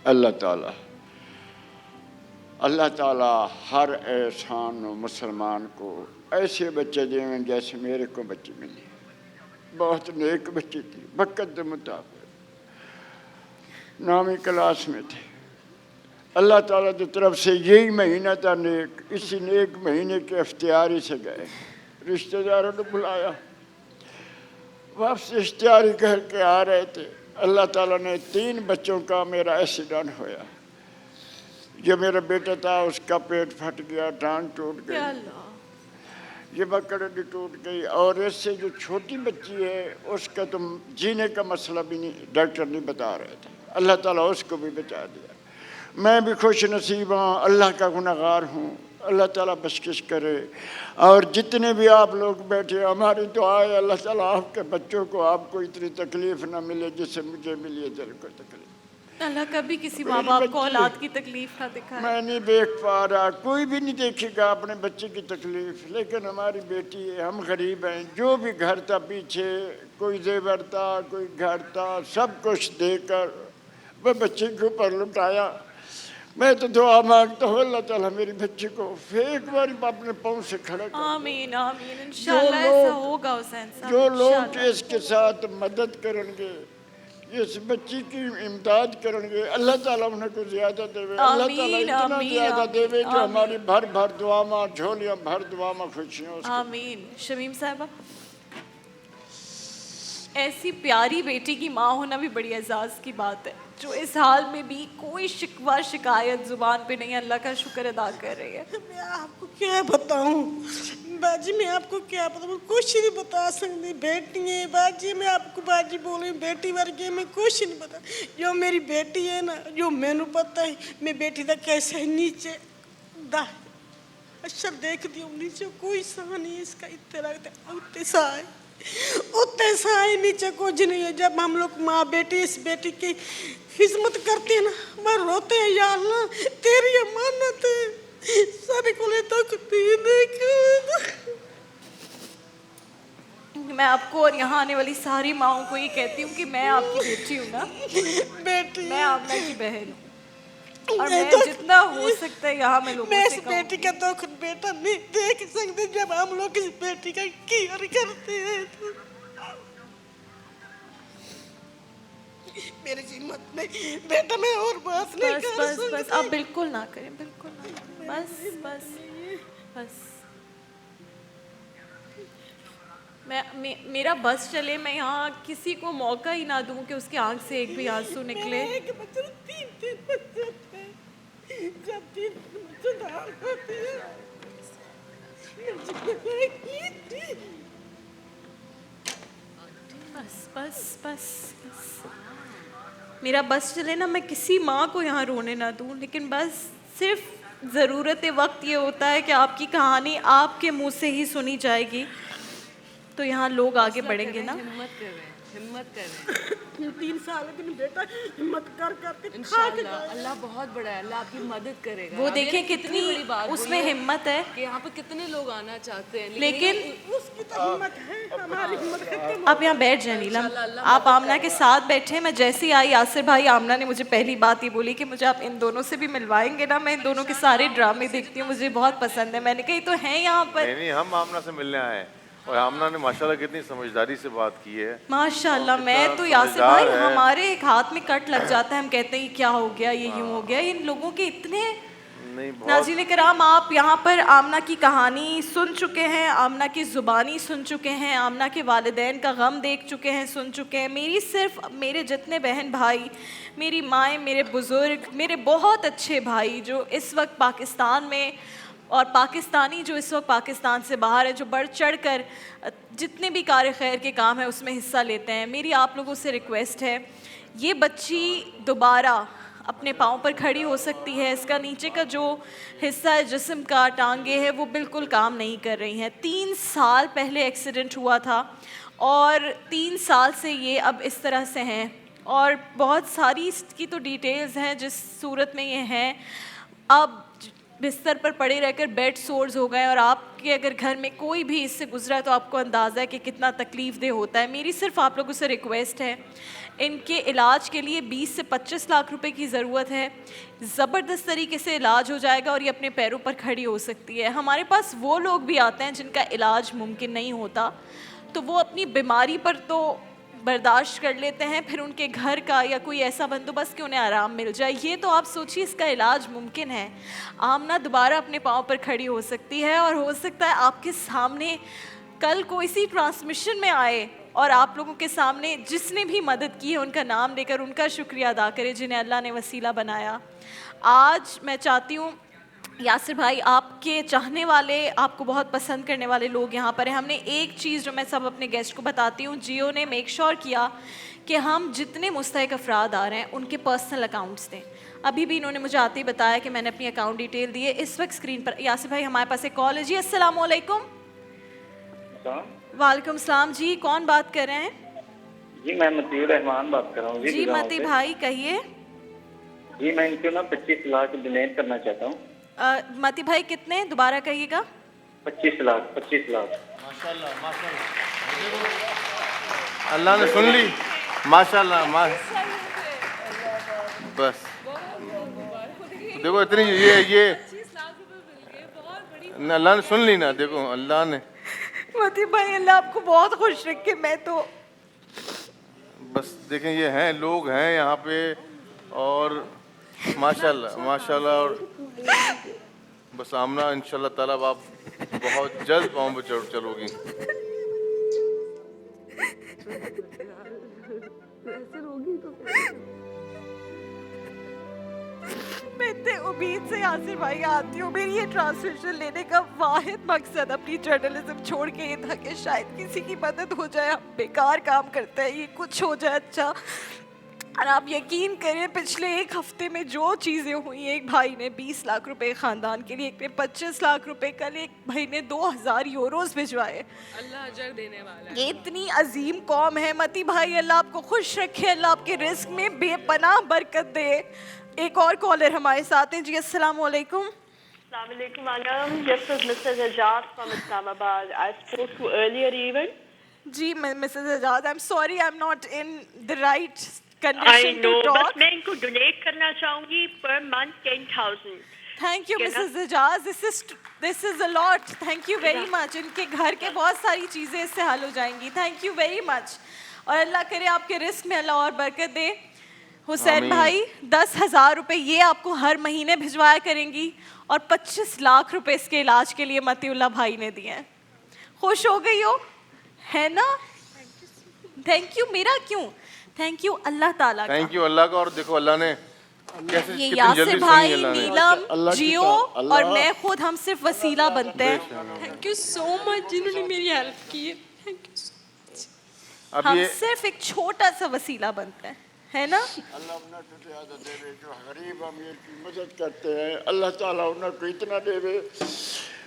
अल्लाह ताला हर एहसान मुसलमान को ऐसे बच्चे दें जैसे मेरे को बच्चे मिले। बहुत नेक बच्ची थी वक़्त के मुताबिक। 9वीं क्लास में थे। अल्लाह ताला की तरफ से यही महीना था नेक, इसी नेक महीने के इफ्तियारी से गए, रिश्तेदारों ने बुलाया, वापस इफ्तियारी करके आ रहे थे। अल्लाह ताला ने 3 बच्चों का मेरा एक्सीडेंट होया। जो मेरा बेटा था उसका पेट फट गया, टांग टूट गई, ये बकड़ी टूट गई, और इससे जो छोटी बच्ची है उसका तो जीने का मसला भी नहीं, डॉक्टर नहीं बता रहे थे। अल्लाह ताला उसको भी बचा दिया। मैं भी खुश नसीब हूँ, अल्लाह का गुनहगार हूँ। अल्लाह ताला बख्शिश करे। और जितने भी आप लोग बैठे, हमारी दुआ है अल्लाह ताला आपके बच्चों को, आपको इतनी तकलीफ ना मिले जिससे मुझे मिली है दिल को तकलीफ। अल्लाह कभी किसी माँ बाप को औलाद की तकलीफ ना दिखाए। मैं नहीं देख पा रहा, कोई भी नहीं देखेगा अपने बच्चे की तकलीफ, लेकिन हमारी बेटी है, हम गरीब हैं। जो भी घर था पीछे, कोई जेवर था, कोई घर था, सब कुछ देकर वह बच्चे के ऊपर लुटाया। मैं तो दुआ मांगता हूँ अल्लाह ताला मेरी बच्ची को फिर एक बार अपने पाँव से खड़ा कर। आमीन आमीन, इंशाल्लाह ऐसा होगा हुसैन साहब। जो लोग इसके साथ मदद करेंगे, इस बच्ची की इमदाद करेंगे, अल्लाह ताला उन्हें को ज्यादा देवे। अल्लाह ताला इतना ज्यादा देवे जो हमारी भर भर दुआ में झोलियां भर दुआ में खुशियां। आमीन। शमीम साहब, ऐसी प्यारी बेटी की माँ होना भी बड़ी एजाज़ की बात है, जो इस हाल में भी कोई शिकवा शिकायत जुबान पे नहीं, अल्लाह का शुक्र अदा कर रही है। मैं आपको क्या बताऊं बाजी, मैं आपको क्या बताऊं, कुछ नहीं बता सकती। बेटी है बाजी, मैं आपको बाजी बोली बेटी वर्गी मैं कुछ नहीं बता। जो मेरी बेटी है ना, जो मैंने पता है मैं बेटी का कैसे नीचे दा अच्छा देख दियो, नीचे कोई सा नहीं इसका, इतना उतने सा है, उतने सा है, नीचे कुछ नहीं है। जब हम लोग माँ बेटी इस बेटी की खिदमत करते हैं ना, वह रोते हैं, या अल्लाह तेरी अमानत है, सारे को ले तो मैं आपको और यहाँ आने वाली सारी माओं को ये कहती हूँ कि मैं आपकी बेटी हूँ ना, बेटी मैं आमना की बहन हूँ, और मैं जितना हो सकता है यहाँ मैं लोगों से मैं इस बेटी का तो खुद बेटा नहीं देख सकते। जब हम लोग इस बेटी का केयर करते हैं तो मेरी हिम्मत नहीं बेटा, मैं और बात नहीं कर सकती। बस आप बिल्कुल ना करें, बिल्कुल ना करें, बस बस बस। मेरा बस चले, मैं यहाँ किसी को मौका ही ना दूं कि उसकी आंख से एक भी आंसू निकले। एक बच्चे तीन बच्चे थे, जब 3 बच्चे दार होते हैं बस बस बस बस। मेरा बस चले ना, मैं किसी माँ को यहाँ रोने ना दूं, लेकिन बस सिर्फ ज़रूरत वक्त ये होता है कि आपकी कहानी आपके मुंह से ही सुनी जाएगी, तो यहाँ लोग आगे बढ़ेंगे ना। हिम्मत कर रहे हैं, हिम्मत कर रहे हैं। 3 साल के बेटा हिम्मत कर करके इंशाल्लाह अल्लाह बहुत बड़ा है, अल्लाह आपकी मदद करेगा। वो देखें कितनी बड़ी बात उसमें हिम्मत है कि यहाँ पे कितने लोग आना चाहते हैं, लेकिन उसकी तो हिम्मत है, हमारी हिम्मत खत्म। आप यहाँ बैठ जाए नीलम, आप आमना के साथ बैठे। मैं जैसे ही आई यासिर भाई, आमना ने मुझे पहली बात ही बोली कि मुझे आप इन दोनों से भी मिलवाएंगे ना, मैं इन दोनों के सारे ड्रामे देखती हूँ, मुझे बहुत पसंद है। मैंने कही तो हैं यहाँ पर। नहीं, हम आमना से मिलने आए हैं, और आमना ने माशाल्लाह कितनी समझदारी से बात की है। माशाल्लाह, मैं तो यासिर भाई हमारे एक हाथ में कट लग जाता है, हम कहते हैं क्या हो गया, ये यूं हो गया। इन लोगों के इतने नाज़रीन किराम, आप यहाँ पर आमना की कहानी सुन चुके हैं, आमना की ज़ुबानी सुन चुके हैं, आमना के वालिदैन का गम देख चुके हैं, सुन चुके हैं। मेरी सिर्फ मेरे जितने बहन भाई, मेरी माएँ, मेरे बुज़ुर्ग, मेरे बहुत अच्छे भाई जो इस वक्त पाकिस्तान में, और पाकिस्तानी जो इस वक्त पाकिस्तान से बाहर है, जो बढ़ चढ़ कर जितने भी कार खैर के काम है उसमें हिस्सा लेते हैं, मेरी आप लोगों से रिक्वेस्ट है, ये बच्ची दोबारा अपने पाँव पर खड़ी हो सकती है। इसका नीचे का जो हिस्सा है जिस्म का, टांगे है, वो बिल्कुल काम नहीं कर रही हैं। 3 साल पहले एक्सीडेंट हुआ था और 3 साल से ये अब इस तरह से हैं, और बहुत सारी इसकी तो डिटेल्स हैं जिस सूरत में ये हैं। अब बिस्तर पर पड़े रहकर बेड सोर्स हो गए, और आपके अगर घर में कोई भी इससे गुजरा है तो आपको अंदाज़ा है कि कितना तकलीफ़देह होता है। मेरी सिर्फ आप लोगों से रिक्वेस्ट है, इनके इलाज के लिए 20 से 25 लाख रुपए की ज़रूरत है। ज़बरदस्त तरीके से इलाज हो जाएगा और ये अपने पैरों पर खड़ी हो सकती है। हमारे पास वो लोग भी आते हैं जिनका इलाज मुमकिन नहीं होता, तो वो अपनी बीमारी पर तो बर्दाश्त कर लेते हैं, फिर उनके घर का या कोई ऐसा बंदोबस्त कि उन्हें आराम मिल जाए। ये तो आप सोचिए, इसका इलाज मुमकिन है। आमना दोबारा अपने पाँव पर खड़ी हो सकती है और हो सकता है आपके सामने कल को इसी ट्रांसमिशन में आए और आप लोगों के सामने जिसने भी मदद की है उनका नाम लेकर उनका शुक्रिया अदा करें जिन्हें अल्लाह ने वसीला बनाया। आज मैं चाहती हूँ यासिर भाई, आपके चाहने वाले, आपको बहुत पसंद करने वाले लोग यहाँ पर हैं। हमने एक चीज़ जो मैं सब अपने गेस्ट को बताती हूँ, जियो ने मेक श्योर किया कि हम जितने मुस्तहिक अफराद आ रहे हैं उनके पर्सनल अकाउंट्स दें। अभी भी इन्होंने मुझे आते ही बताया कि मैंने अपनी अकाउंट डिटेल दी है। इस वक्त स्क्रीन पर यासिर भाई हमारे पास एक कॉल है जी। अस्सलाम वालेकुम। वालेकुम सलाम जी, कौन बात कर रहे हैं? जी मैं मतीउर रहमान बात कर रहा हूँ जी। मती भाई कहिए। जी मैं इनको ना 25 लाख डोनेट करना चाहता हूँ। मती भाई कितने, दोबारा कहिएगा। 25 लाख। 25 लाख। माशाल्लाह माशाल्लाह, अल्लाह ने सुन ली। माशाल्लाह बस देखो इतनी ये अल्लाह ने सुन ली ना, देखो अल्लाह ने। मती भाई अल्लाह आपको बहुत खुश रखे। मैं तो बस देखें, ये हैं लोग हैं यहाँ पे और माशाल्लाह माशाल्लाह। और बस आमना इंशाल्लाह ताला आप बहुत जल्द पाँव पे चलोगी। मैं इतने उम्मीद से यासिर भाई आती हूँ। मेरी ये ट्रांसलेशन लेने का वाहिद मकसद अपनी जर्नलिज्म छोड़ के ये था कि शायद किसी की मदद हो जाए। हम बेकार काम करते हैं, ये कुछ हो जाए अच्छा। और आप यकीन करें, पिछले एक हफ्ते में जो चीज़ें हुई, एक भाई ने 20 लाख रुपए ख़ानदान के लिए, एक ने 25 लाख रुपए, कल एक भाई ने 2000 यूरोस भिजवाए। अल्लाह अजर देने वाला है। ये इतनी अजीम कौम है। मती भाई अल्लाह आपको खुश रखे, अल्लाह आपके रिस्क में बेपनाह बरकत दे। एक और कॉलर हमारे साथ हैं जी। अस्सलाम वालेकुम। Assalamu alaikum, madam. This is Mrs. Ajaz from Islamabad. I spoke to earlier even. Ji Mrs. Ajaz, I'm sorry I'm not in the right I condition know, to talk. बस मैं इनको डोनेट करना चाहूँगी per month 10,000. Thank you Can I- Mrs. Ajaz, this is a lot. Thank you very much. इनके घर के बहुत सारी चीज़ें इससे हल हो जाएंगी। Thank you very much. और अल्लाह करे आपके रिस्क में अल्लाह और बरकत दे। हुसैन भाई 10,000 रुपए ये आपको हर महीने भिजवाया करेंगी और 25 लाख रुपए इसके इलाज के लिए मतीउल्लाह भाई ने दिए हैं। खुश हो गई हो, है ना? Thank you. मेरा क्यों थैंक यू, अल्लाह ताला का थैंक यू अल्लाह का। और देखो अल्लाह ने कैसे ये कितनी यासिर जल्दी भाई, सुनी अल्लाह ने। नीलम, जियो और मैं खुद, हम सिर्फ वसीला बनते हैं। थैंक यू सो मच जिन्होंने मेरी हेल्प की है। Thank you so much. अब हम ये सिर्फ एक छोटा सा वसीला बनते हैं, है ना? अल्लाह उन्हें तो ज़्यादा देवे, जो गरीब अमीर की मदद करते हैं अल्लाह ताला उन्हें को इतना देवे।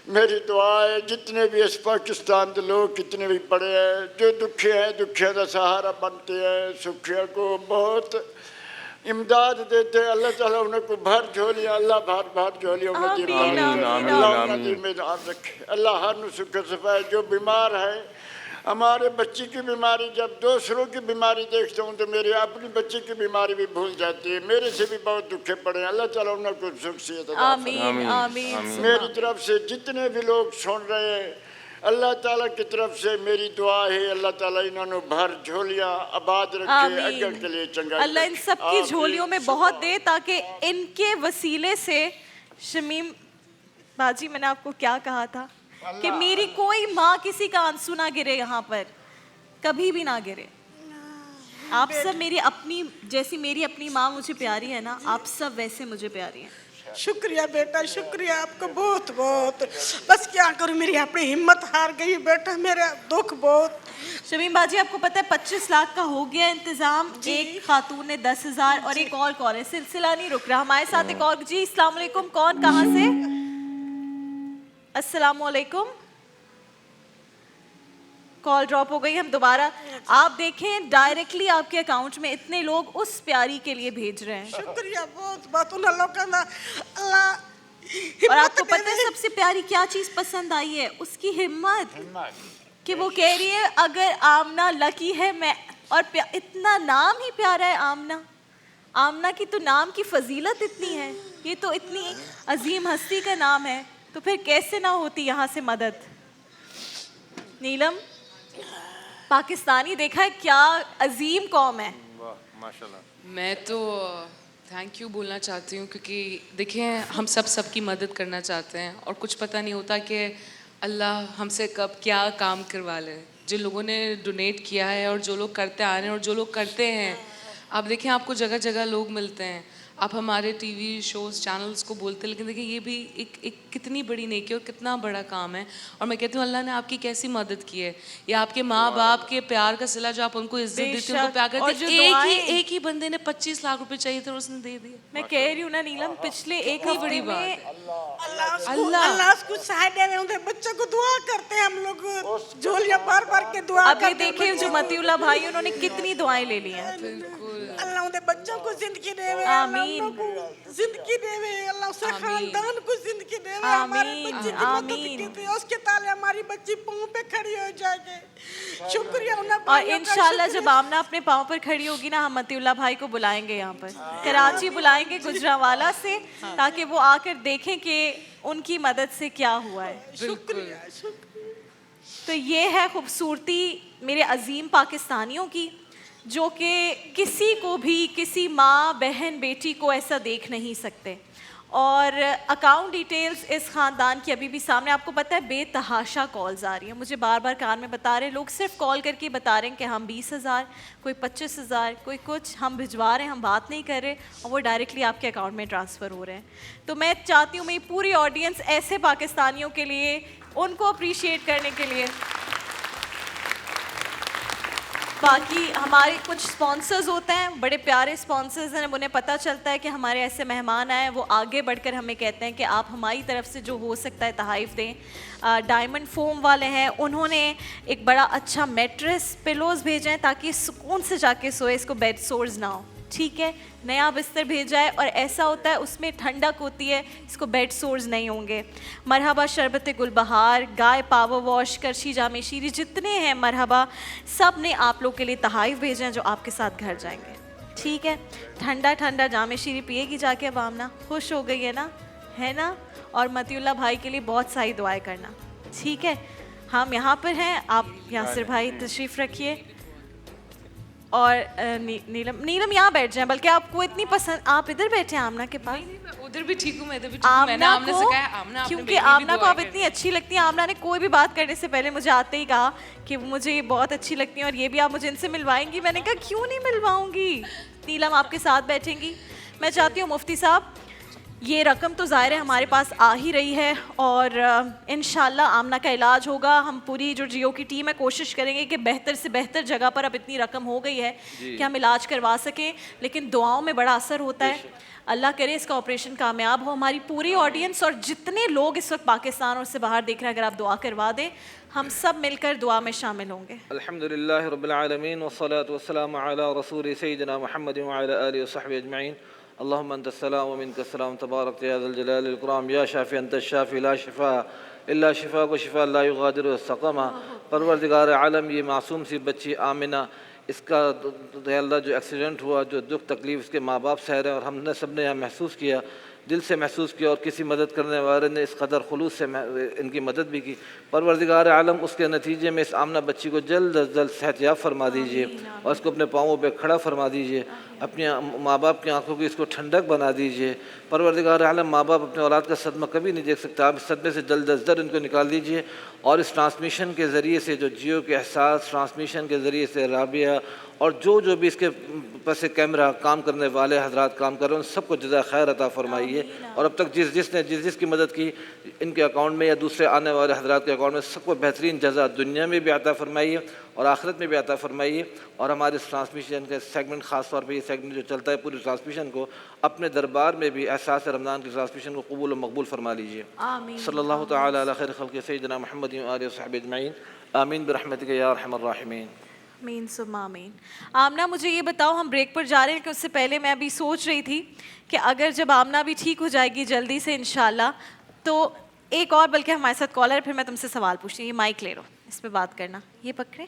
मेरी दुआ है जितने भी इस पाकिस्तान के लोग कितने भी पड़े हैं, जो दुखी हैं, दुखिया का सहारा बनते हैं, सुखिया को बहुत इमदाद देते हैं, अल्लाह ताला उन्हें को भर झोलियाँ, अल्लाह भर झोलियाँ उन्हें आमीन, जिम्मेदार आमीन, अल्लाह आमीन। उन्हें जिम्मेदार रखे। अल्लाह हर नु सुख सफाई। जो बीमार है, हमारे बच्ची की बीमारी, जब दूसरों की बीमारी देखता हूँ तो मेरी अपनी बच्ची की बीमारी भी भूल जाती है। मेरे से भी बहुत दुखे पड़े हैं, अल्लाह ताला उन्हें कुछ सुख से आमीन, आमीन। मेरी तरफ से जितने भी लोग सुन रहे हैं, अल्लाह ताला की तरफ से मेरी दुआ है, अल्लाह ताला इन्होंने भर झोलियाँ आबाद रखे, अगर के लिए चंगा अल्लाह इन सब की झोलियों में बहुत दे, ताकि इनके वसीले से शमीम बाजी, मैंने आपको क्या कहा था कि मेरी कोई माँ किसी का आंसू ना गिरे यहाँ पर, कभी भी ना गिरे। आप सब मेरी अपनी, जैसी मेरी अपनी माँ मुझे प्यारी है ना, आप सब वैसे मुझे प्यारी हैं। शुक्रिया बेटा, शुक्रिया आपका बहुत बहुत। बस क्या करूं, मेरी अपनी हिम्मत हार गई बेटा, मेरा दुख बहुत। शमीम बाजी, आपको पता है 25 लाख का हो गया इंतजाम। एक खातून ने 10,000 और एक और कॉल है, सिलसिला नहीं रुक रहा। हमारे साथ एक और जी। अस्सलाम वालेकुम, कौन कहाँ से? अस्सलाम वालेकुम। कॉल ड्रॉप हो गई, हम दोबारा। आप देखें डायरेक्टली आपके अकाउंट में इतने लोग उस प्यारी के लिए भेज रहे हैं। शुक्रिया बहुत बहुत उन लोगों का। अल्लाह और आपको पता है सबसे प्यारी क्या चीज़ पसंद आई है? उसकी हिम्मत, कि वो कह रही है अगर आमना लकी है मैं, और इतना नाम ही प्यारा है आमना। आमना की तो नाम की फजीलत इतनी है, ये तो इतनी अजीम हस्ती का नाम है, तो फिर कैसे ना होती यहाँ से मदद। नीलम, पाकिस्तानी देखा है, क्या अजीम कौम है। वाह माशाल्लाह। मैं तो थैंक यू बोलना चाहती हूँ, क्योंकि देखिए हम सबकी मदद करना चाहते हैं और कुछ पता नहीं होता कि अल्लाह हमसे कब क्या काम करवा ले। जिन लोगों ने डोनेट किया है और जो लोग करते आ रहे हैं और जो लोग करते हैं, आप देखें आपको जगह जगह लोग मिलते हैं, आप हमारे टीवी शोज़ चैनल्स को बोलते हैं, लेकिन देखिए ये भी एक कितनी बड़ी नेकी और कितना बड़ा काम है। और मैं कहती हूँ अल्लाह ने आपकी कैसी मदद की है, या आपके माँ बाप के प्यार का सिला जो आप उनको इज्जत देते हो, उनको प्यार करते हो। एक ही बंदे ने 25 लाख रुपए चाहिए थे और उसने दे दिए। मैं कह रही हूँ ना नीलम, पिछले एक ही बड़ी बात, अल्लाह उसको सहायता में उनके बच्चों को दुआ करते हैं हम लोग, झोलियां भर भर के दुआ अब ये देखें जो मतीउल्लाह भाई उन्होंने कितनी दुआएं ले ली हैं। अल्लाह उनके बच्चों को जिंदगी देवे, आमीन, जिंदगी देवे, अल्लाह उसके खानदान को जिंदगी देवे, हमारे बच्चे की मदद कीजिए, उसके ताले हमारी बच्ची पाँव पे खड़ी हो जाएगी। शुक्रिया उन्हें। और इंशाल्लाह जब आमना अपने पाँव पर खड़ी होगी ना, हम मतीउल्लाह भाई को बुलाएंगे यहाँ पर, कराची बुलाएंगे गुजरावाला से, ताकि वो आकर देखें कि उनकी मदद से क्या हुआ है। शुक्रिया। तो ये है खूबसूरती मेरे अजीम पाकिस्तानियों की, जो कि किसी को भी, किसी माँ बहन बेटी को ऐसा देख नहीं सकते। और अकाउंट डिटेल्स इस ख़ानदान की अभी भी सामने, आपको पता है बेतहाशा कॉल्स आ रही हैं, मुझे बार बार कान में बता रहे हैं लोग, सिर्फ कॉल करके बता रहे हैं कि हम 20,000, कोई 25,000, कोई कुछ हम भिजवा रहे हैं, हम बात नहीं कर रहे, और वो डायरेक्टली आपके अकाउंट में ट्रांसफ़र हो रहे हैं। तो मैं चाहती हूँ मेरी पूरी ऑडियंस ऐसे पाकिस्तानियों के लिए, उनको अप्रिशिएट करने के लिए। बाकी हमारे कुछ स्पॉन्सर्स होते हैं, बड़े प्यारे स्पॉन्सर्स हैं, उन्हें पता चलता है कि हमारे ऐसे मेहमान आए, वो आगे बढ़कर हमें कहते हैं कि आप हमारी तरफ से जो हो सकता है तहाइफ दें। डायमंड फोम वाले हैं, उन्होंने एक बड़ा अच्छा मैट्रेस पिलोज़ भेजे हैं ताकि सुकून से जाके सोए, इसको बेड सोर्स ना हो, ठीक है। नया बिस्तर भेजा है और ऐसा होता है उसमें ठंडक होती है, इसको बेड सोर्स नहीं होंगे। मरहबा शरबत गुलबहार, गाय पावर वॉश, करशी जामे शीरी, जितने हैं मरहबा, सब ने आप लोग के लिए तहाइफ भेजे हैं जो आपके साथ घर जाएंगे, ठीक है। ठंडा ठंडा जामे शीरी पिएगी जाके, अब आमना खुश हो गई है ना, है ना। और मतीउल्लाह भाई के लिए बहुत सारी दुआएं करना, ठीक है। हम यहाँ पर हैं, आप यासिर भाई तशरीफ़ रखिए। और नीलम यहाँ बैठ जाएं, बल्कि आपको इतनी पसंद, आप इधर बैठे हैं आमना के पास। मैं उधर भी ठीक हूँ, मैं इधर भी ठीक हूँ। मैंने आमना से कहा आमना, क्योंकि आमना को आप इतनी अच्छी लगती हैं, आमना ने कोई भी बात करने से पहले मुझे आते ही कहा कि मुझे ये बहुत अच्छी लगती हैं और ये भी आप मुझे इनसे मिलवाएंगी। मैंने कहा क्यों नहीं मिलवाऊंगी, नीलम आपके साथ बैठेंगी। मैं चाहती हूँ मुफ्ती साहब, ये रकम तो ज़ाहिर है हमारे पास आ ही रही है और इंशाल्लाह आमना का इलाज होगा। हम पूरी जो जियो की टीम है कोशिश करेंगे कि बेहतर से बेहतर जगह पर, अब इतनी रकम हो गई है कि हम इलाज करवा सकें, लेकिन दुआओं में बड़ा असर होता है। अल्लाह करे इसका ऑपरेशन कामयाब हो। हमारी पूरी ऑडियंस और जितने लोग इस वक्त पाकिस्तान और से बाहर देख रहे हैं, अगर आप दुआ करवा दें, हम सब मिलकर दुआ में शामिल होंगे। अल्हम्दुलिल्लाह रब्बिल आलमीन वस्सलातु वस्सलामु अला रसूली सय्यिदिना मुहम्मद व अला आलिहि व सहबिहि अजमईन। अल्लाहुम्मा अंतस सलाम व मिनकस सलाम तबारक या ज़ल जलाल वल इकराम या शाफ़ी अंतश शाफ़ी ला शिफ़ा इल्ला शिफ़ा को शिफ़ा ला युगादिरु सक़मा। परवरदिगार आलम, ये मासूम सी बच्ची आमिना, इसका अल्लाह जो एक्सीडेंट हुआ, जो दुख तकलीफ़ इसके माँ बाप सह रहे हैं और हमने सब ने यहाँ महसूस किया, दिल से महसूस किया, और किसी मदद करने वाले ने इस कदर खुलूस से इनकी मदद भी की। परवरदिगार आलम, उसके नतीजे में इस आमना बच्ची को जल्द अज जल्द सेहतयाब फरमा दीजिए और इसको अपने पाँवों पे खड़ा फरमा दीजिए। अपने माँ बाप की आंखों की इसको ठंडक बना दीजिए। परवरदिगार आलम, माँ बाप अपने औलाद का सदमा कभी नहीं देख सकता, आप इस सदमे से जल्द अज जल्द इनको निकाल दीजिए। और इस ट्रांसमिशन के ज़रिए से, जो जियो के एहसास ट्रांसमिशन के ज़रिए से राबिया और जो भी इसके पास कैमरा काम करने वाले हजरात काम कर रहे हैं, उन सबको जज़ा खैर अता फरमाइए। और अब तक जिसने जिसकी मदद की, इनके अकाउंट में या दूसरे आने वाले हजरात के अकाउंट में, सबको बेहतरीन जज़ा दुनिया में भी अता फरमाइए और आखिरत में भी अता फरमाइए। और हमारे इस ट्रांसमिशन का सेगमेंट, ख़ास तौर पर ये सेगमेंट जो चलता है, पूरी ट्रांसमिशन को अपने दरबार में भी एहसास रमज़ान की ट्रांसमिशन को कबूल और मकबूल फरमा लीजिए। सल्लल्लाहु तआला अला खैर खल्क़ि सय्यिदिना मुहम्मद व आलिहि व सहबिहि अजमईन। आमीन बिरहमतिका या अरहमर राहिमीन। आमीन सुम्मा आमीन। आमना, मुझे ये बताओ, हम ब्रेक पर जा रहे हैं कि उससे पहले मैं अभी सोच रही थी कि अगर जब आमना भी ठीक हो जाएगी जल्दी से इंशाल्लाह, तो एक और बल्कि हमारे साथ कॉलर है, फिर मैं तुमसे सवाल पूछती हूँ। ये माइक ले लो, इस पर बात करना, ये पकड़े।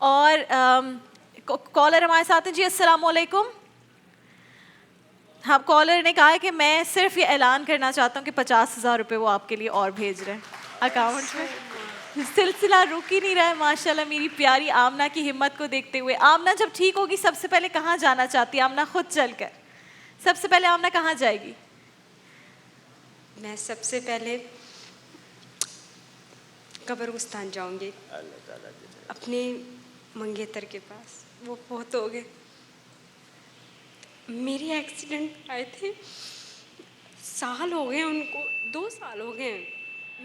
और कॉलर हमारे साथ हैं जी। अस्सलाम वालेकुम। हाँ, कॉलर ने कहा है कि मैं सिर्फ ये ऐलान करना चाहता हूँ कि 50,000 रुपये वो आपके लिए और भेज रहे हैं अकाउंट में। सिलसिला रुक ही नहीं रहा है माशाल्लाह मेरी प्यारी आमना की हिम्मत को देखते हुए। आमना जब ठीक होगी सबसे पहले कहाँ जाना चाहती है? आमना खुद चलकर सबसे पहले आमना कहाँ जाएगी? मैं सबसे पहले कब्रिस्तान जाऊंगी, अपने मंगेतर के पास। वो बहुत हो गए, मेरे एक्सीडेंट आए थे, साल हो गए उनको, 2 साल हो गए हैं।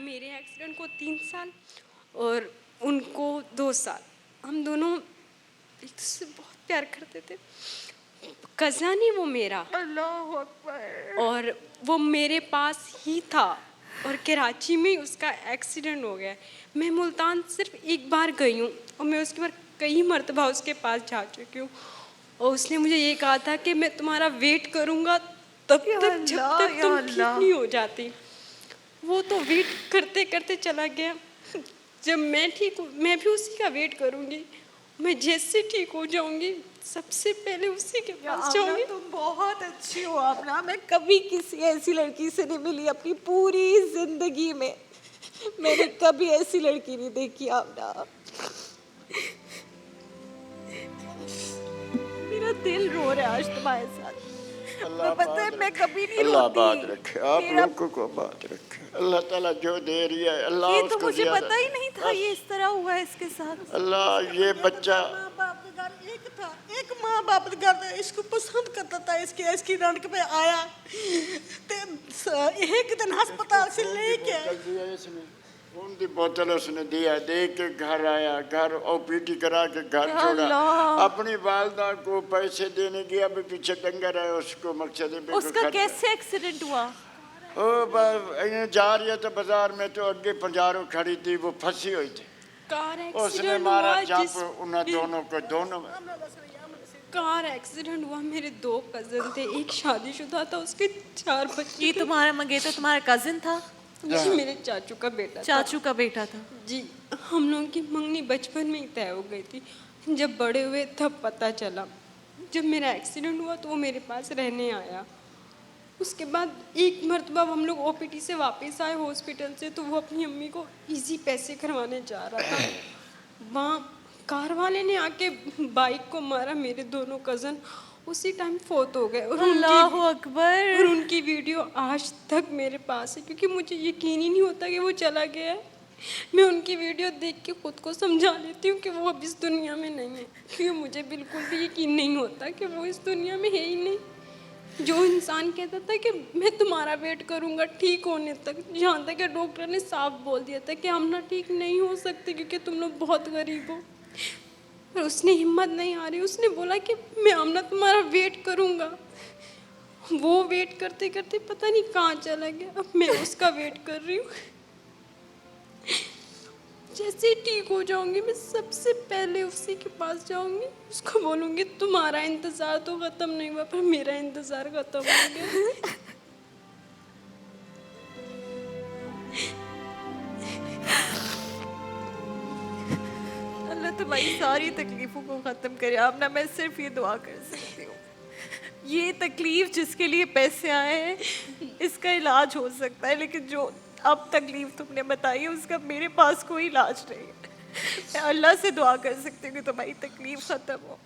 मेरे एक्सीडेंट को 3 साल और उनको 2 साल। हम दोनों एक दूसरे से बहुत प्यार करते थे। कज़न ही वो मेरा, अल्लाह अकबर। और वो मेरे पास ही था और कराची में उसका एक्सीडेंट हो गया। मैं मुल्तान सिर्फ एक बार गई हूँ और मैं उसके बाद कई मरतबा उसके पास जा चुकी हूँ और उसने मुझे ये कहा था कि मैं तुम्हारा वेट करूँगा तब तक जब तक तुम ठीक नहीं हो जाती। वो तो वेट करते करते चला गया। जब मैं ठीक हूँ मैं भी उसी का वेट करूँगी। मैं जैसे ठीक हो जाऊँगी सबसे पहले उसी के पास जाऊँगी। तुम बहुत अच्छी हो आमना। मैं कभी किसी ऐसी लड़की से नहीं मिली अपनी पूरी जिंदगी में। मैंने कभी ऐसी लड़की नहीं देखी आमना। मेरा दिल रो रहा है आज तुम्हारे साथ। अल्लाह पता है मैं कभी नहीं अल्लाह रोती। बात रखे, आप लोगों को बात रखे। अल्लाह ताला जो दे रही है अल्लाह ये उसको तो मुझे ज़्यादा- पता ही नहीं था ये इस तरह हुआ है इसके साथ। अल्लाह ये बच्चा माँ बाप के घर एक था, एक माँ बाप के घर था, इसको पसंद करता था। इसकी रौनक पे आया तो एक दिन अस्पताल से लेके खून की बोतल उसने दिया, दे के घर आया, घर ओपीडी करा के घर छोड़ा। अपनी वालदा को पैसे देने गया, अभी पीछे डंगर है उसको मकसद है उसका कैसे एक्सीडेंट हुआ? ओ जा रही है तो बाजार में तो अगे पंजारों खड़ी थी, वो फंसी हुई थी। उसने मारा जंप उन दोनों को, दोनों कार एक्सीडेंट हुआ। मेरे 2 कज़न थे, एक शादीशुदा था, उसके 4 बच्चे। ये तुम्हारा मंगेतर तुम्हारा कजिन था? जी मेरे चाचू का बेटा। चाचू का बेटा था जी। हम लोगों की मंगनी बचपन में ही तय हो गई थी। जब बड़े हुए तब पता चला। जब मेरा एक्सीडेंट हुआ तो वो मेरे पास रहने आया। उसके बाद एक मरतबा हम लोग ओपीडी से वापस आए हॉस्पिटल से, तो वो अपनी अम्मी को इजी पैसे करवाने जा रहा था। वहाँ कार वाले ने आके बाइक को मारा। मेरे दोनों कज़न उसी टाइम फोत हो गए। और अल्लाह अकबर। और उनकी वीडियो आज तक मेरे पास है, क्योंकि मुझे यकीन ही नहीं होता कि वो चला गया है। मैं उनकी वीडियो देख के खुद को समझा लेती हूँ कि वो अब इस दुनिया में नहीं है, क्योंकि मुझे बिल्कुल भी यकीन नहीं होता कि वो इस दुनिया में है ही नहीं। जो इंसान कहता था कि मैं तुम्हारा वेट करूँगा ठीक होने तक, जहाँ तक कि डॉक्टर ने साफ बोल दिया था कि हम ना ठीक नहीं हो सकते क्योंकि तुम लोग बहुत गरीब हो। पर उसने हिम्मत नहीं आ रही, उसने बोला कि मैं आमना तुम्हारा वेट करूँगा। वो वेट करते करते पता नहीं कहाँ चला गया। अब मैं उसका वेट कर रही हूँ। जैसे ही ठीक हो जाऊंगी मैं सबसे पहले उसी के पास जाऊंगी, उसको बोलूँगी तुम्हारा इंतज़ार तो ख़त्म नहीं हुआ पर मेरा इंतज़ार ख़त्म हो गया। अल्लाह तुम्हारी सारी तकलीफ़ों को ख़त्म करे। अब ना मैं सिर्फ ये दुआ कर सकती हूँ, ये तकलीफ़ जिसके लिए पैसे आए हैं इसका इलाज हो सकता है, लेकिन जो अब तकलीफ़ तुमने बताई है उसका मेरे पास कोई इलाज नहीं है। मैं अल्लाह से दुआ कर सकती हूँ कि तुम्हारी तकलीफ़ ख़त्म हो।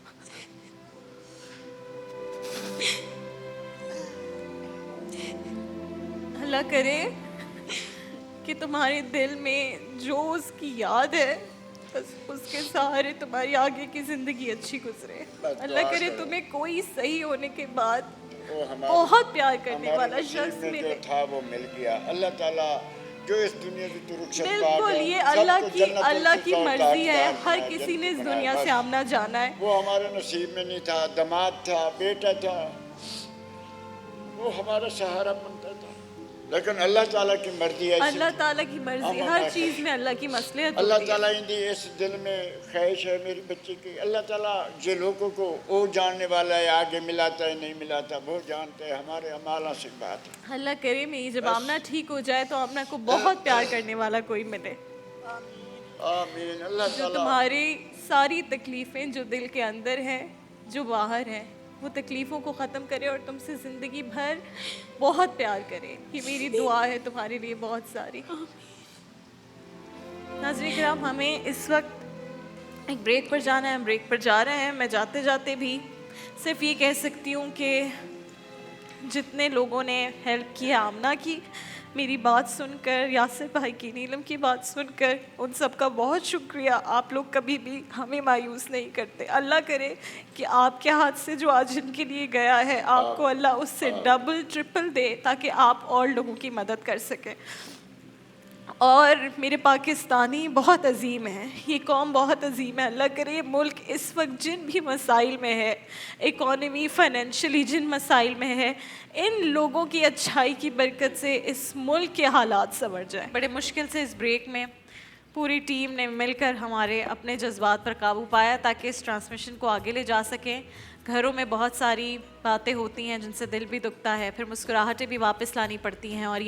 अल्लाह करे कि तुम्हारे दिल में जो उसकी याद है बस उसके सहारे तुम्हारी आगे की ज़िंदगी अच्छी गुजरे। अल्लाह करे तुम्हें कोई सही होने के बाद बहुत प्यार करने वाला शख्स मिले। था वो मिल गया। अल्लाह ताला जो इस दुनिया की तो रुखसत बिल्कुल, ये अल्लाह की मर्जी है। हर किसी ने इस दुनिया से आमना जाना है। वो हमारे नसीब में नहीं था, दामाद था, बेटा था, वो हमारा सहारा बनता था, लेकिन अल्लाह ताला की मर्जी है। अल्लाह ताला की मर्जी, हर चीज़ में अल्लाह की मसलहत अल्लाह होती है। ताला इंदी इस दिल में ख्वाहिश है मेरी बच्ची की। अल्लाह ताला जो लोगों को वो जानने वाला है, आगे मिलाता है नहीं मिलाता वो जानते हैं, हमारे अमाला से बात है। अल्लाह करे मेरी जब आमना ठीक हो जाए तो आमना को बहुत प्यार करने वाला कोई मिले। आमीन। अल्लाह जो ताला तुम्हारी सारी तकलीफ़ें जो दिल के अंदर हैं, जो बाहर हैं, वो तकलीफ़ों को ख़त्म करे और तुमसे ज़िंदगी भर बहुत प्यार करे। ये मेरी दुआ है तुम्हारे लिए बहुत सारी। नाज़रीन किराम, हमें इस वक्त एक ब्रेक पर जाना है, हम ब्रेक पर जा रहे हैं। मैं जाते जाते भी सिर्फ ये कह सकती हूँ कि जितने लोगों ने हेल्प की, आमना की, मेरी बात सुनकर, यासिर भाई की, नीलम की बात सुनकर, उन सब का बहुत शुक्रिया। आप लोग कभी भी हमें मायूस नहीं करते। अल्लाह करे कि आपके हाथ से जो आज इनके लिए गया है, आपको अल्लाह उससे डबल ट्रिपल दे, ताकि आप और लोगों की मदद कर सकें। और मेरे पाकिस्तानी बहुत अजीम हैं, ये कौम बहुत अजीम है। अल्लाह करे मुल्क इस वक्त जिन भी मसाइल में है, इकॉनमी, फाइनेंशियली जिन मसाइल में है, इन लोगों की अच्छाई की बरकत से इस मुल्क के हालात संवर जाए। बड़े मुश्किल से इस ब्रेक में पूरी टीम ने मिलकर हमारे अपने जज्बात पर काबू पाया ताकि इस ट्रांसमिशन को आगे ले जा सकें। घरों में बहुत सारी बातें होती हैं जिनसे दिल भी दुखता है, फिर मुस्कुराहटें भी वापस लानी पड़ती हैं। और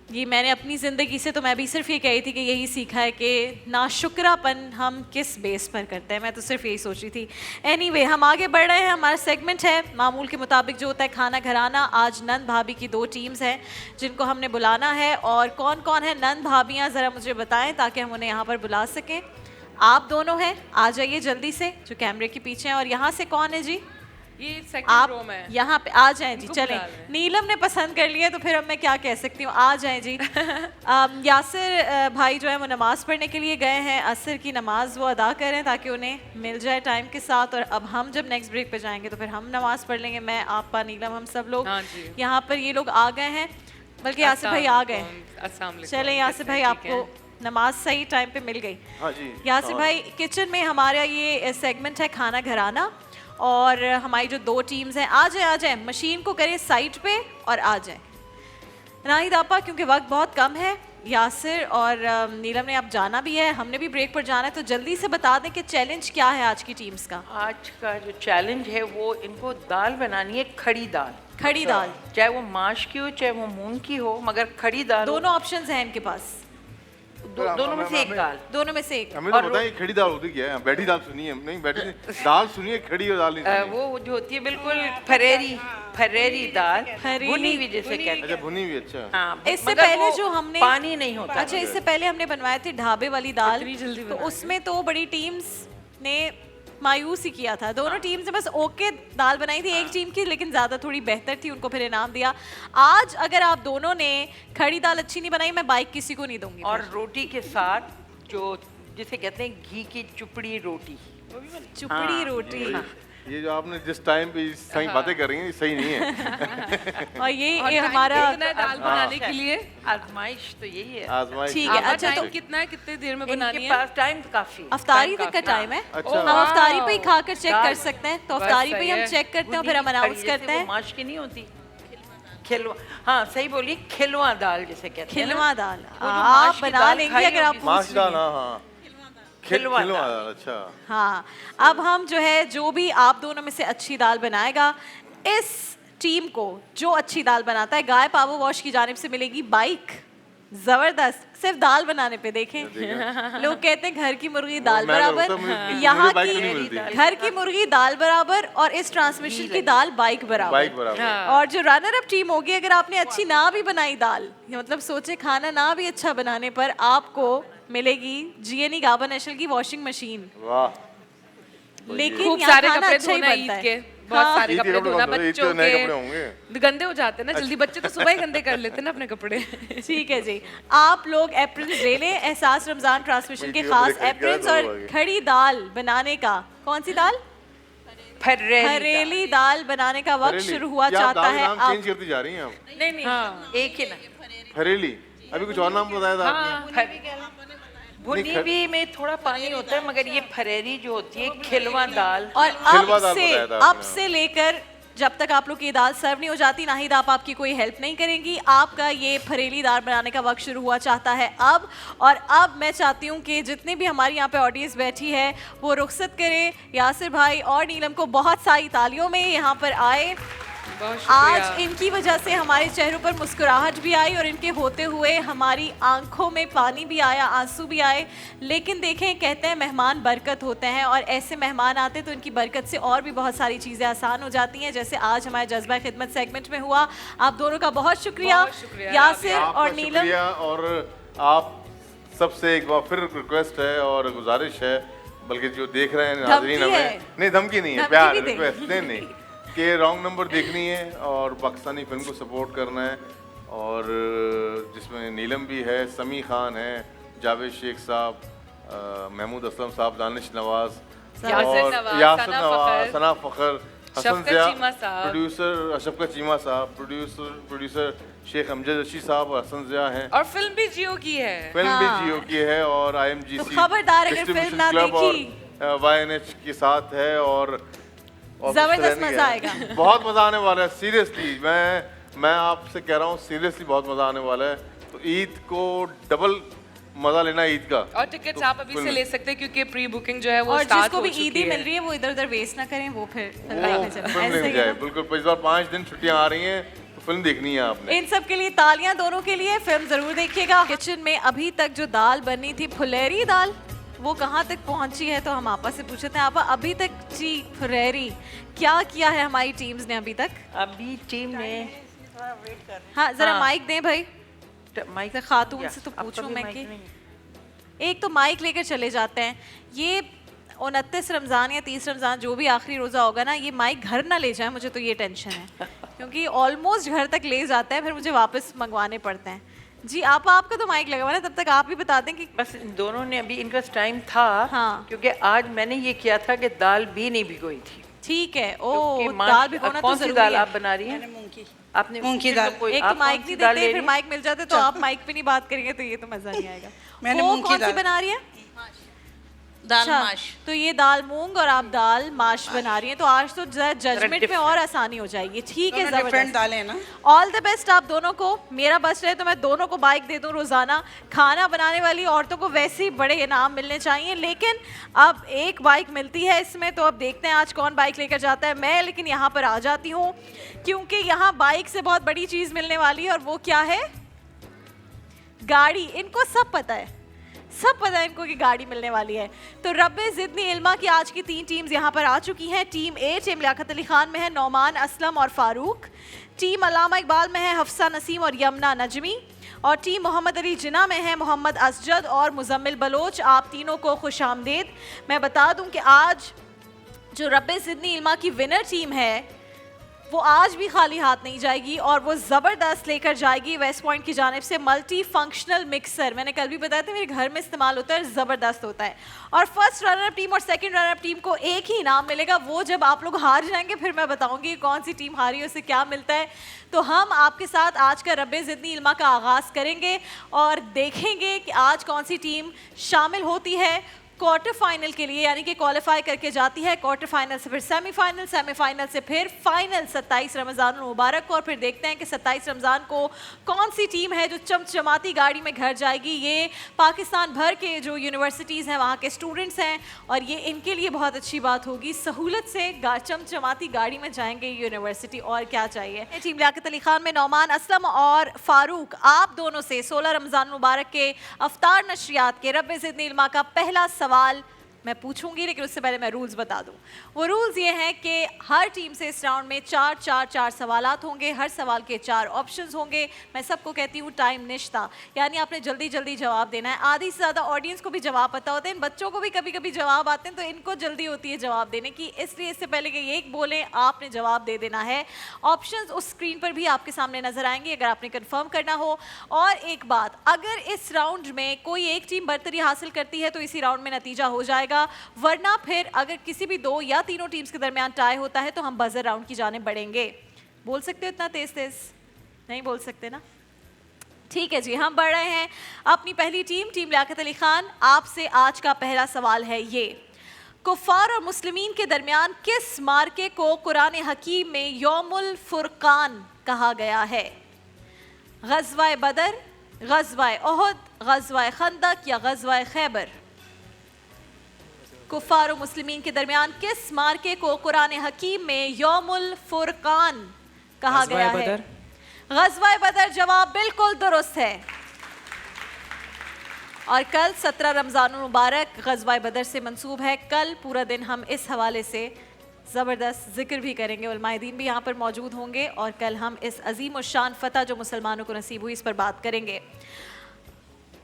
ये मैंने अपनी ज़िंदगी से तो मैं भी सिर्फ ये कही थी कि यही सीखा है कि नाशुक्रापन हम किस बेस पर करते हैं। मैं तो सिर्फ यही सोच रही थी। एनीवे, हम आगे बढ़ रहे हैं। हमारा सेगमेंट है मामूल के मुताबिक जो होता है खाना घराना। आज नंद भाभी की 2 टीम्स हैं जिनको हमने बुलाना है। और कौन कौन है नंद भाभियाँ, ज़रा मुझे बताएं ताकि हम उन्हें यहाँ पर बुला सकें। आप दोनों हैं, आ जाइए जल्दी से, जो कैमरे के पीछे हैं। और यहाँ से कौन है जी? ये सेकंड रो में आप यहाँ पे आ जाएं जी। चलें, नीलम ने पसंद कर लिया तो फिर अब मैं क्या कह सकती हूँ। आ जाएं जी। यासिर भाई जो है वो नमाज़ पढ़ने के लिए गए हैं, असर की नमाज वो अदा करें ताकि उन्हें मिल जाए टाइम के साथ। और अब हम जब नेक्स्ट ब्रेक पे जाएंगे तो फिर हम नमाज़ पढ़ लेंगे, मैं, आपा, नीलम, हम सब लोग। यहाँ पर ये लोग आ गए हैं, बल्कि यासिर भाई आ गए। चलें यासिर भाई, आपको नमाज सही टाइम पे मिल गई। यासिर भाई, किचन में हमारा ये सेगमेंट है खाना घराना। और हमारी जो 2 टीम्स हैं, आ जाए मशीन को करें साइड पे और आ जाए। नाहिद आपा, क्योंकि वक्त बहुत कम है, यासिर और नीलम ने अब जाना भी है, हमने भी ब्रेक पर जाना है, तो जल्दी से बता दें कि चैलेंज क्या है आज की टीम्स का। आज का जो चैलेंज है वो इनको दाल बनानी है, खड़ी दाल। खड़ी दाल, चाहे वो माश की हो चाहे वो मूंग की हो, मगर खड़ी दाल। दोनों ऑप्शंस हैं इनके पास, दोनों में से एक दाल। दोनों में से एक। हमें तो बताइए खड़ी दाल होती क्या है? बैठी दाल सुनी है? नहीं, बैठी दाल सुनिए, खड़ी और दाल नहीं सुनी। वो जो होती है बिल्कुल फरेरी दाल, भुनी हुई जिसे कहते हैं। अच्छा, भुनी हुई। अच्छा, हाँ। इससे पहले जो हमने पानी नहीं होता। अच्छा, इससे पहले हमने बनवाए थे ढाबे वाली दाल, तो उसमें तो बड़ी टीम्स ने मायूस ही किया था। दोनों टीम से बस ओके दाल बनाई थी एक टीम की, लेकिन ज़्यादा थोड़ी बेहतर थी, उनको फिर इनाम दिया। आज अगर आप दोनों ने खड़ी दाल अच्छी नहीं बनाई, मैं बाइक किसी को नहीं दूंगी। और रोटी के साथ जो जिसे कहते हैं घी की चुपड़ी रोटी। चुपड़ी रोटी। ये जो आपने जिस टाइम पे सही बातें कर रही हैं, सही नहीं है। और ये हमारा दाल बनाने के लिए आजमाइश तो यही है। आजमाइश, ठीक है। अच्छा, तो कितना है, कितने देर में बनानी है? पास टाइम काफी, अफ्तारी तक का टाइम है। हम अफ्तारी पे ही खाकर चेक कर सकते हैं, तो अफ्तारी पे हम चेक करते हैं, फिर हम अनाउंस करते हैं। माश की नहीं होती, खिलवा। हाँ, सही बोलिए, खिलवा दाल जिसे कहते हैं। खिलवा दाल आप बना लेंगे अगर आप माश दाल। हाँ, खिलवा दाल। अच्छा, हाँ। अब हम जो है, जो भी आप दोनों में से अच्छी दाल बनाएगा, इस टीम को जो अच्छी दाल बनाता है, गाय पावर वॉश की जानिब से मिलेगी बाइक। जबरदस्त, सिर्फ दाल बनाने पे देखें। लोग कहते हैं घर की मुर्गी दाल बराबर, यहाँ की घर की मुर्गी दाल बराबर और इस ट्रांसमिशन की दाल बाइक बराबर। और जो रनर अप टीम होगी, अगर आपने अच्छी ना भी बनाई दाल, मतलब सोचे खाना ना भी अच्छा बनाने पर, आपको मिलेगी GNE गाबा नेशनल की वॉशिंग मशीन। लेकिन सारे खाना कपड़े अच्छा ही धोना बनता ईद के, है। बहुत हाँ। सारे कपड़े धोना, बच्चों के गंदे हो जाते हैं ना जल्दी, बच्चे तो सुबह ही गंदे कर लेते हैं ना अपने कपड़े। ठीक है जी, आप लोग एप्रन ले लें, एहसास रमजान ट्रांसमिशन के खास एप्रन। और खड़ी दाल बनाने का, कौन सी दाल? फरेली दाल बनाने का वक्त शुरू हुआ चाहता है। आप चेंज करती जा रही हैं आप? नहीं, एक ही ना। फरेली, अभी कुछ और नाम बताया था आपने? भुनी भी में थोड़ा पानी होता है, मगर ये फरेरी जो होती है खिलवा दाल। और अब से लेकर जब तक आप लोग की दाल सर्व नहीं हो जाती, नाहिद आपकी कोई हेल्प नहीं करेंगी। आपका ये फरेली दाल बनाने का वक्त शुरू हुआ चाहता है अब। और अब मैं चाहती हूँ कि जितने भी हमारी यहाँ पे ऑडियंस बैठी है वो रुखसत करें, यासिर भाई और नीलम को बहुत सारी तालियों में यहाँ पर आए। आज इनकी वजह से हमारे चेहरों पर मुस्कुराहट भी आई और इनके होते हुए हमारी आंखों में पानी भी आया, आंसू भी आए। लेकिन देखें, कहते हैं मेहमान बरकत होते हैं, और ऐसे मेहमान आते तो इनकी बरकत से और भी बहुत सारी चीज़ें आसान हो जाती हैं, जैसे आज हमारे जज्बा खिदमत सेगमेंट में हुआ। आप दोनों का बहुत शुक्रिया, यासिर और नीलम। और आप सबसे एक बार फिर रिक्वेस्ट है और गुजारिश है, बल्कि जो देख रहे हैं नाज़रीन हमें, नहीं धमकी नहीं है, प्यार रिक्वेस्ट नहीं कि रॉन्ग नंबर देखनी है और पाकिस्तानी फिल्म को सपोर्ट करना है, और जिसमें नीलम भी है, समी खान है, जावेद शेख साहब, महमूद असलम साहब, दानिश नवाज, यासिर नवाज, सना फ़खर, हसन ज़िया, प्रोड्यूसर शफकत चीमा साहब, प्रोड्यूसर शेख अमजद रशीद साहब और हसन ज़िया हैं, और फिल्म भी जियो की है, फिल्म भी जियो की है, और IMGC खबरदार अगर फिल्म ना देखी YNH के साथ है, और जबरदस्त मजा आएगा, बहुत मजा आने वाला है। सीरियसली मैं आपसे कह रहा हूँ, सीरियसली बहुत मजा आने वाला है। तो ईद को डबल मजा लेना ईद का, और टिकट्स आप अभी से ले सकते हैं क्योंकि प्री बुकिंग जो है वो और स्टार्ट जिसको हो भी चुकी ईदी है। मिल रही है वो इधर उधर वेस्ट ना करें, वो फिर फिल्म मिल जाए। बिल्कुल, इस बार 5 दिन छुट्टियां आ रही हैं तो फिल्म देखनी है आपने। इन सब के लिए तालियां दोनों के लिए, फिल्म जरूर देखिएगा। किचन में अभी तक जो दाल बनी थी, फुलेरी दाल, वो कहाँ तक पहुंची है, तो हम आपा से पूछते हैं। आपा अभी तक जी फुलेरी क्या किया है हमारी टीम्स ने अभी तक? अभी टीम ने हाँ जरा माइक दें भाई, माइक खातून से तो पूछूं मैं कि एक तो माइक लेकर चले जाते हैं। ये 29 रमज़ान या 30 रमज़ान जो भी आखिरी रोज़ा होगा ना, ये माइक घर ना ले जाए, मुझे तो ये टेंशन है क्योंकि ऑलमोस्ट घर तक ले जाता है, फिर मुझे वापस मंगवाने पड़ते हैं। जी आपका तो माइक लगा हुआ है, तब तक आप भी बता दें कि बस दोनों ने अभी इनका टाइम था। हाँ। क्योंकि आज मैंने ये किया था कि दाल भी नहीं भिगोई थी। ठीक है, ओ दाल भिगोना तो जरूरी है। दाल आप बना रही हैं? मूंग की। आपने मूंग की दाल। एक तो माइक नहीं देते, फिर माइक मिल जाते तो आप माइक पे नहीं बात करेंगे तो ये तो मजा नहीं आएगा। मैंने वो मूंग की कौन सी दाल बना रही है? दाल माश। तो ये दाल मूंग और आप दाल माश बना रही हैं, तो आज तो जजमेंट में और आसानी हो जाएगी। ठीक है, डिफरेंट दालें ना। ऑल द बेस्ट आप दोनों को। मेरा बच रहे तो मैं दोनों को बाइक दे दूं रोजाना। खाना बनाने वाली औरतों को वैसे ही बड़े इनाम मिलने चाहिए, लेकिन अब एक बाइक मिलती है इसमें, तो अब देखते हैं आज कौन बाइक लेकर जाता है। मैं लेकिन यहाँ पर आ जाती हूँ क्योंकि यहाँ बाइक से बहुत बड़ी चीज मिलने वाली है, और वो क्या है? गाड़ी। इनको सब पता है, सब पता है इनको कि गाड़ी मिलने वाली है। तो रब्बे ज़िदनी इल्मा की आज की 3 टीम्स यहाँ पर आ चुकी हैं। टीम ए टीम लियाकत अली खान में है नौमान असलम और फारूक, टीम अलामा इकबाल में है हफ्सा नसीम और यमुना नजमी, और टीम मोहम्मद अली जिना में है मोहम्मद असजद और मुजम्मिल बलोच। आप तीनों को खुश आमदेद। मैं बता दूं कि आज जो रब्बे ज़िदनी इल्मा की विनर टीम है वो आज भी खाली हाथ नहीं जाएगी, और वो ज़बरदस्त लेकर जाएगी वेस्ट पॉइंट की जानिब से मल्टी फंक्शनल मिक्सर। मैंने कल भी बताया था, मेरे घर में इस्तेमाल होता है, ज़बरदस्त होता है। और फर्स्ट रनर अप टीम और सेकंड रनर अप टीम को एक ही इनाम मिलेगा, वो जब आप लोग हार जाएंगे फिर मैं बताऊंगी कौन सी टीम हारी है, उसे क्या मिलता है। तो हम आपके साथ आज का रब्बे ज़िदनी इल्मा का आगाज़ करेंगे और देखेंगे कि आज कौन सी टीम शामिल होती है क्वार्टर फाइनल के लिए, यानी कि क्वालिफाई करके जाती है। क्वार्टर फाइनल से फिर सेमीफाइनल, सेमीफाइनल से फिर फाइनल 27 रमज़ान मुबारक को। और फिर देखते हैं कि 27 रमज़ान को कौन सी टीम है जो चमचमाती गाड़ी में घर जाएगी। ये पाकिस्तान भर के जो यूनिवर्सिटीज़ हैं वहाँ के स्टूडेंट्स हैं, और ये इनके लिए बहुत अच्छी बात होगी। सहूलत से चमचमाती गाड़ी में जाएंगे यूनिवर्सिटी, और क्या चाहिए। टीम लियाकत अली खान में नौमान असलम और फारूक, आप दोनों से 16 रमज़ान मुबारक के अफ्तार नशरियात के रब्बे ज़िदनी इल्मा का पहला सवाल मैं पूछूंगी, लेकिन उससे पहले मैं रूल्स बता दूं। वो रूल्स ये हैं कि हर टीम से इस राउंड में 4 सवालात होंगे, हर सवाल के 4 ऑप्शंस होंगे। मैं सबको कहती हूँ टाइम निश्ता, यानी आपने जल्दी जल्दी जवाब देना है। आधी से ज़्यादा ऑडियंस को भी जवाब पता होते हैं, इन बच्चों को भी कभी कभी जवाब आते हैं, तो इनको जल्दी होती है जवाब देने की, इसलिए इससे पहले कि ये बोलें आपने जवाब दे देना है। ऑप्शंस उस स्क्रीन पर भी आपके सामने नजर आएंगे अगर आपने कन्फर्म करना हो। और एक बात, अगर इस राउंड में कोई एक टीम बरतरी हासिल करती है तो इसी राउंड में नतीजा हो जाएगा, वरना फिर अगर किसी भी 2 या तीनों टीम्स के दरमियान टाई होता है तो हम बजर राउंड की जाने बढ़ेंगे। बोल सकते हो इतना तेज तेज? नहीं बोल सकते ना? ठीक है जी, हम बढ़ रहे हैं। अपनी पहली टीम लियाकत अली खान, आपसे आज का पहला सवाल है ये। कुफार और मुस्लिमीन के दरमियान किस मार्के को कुरान हकीम में यौमुल फुरकान कहा गया है? गज़वा बदर, गज़वा ओहद, गज़वा खंदक या गज़वा खैबर? कुफार और मुस्लिमीन के दरमियान किस मार्के को कुरान हकीम में यौमुल फुरकान कहा गया है? गज़वा बदर जवाब बिल्कुल दुरुस्त है। और कल 17 रमज़ान मुबारक गज़वा बदर से मंसूब है। कल पूरा दिन हम इस हवाले से ज़बरदस्त जिक्र भी करेंगे, उलमाए दीन भी यहाँ पर मौजूद होंगे, और कल हम इस अजीम और शान फ़तह जो मुसलमानों को नसीब हुई इस पर बात करेंगे।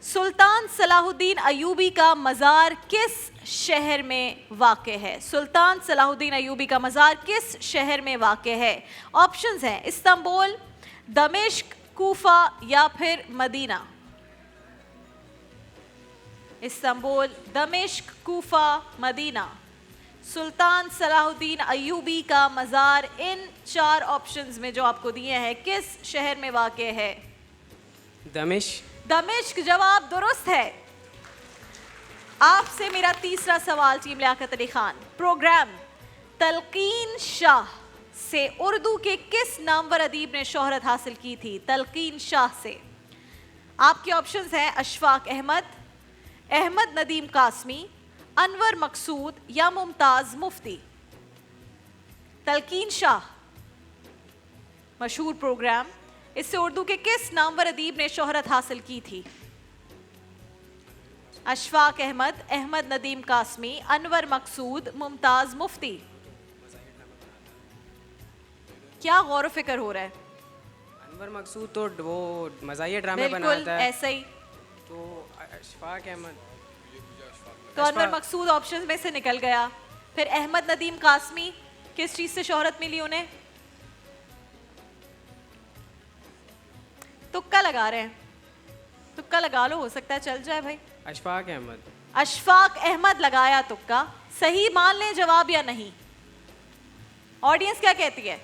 सुल्तान सलाहुद्दीन अयूबी का मज़ार किस शहर में वाक़े है? सुल्तान सलाहुद्दीन अयूबी का मज़ार किस शहर में वाक़े है? ऑप्शंस हैं इस्तांबुल, दमिश्क, कूफा या फिर मदीना। इस्तांबुल, दमिश्क, कूफा, मदीना। सुल्तान सलाहुद्दीन अयूबी का मज़ार इन 4 ऑप्शंस में जो आपको दिए हैं किस शहर में वाक़े है? दमिश्क। दमिश्क जवाब दुरुस्त है। आपसे मेरा तीसरा सवाल टीम लियाकत अली खान, प्रोग्राम तलकीन शाह से उर्दू के किस नामवर अदीब ने शोहरत हासिल की थी? तलकीन शाह से आपके ऑप्शंस हैं अशफाक अहमद, अहमद नदीम कासमी, अनवर मकसूद या मुमताज मुफ्ती। तलकीन शाह मशहूर प्रोग्राम, इससे उर्दू के किस नामवर अदीब ने शोहरत हासिल की थी? अशफाक अहमद, अहमद नदीम कासमी, अनवर मकसूद, मुमताज मुफ्ती। क्या गौर फिक्र हो रहा है? अनवर मकसूद तो वो मज़ाहिया ड्रामे बनाता है। बिल्कुल ऐसा ही। तो अशफाक अहमद, तो अनवर मकसूद ऑप्शंस में से निकल गया। फिर अहमद नदीम कासमी, किस चीज़ से शोहरत मिली उन्हें? तुक्का लगा रहे हैं, तुक्का लगा लो, हो सकता है चल जाए भाई। अशफाक अहमद। अशफाक अहमद लगाया तुक्का, सही मान लें जवाब या नहीं? ऑडियंस क्या कहती है?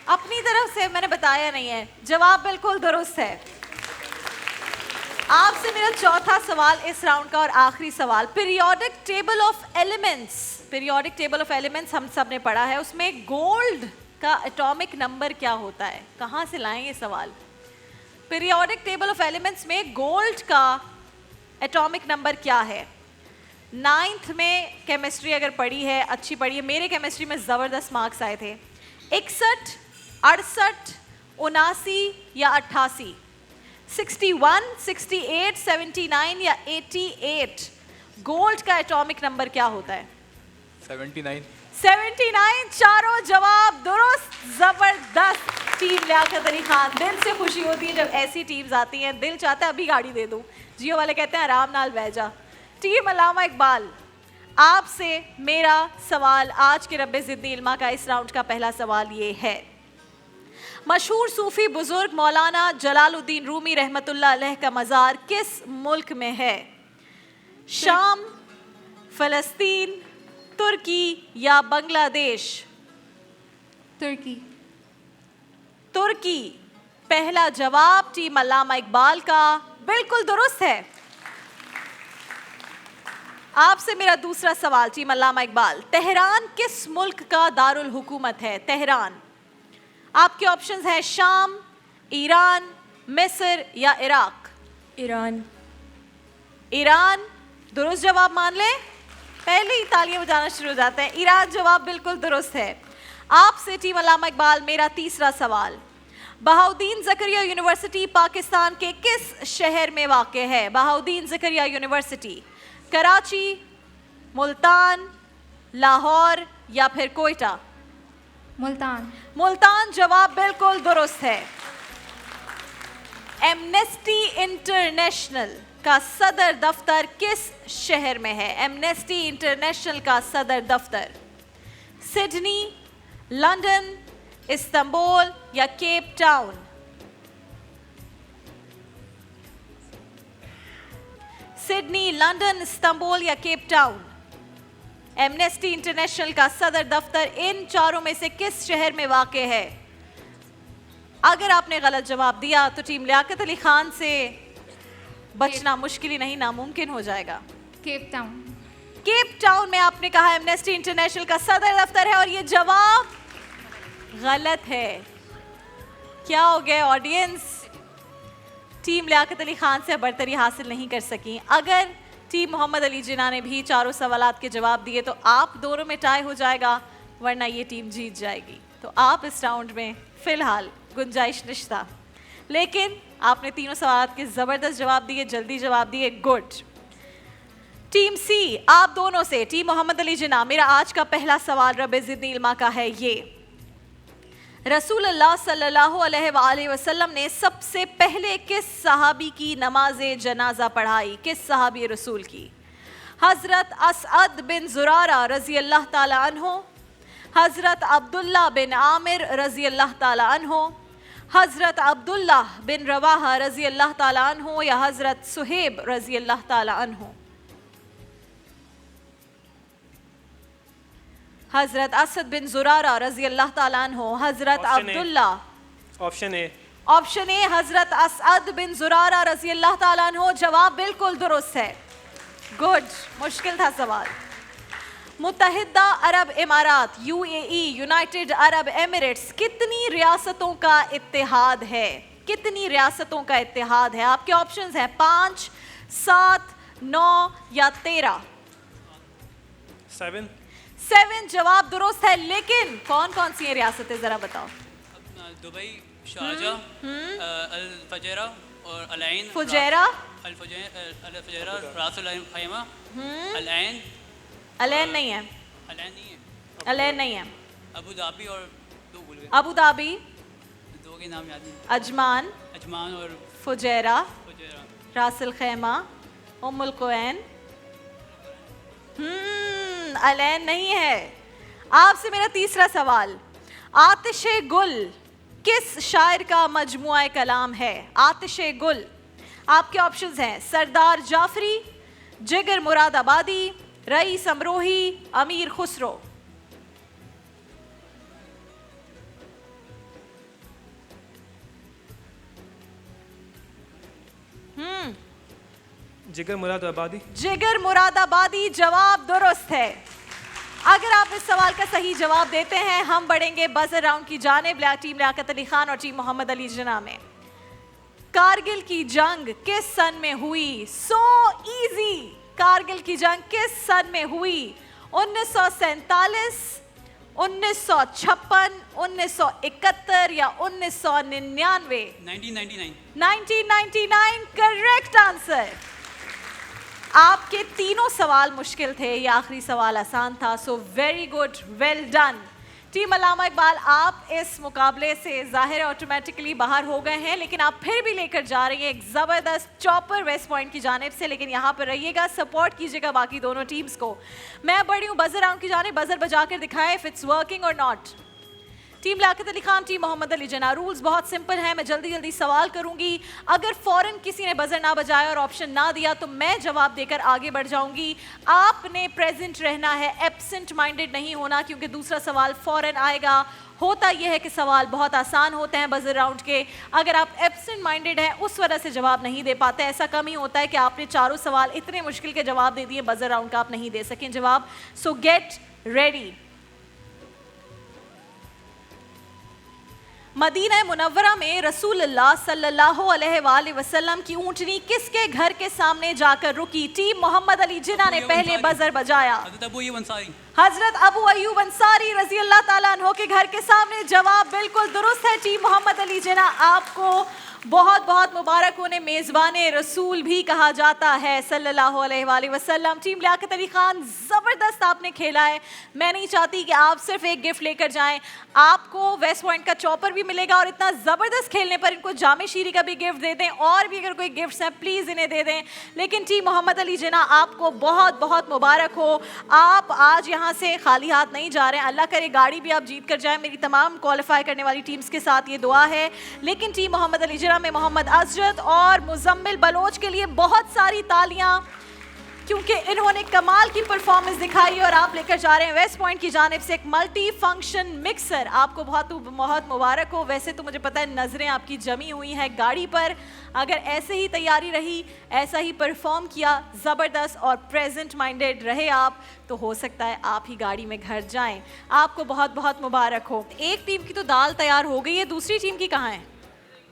अपनी तरफ से मैंने बताया नहीं है, जवाब बिल्कुल दुरुस्त है। आपसे मेरा चौथा सवाल इस राउंड का और आखिरी सवाल, periodic table of elements. Periodic table of elements हम सब ने पढ़ा है, उसमें गोल्ड का एटॉमिक नंबर क्या होता है? कहाँ से लाएं ये सवाल? पीरियोडिक टेबल ऑफ एलिमेंट्स में गोल्ड का एटॉमिक नंबर क्या है? 9th में केमिस्ट्री अगर पढ़ी है, अच्छी पढ़ी है, मेरे केमिस्ट्री में ज़बरदस्त मार्क्स आए थे। 61, 68, 79 या 88? 61, 68, 79 या 88? गोल्ड का एटॉमिक नंबर क्या होता है? 79। 79 चारों जवाब दुरुस्त, जबरदस्त। टीम लियाकत अली खान, दिल से खुशी होती है जब ऐसी टीम्स आती हैं, दिल चाहता है अभी गाड़ी दे दूं। जियो वाले कहते हैं आराम नाल बह जा। टीम अल्लामा इकबाल, आपसे मेरा सवाल आज के रब्बे ज़िद्दी इल्मा का इस राउंड का पहला सवाल ये है, मशहूर सूफी बुजुर्ग मौलाना जलालुद्दीन रूमी रहमतुल्लाह अलैह का मज़ार किस मुल्क में है? शाम, फ़लस्तीन, तुर्की या बांग्लादेश? तुर्की। तुर्की पहला जवाब टीम अल्लामा इकबाल का बिल्कुल दुरुस्त है। आपसे मेरा दूसरा सवाल टीम अल्लामा इकबाल, तेहरान किस मुल्क का दारुल हुकूमत है? तेहरान आपके ऑप्शंस हैं शाम, ईरान, मिस्र या इराक? ईरान। ईरान दुरुस्त जवाब मान लें, पहले ही तालियां बजाना शुरू हो जाते हैं। ईरान जवाब बिल्कुल दुरुस्त है। आपसे टीम अल्लामा इकबाल मेरा तीसरा सवाल, बहाउद्दीन ज़करिया यूनिवर्सिटी पाकिस्तान के किस शहर में वाक़े है? बहाउद्दीन ज़करिया यूनिवर्सिटी कराची, मुल्तान, लाहौर या फिर कोयटा? मुल्तान। मुल्तान जवाब बिल्कुल दुरुस्त है। एमनेस्टी इंटरनेशनल का सदर दफ्तर किस शहर में है? एमनेस्टी इंटरनेशनल का सदर दफ्तर सिडनी, लंदन, इस्तांबुल या Cape Town? Sydney, London, Istanbul या केप टाउन? एमनेस्टी इंटरनेशनल का सदर दफ्तर इन चारों में से किस शहर में वाक़े है? अगर आपने गलत जवाब दिया तो टीम लियाकत अली खान से बचना मुश्किल ही नहीं नामुमकिन हो जाएगा। Cape Town. केप टाउन में आपने कहा एमनेस्टी इंटरनेशनल का सदर दफ्तर है और ये जवाब गलत है। क्या हो गया ऑडियंस? टीम लियाकत अली खान से बरतरी हासिल नहीं कर सकी। अगर टीम मोहम्मद अली जिन्ना ने भी चारों सवालात के जवाब दिए तो आप दोनों में टाई हो जाएगा, वरना ये टीम जीत जाएगी। तो आप इस राउंड में फिलहाल गुंजाइश निश्ता, लेकिन आपने तीनों सवालात के ज़बरदस्त जवाब दिए, जल्दी जवाब दिए, गुड। टीम सी, आप दोनों से, टीम मोहम्मद अली जिन्ना, मेरा आज का पहला सवाल रब्बे ज़िद्दी इल्मा का है ये, रसूल अल्लाह सल्लल्लाहु अलैहि वसल्लम ने सबसे पहले किस सहाबी की नमाज जनाजा पढ़ाई? किस सहाबी रसूल की? हज़रत असअद बिन ज़ुरारा रज़ी अल्लाह ताला अन्हो, हज़रत अब्दुल्ला बिन आमिर रज़ी अल्लाह ताला अन्हो, हज़रत अब्दुल्ला बिन रवाहा रज़ी अल्लाह ताला अन्हो या हज़रत सुहेब रज़ी अल्लाह ताला अन्हो? हज़रत असद बिन ज़ुरारा रज़ी अल्लाह ताला अन्हो, हज़रत Abdullah. Option A. Option A हज़रत असअद बिन ज़ुरारा रज़ी अल्लाह ताला अन्हो। जवाब बिल्कुल दुरुस्त है। गुड, मुश्किल था सवाल। मुत्तहिदा अरब इमारात UAE यूनाइटेड अरब एमिरेट्स कितनी रियासतों का इत्तेहाद है? कितनी रियासतों का इत्तेहाद है? आपके ऑप्शंस हैं 5, 7, 9 या 13। 7 जवाब दुरुस्त है, लेकिन कौन कौन सी हैं रियासतें जरा बताओ। दुबई, शारजाह, अल फजैरा और अल ऐन। फुजैरा, अल फजैरा, रास अल खैमा, अल ऐन। अल ऐन नहीं है। अल ऐन नहीं है। अल ऐन नहीं है। अबू धाबी और दो भूल गए। अबू धाबी, दो के नाम याद नहीं। अजमान, अजमान और फुजैरा, फजैरा। रास अल खैमा, उम्मुल कुवैन। अल ऐन नहीं है। आपसे मेरा तीसरा सवाल, आतिशे गुल किस शायर का मजमुआ कलाम है? आतिशे गुल। आपके ऑप्शंस हैं सरदार जाफरी, जिगर मुरादाबादी, रईस अमरोही, अमीर खुसरो। जिगर मुरादाबादी। जिगर मुरादाबादी जवाब दुरुस्त है। अगर आप इस सवाल का सही जवाब देते हैं हम बढ़ेंगे बजर राउंड की जानिब। टीम लियाकत अली खान और टीम मोहम्मद अली जिन्ना में। कारगिल की जंग किस सन में हुई? So easy. कारगिल की जंग किस सन में हुई? 1947, 1956, 1971 या 1999? 1999। 1999 करेक्ट आंसर। आपके तीनों सवाल मुश्किल थे, ये आखिरी सवाल आसान था। So very good, well done. Team Allama Iqbal, आप इस मुकाबले से ज़ाहिर ऑटोमेटिकली बाहर हो गए हैं, लेकिन आप फिर भी लेकर जा रही हैं एक ज़बरदस्त चॉपर वेस्ट पॉइंट की जानिब से। लेकिन यहाँ पर रहिएगा, सपोर्ट कीजिएगा बाकी दोनों टीम्स को। मैं बढ़ी हूँ बजर राउंड की जानिब। बजर बजा कर दिखाएं इफ इट्स वर्किंग और नॉट। Team Liaquat Ali Khan, team Mohammad Ali Jinnah. Rules बहुत सिंपल हैं, मैं जल्दी जल्दी सवाल करूंगी। अगर फौरन किसी ने बजर ना बजाया और ऑप्शन ना दिया तो मैं जवाब देकर आगे बढ़ जाऊंगी। आपने प्रेजेंट रहना है, एब्सेंट माइंडेड नहीं होना, क्योंकि दूसरा सवाल फौरन आएगा। होता यह है कि सवाल बहुत आसान होते हैं बजर राउंड के। अगर आप एब्सेंट माइंडेड हैं उस वजह से जवाब नहीं दे पाते। ऐसा कम ही होता है कि आपने चारों सवाल इतने मुश्किल के जवाब दे दिए, बजर राउंड का आप नहीं दे सकें जवाब। So get ready. मदीना मुनव्वरा में रसूलुल्लाह सल्लल्लाहु अलैहि वसल्लम की ऊंटनी किसके घर के सामने जाकर रुकी? टीम मोहम्मद अली जिन्ना ने पहले बजर बजाया। हजरत अबू अयूब अंसारी रजी अल्लाह ताला अन्हो के घर के सामने। जवाब बिल्कुल दुरुस्त है। टीम मोहम्मद अली जिन्ना, आपको बहुत बहुत मुबारक। उन्हें मेज़बान रसूल भी कहा जाता है सल्लल्लाहु अलैहि वसल्लम। टीम लियाकत अली खान, ज़बरदस्त आपने खेला है। मैं नहीं चाहती कि आप सिर्फ एक गिफ्ट लेकर जाएं, आपको वेस्ट पॉइंट का चॉपर भी मिलेगा और इतना ज़बरदस्त खेलने पर इनको जामे शीरी का भी गिफ्ट दे दें। और भी अगर कोई गिफ्ट्स हैं प्लीज़ इन्हें दे दें। लेकिन टीम मोहम्मद अली जिन्ना, आपको बहुत बहुत मुबारक हो। आप आज यहाँ से खाली हाथ नहीं जा रहे हैं। अल्लाह करे गाड़ी भी आप जीत कर जाएं। मेरी तमाम क्वालिफाई करने वाली टीम्स के साथ ये दुआ है। लेकिन टीम मोहम्मद अली जिन्ना में मोहम्मद अजरत और मुजम्मिल बलोच के लिए बहुत सारी तालियां, क्योंकि इन्होंने कमाल की परफॉर्मेंस दिखाई और आप लेकर जा रहे हैं वेस्ट पॉइंट की जानिब से एक मल्टी फंक्शन मिक्सर। आपको बहुत बहुत मुबारक हो। वैसे तो मुझे पता है नज़रें आपकी जमी हुई हैं गाड़ी पर। अगर ऐसे ही तैयारी रही, ऐसा ही परफॉर्म किया, ज़बरदस्त और प्रेजेंट माइंडेड रहे आप, तो हो सकता है आप ही गाड़ी में घर जाएं। आपको बहुत बहुत मुबारक हो। एक टीम की तो दाल तैयार हो गई है, दूसरी टीम की कहाँ है?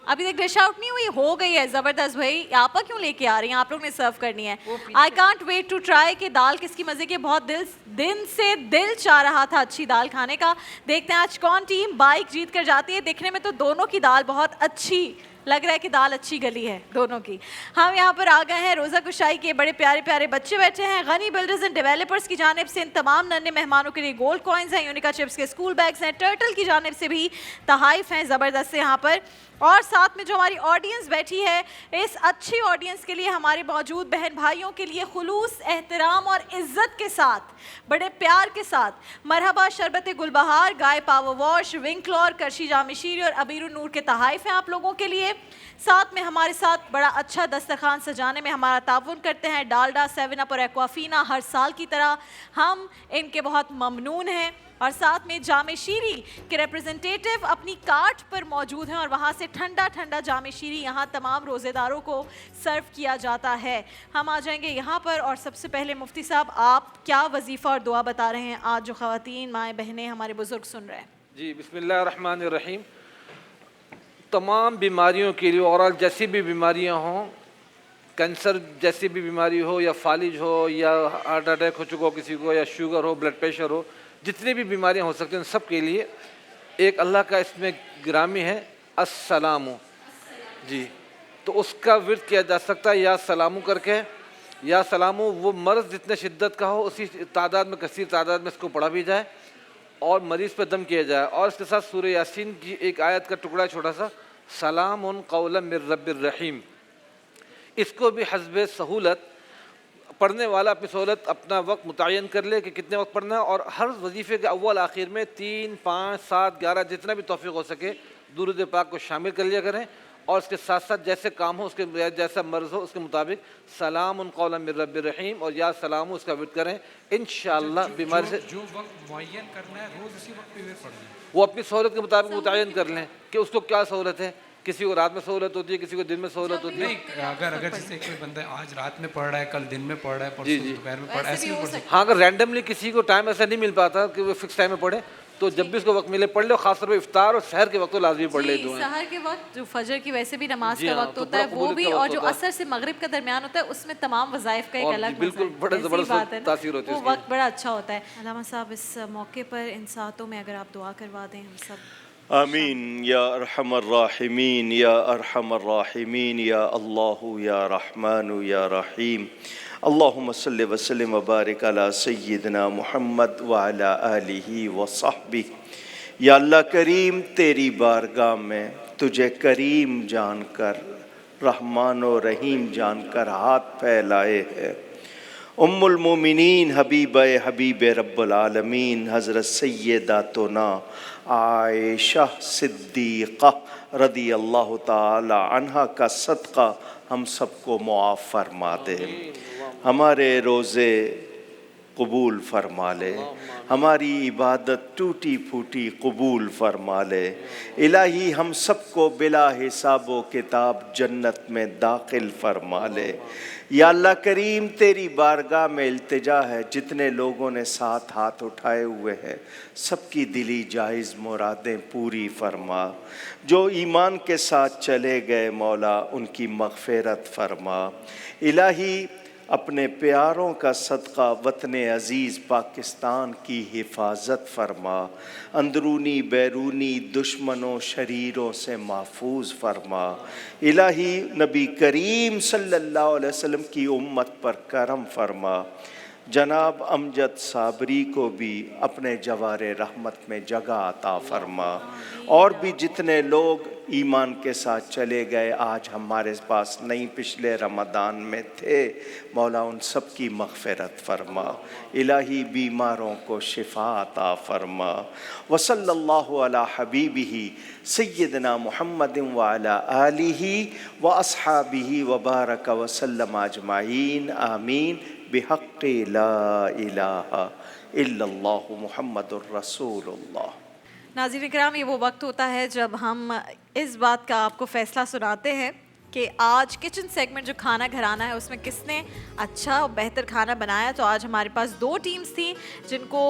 अभी तक डिश आउट नहीं हुई, हो गई है। जबरदस्त भाई, आपा क्यों लेके आ रही हैं? आप लोग ने सर्व करनी है। I can't wait to try कि दाल किसकी मजे की। बहुत दिन से दिल चाह रहा था अच्छी दाल खाने का। देखते हैं आज कौन टीम बाइक जीत कर जाती है। देखने में तो दोनों की दाल बहुत अच्छी लग रहा है कि दाल अच्छी गली है दोनों की। हम यहाँ पर आ गए हैं रोज़ा कुशाई के, बड़े प्यारे प्यारे बच्चे बैठे हैं। गनी बिल्डर्स एंड डेवलपर्स की जानिब से इन तमाम नन्हे मेहमानों के लिए गोल्ड कॉइन्स हैं, यूनिका चिप्स के स्कूल बैग्स हैं, टर्टल की जानिब से भी तहाइफ हैं ज़बरदस्त से यहाँ पर। और साथ में जो हमारी ऑडियंस बैठी है, इस अच्छी ऑडियंस के लिए, हमारे मौजूद बहन भाइयों के लिए खुलूस, एहतराम और इज़्ज़त के साथ, बड़े प्यार के साथ मरहबा शरबत गुलबहार, गाय पावर वॉश, विंकलॉर, करशी जामिशीरी और अबीर नूर के तहाइफ हैं आप लोगों के लिए। साथ में हमारे साथ बड़ा अच्छा दस्तरखान सजाने में हमारा ताउन करते हैं डालडा, 7 अप और एक्वाफीना। हर साल की तरह हम इनके बहुत ममनून हैं। और साथ में जामे शीरी के रिप्रेजेंटेटिव अपनी कार्ट पर मौजूद हैं और वहाँ से ठंडा ठंडा जामे शीरी यहाँ तमाम रोज़ेदारों को सर्व किया जाता है। हम आ जाएंगे यहाँ पर और सबसे पहले मुफ्ती साहब, आप क्या वजीफ़ा और दुआ बता रहे हैं आज जो ख़वातीन, माएँ, बहनें, हमारे बुज़ुर्ग सुन रहे हैं? जी, बिस्मिल्लाहिर्रहमानिर्रहीम। तमाम बीमारियों के लिए, ओवरऑल जैसी भी बीमारियाँ हों, कैंसर जैसी भी बीमारी हो या फालिज हो या हार्ट अटैक हो चुका हो किसी को, या शुगर हो, ब्लड प्रेशर हो, जितनी भी बीमारियां हो सकती हैं, सब के लिए एक अल्लाह का इसमें गिरामी है अस्सलामु। जी, तो उसका विर्द किया जा सकता है या सलामु करके। या सलामु वो मर्ज़ जितने शिद्दत का हो उसी तादाद में, कसीर तादाद में इसको पढ़ा भी जाए और मरीज़ पे दम किया जाए। और इसके साथ सूरह यासीन की एक आयत का टुकड़ा छोटा सा, सलामुन कौलन मिर रब्बिर रहीम, इसको भी हस्बे सहूलत पढ़ने वाला अपनी सहूलत अपना वक्त मुतय्यन कर ले कि कितने वक्त पढ़ना है। और हर वजीफ़े के अव्वल आखिर में 3, 5, 7, 11 जितना भी तौफीक हो सके दुरूद पाक को शामिल कर लिया करें। और उसके साथ साथ जैसे काम हो, उसके जैसा मर्ज़ हो, उसके मुताबिक सलामुन कौलन मिर रब्बिर रहीम और या सलामु उसका विर्द करें। इंशाअल्लाह बीमारी से जो वक्त मुअय्यन करना है रोज़ उसी वक्त पे विर्द पढ़ना है, वो अपनी सहूलत के मुताबिक मुतय्यन कर लें कि उसको क्या सहूलत है। किसी को रात में सहूलत होती है, किसी को दिन में सहूलत होती है। नहीं, अगर जैसे कोई बंदा आज रात में पढ़ रहा है, कल दिन में पढ़ रहा है, परसों दोपहर में पढ़ रहा है, ऐसे भी पढ़ सकता है। हाँ, अगर रैंडमली किसी को टाइम ऐसा नहीं मिल पाता कि वो फिक्स टाइम में पढ़े, तो जब भी उसको वक्त मिले पढ़ ले। खासतौर पर इफ्तार और सहर के वक्त तो लाजमी पढ़ ले दुआएं। सहर के वक्त जो फजर की वैसे भी नमाज का वक्त तो होता है वो भी, और जो असर से मगरिब का दरमियान होता है उसमें तमाम वज़ाइफ का एक अलग बिल्कुल बड़े ज़बरदस्त तासीर होती है, वो वक्त बड़ा अच्छा होता है। अल्लामा साहब, इस मौके पर इन सातों में अगर आप दुआ करवा दें हम सब। आमीन या अरहमर राहिमीन या अरहमर राहिमीन या अल्लाहु या रहमानु या रहीम। अल्लाहुम्मा सल्लि व सल्लिम व बारिक अला सय्यिदना मुहम्मद व अला आलिहि व सहबिहि। या अल्लाह करीम, तेरी बारगाह में तुझे करीम जानकर, रहमान व रहीम जानकर हाथ फैलाए हैं। उम्मुल मोमिनीन हबीब रब्बुल आलमीन हज़रत सय्यदातुना आयशा सिद्दीक़ा रदी अल्लाह ताला अन्हा का सदका हम सबको मुआफ़ फरमा दे, हमारे रोज़े कबूल फरमा ले, हमारी इबादत टूटी फूटी कबूल फरमा ले। इलाही हम सबको बिला हिसाब व किताब जन्नत में दाखिल फरमा ले। या अल्लाह करीम, तेरी बारगाह में इल्तिजा है, जितने लोगों ने साथ हाथ उठाए हुए हैं सबकी दिली जायज़ मुरादें पूरी फरमा। जो ईमान के साथ चले गए मौला, उनकी मग़फ़िरत फरमा। इलाही अपने प्यारों का सदका वतन अज़ीज़ पाकिस्तान की हिफाजत फरमा, अंदरूनी बैरूनी दुश्मनों शरीरों से महफूज फरमा। इलाही नबी करीम सल्लल्लाहु अलैहि वसल्लम की उम्मत पर करम फरमा। जनाब अमजद साबरी को भी अपने जवारे रहमत में जगह अता फरमा। और भी जितने लोग ईमान के साथ चले गए, आज हमारे पास नहीं पिछले रमज़ान में थे, मौला उन सब की मग़फ़िरत फरमा। इलाही बीमारों को शिफा अता फरमा। वसल्लल्लाहु अला हबीबिही सय्यदना मुहम्मदिन व अला आलिही व अस्हाबिही व बारक व सल्लम अजमाइन आमीन बिहक़्क़ि ला इलाहा इल्लल्लाहु मुहम्मदुर रसूलुल्लाह। नाज़रीन किराम, ये वो वक्त होता है जब हम इस बात का आपको फ़ैसला सुनाते हैं कि आज किचन सेगमेंट जो खाना घराना है उसमें किसने अच्छा और बेहतर खाना बनाया। तो आज हमारे पास 2 टीम्स थी जिनको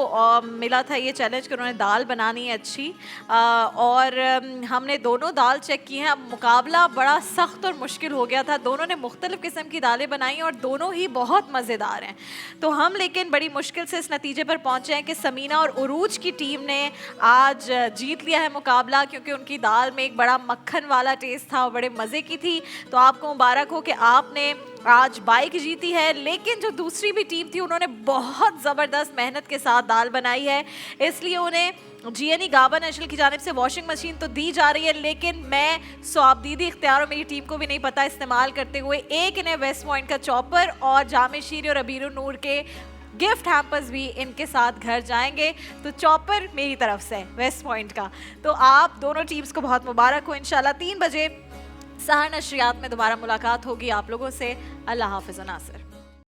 मिला था ये चैलेंज कि उन्होंने दाल बनानी है अच्छी, और हमने दोनों दाल चेक की हैं। अब मुकाबला बड़ा सख्त और मुश्किल हो गया था, दोनों ने मुख्तलिफ किस्म की दालें बनाई और दोनों ही बहुत मज़ेदार हैं। तो हम लेकिन बड़ी मुश्किल से इस नतीजे पर पहुँचे हैं कि समीना और उरूज की टीम ने आज जीत लिया है मुकाबला, क्योंकि उनकी दाल में एक बड़ा मक्खन वाला टेस्ट था और बड़े मज़े की थी। तो आपको मुबारक हो कि आपने आज बाइक जीती है। लेकिन जो दूसरी भी टीम थी उन्होंने बहुत ज़बरदस्त मेहनत के साथ दाल बनाई है, इसलिए उन्हें GNE गाबा नेशनल की जानिब से वॉशिंग मशीन तो दी जा रही है, लेकिन मैं सौआबदीदी इख्तियार और मेरी टीम को भी नहीं पता इस्तेमाल करते हुए एक इन्हें वेस्ट पॉइंट का चॉपर और जामे शीरी और अबीर नूर के गिफ्ट हैम्पर्स भी इनके साथ घर जाएंगे। तो चॉपर मेरी तरफ से वेस्ट पॉइंट का। तो आप दोनों टीम्स को बहुत मुबारक हो। इंशाल्लाह 3 बजे सहर नशरियात में दोबारा मुलाकात होगी आप लोगों से। अल्लाह हाफ़िज़ नासिर।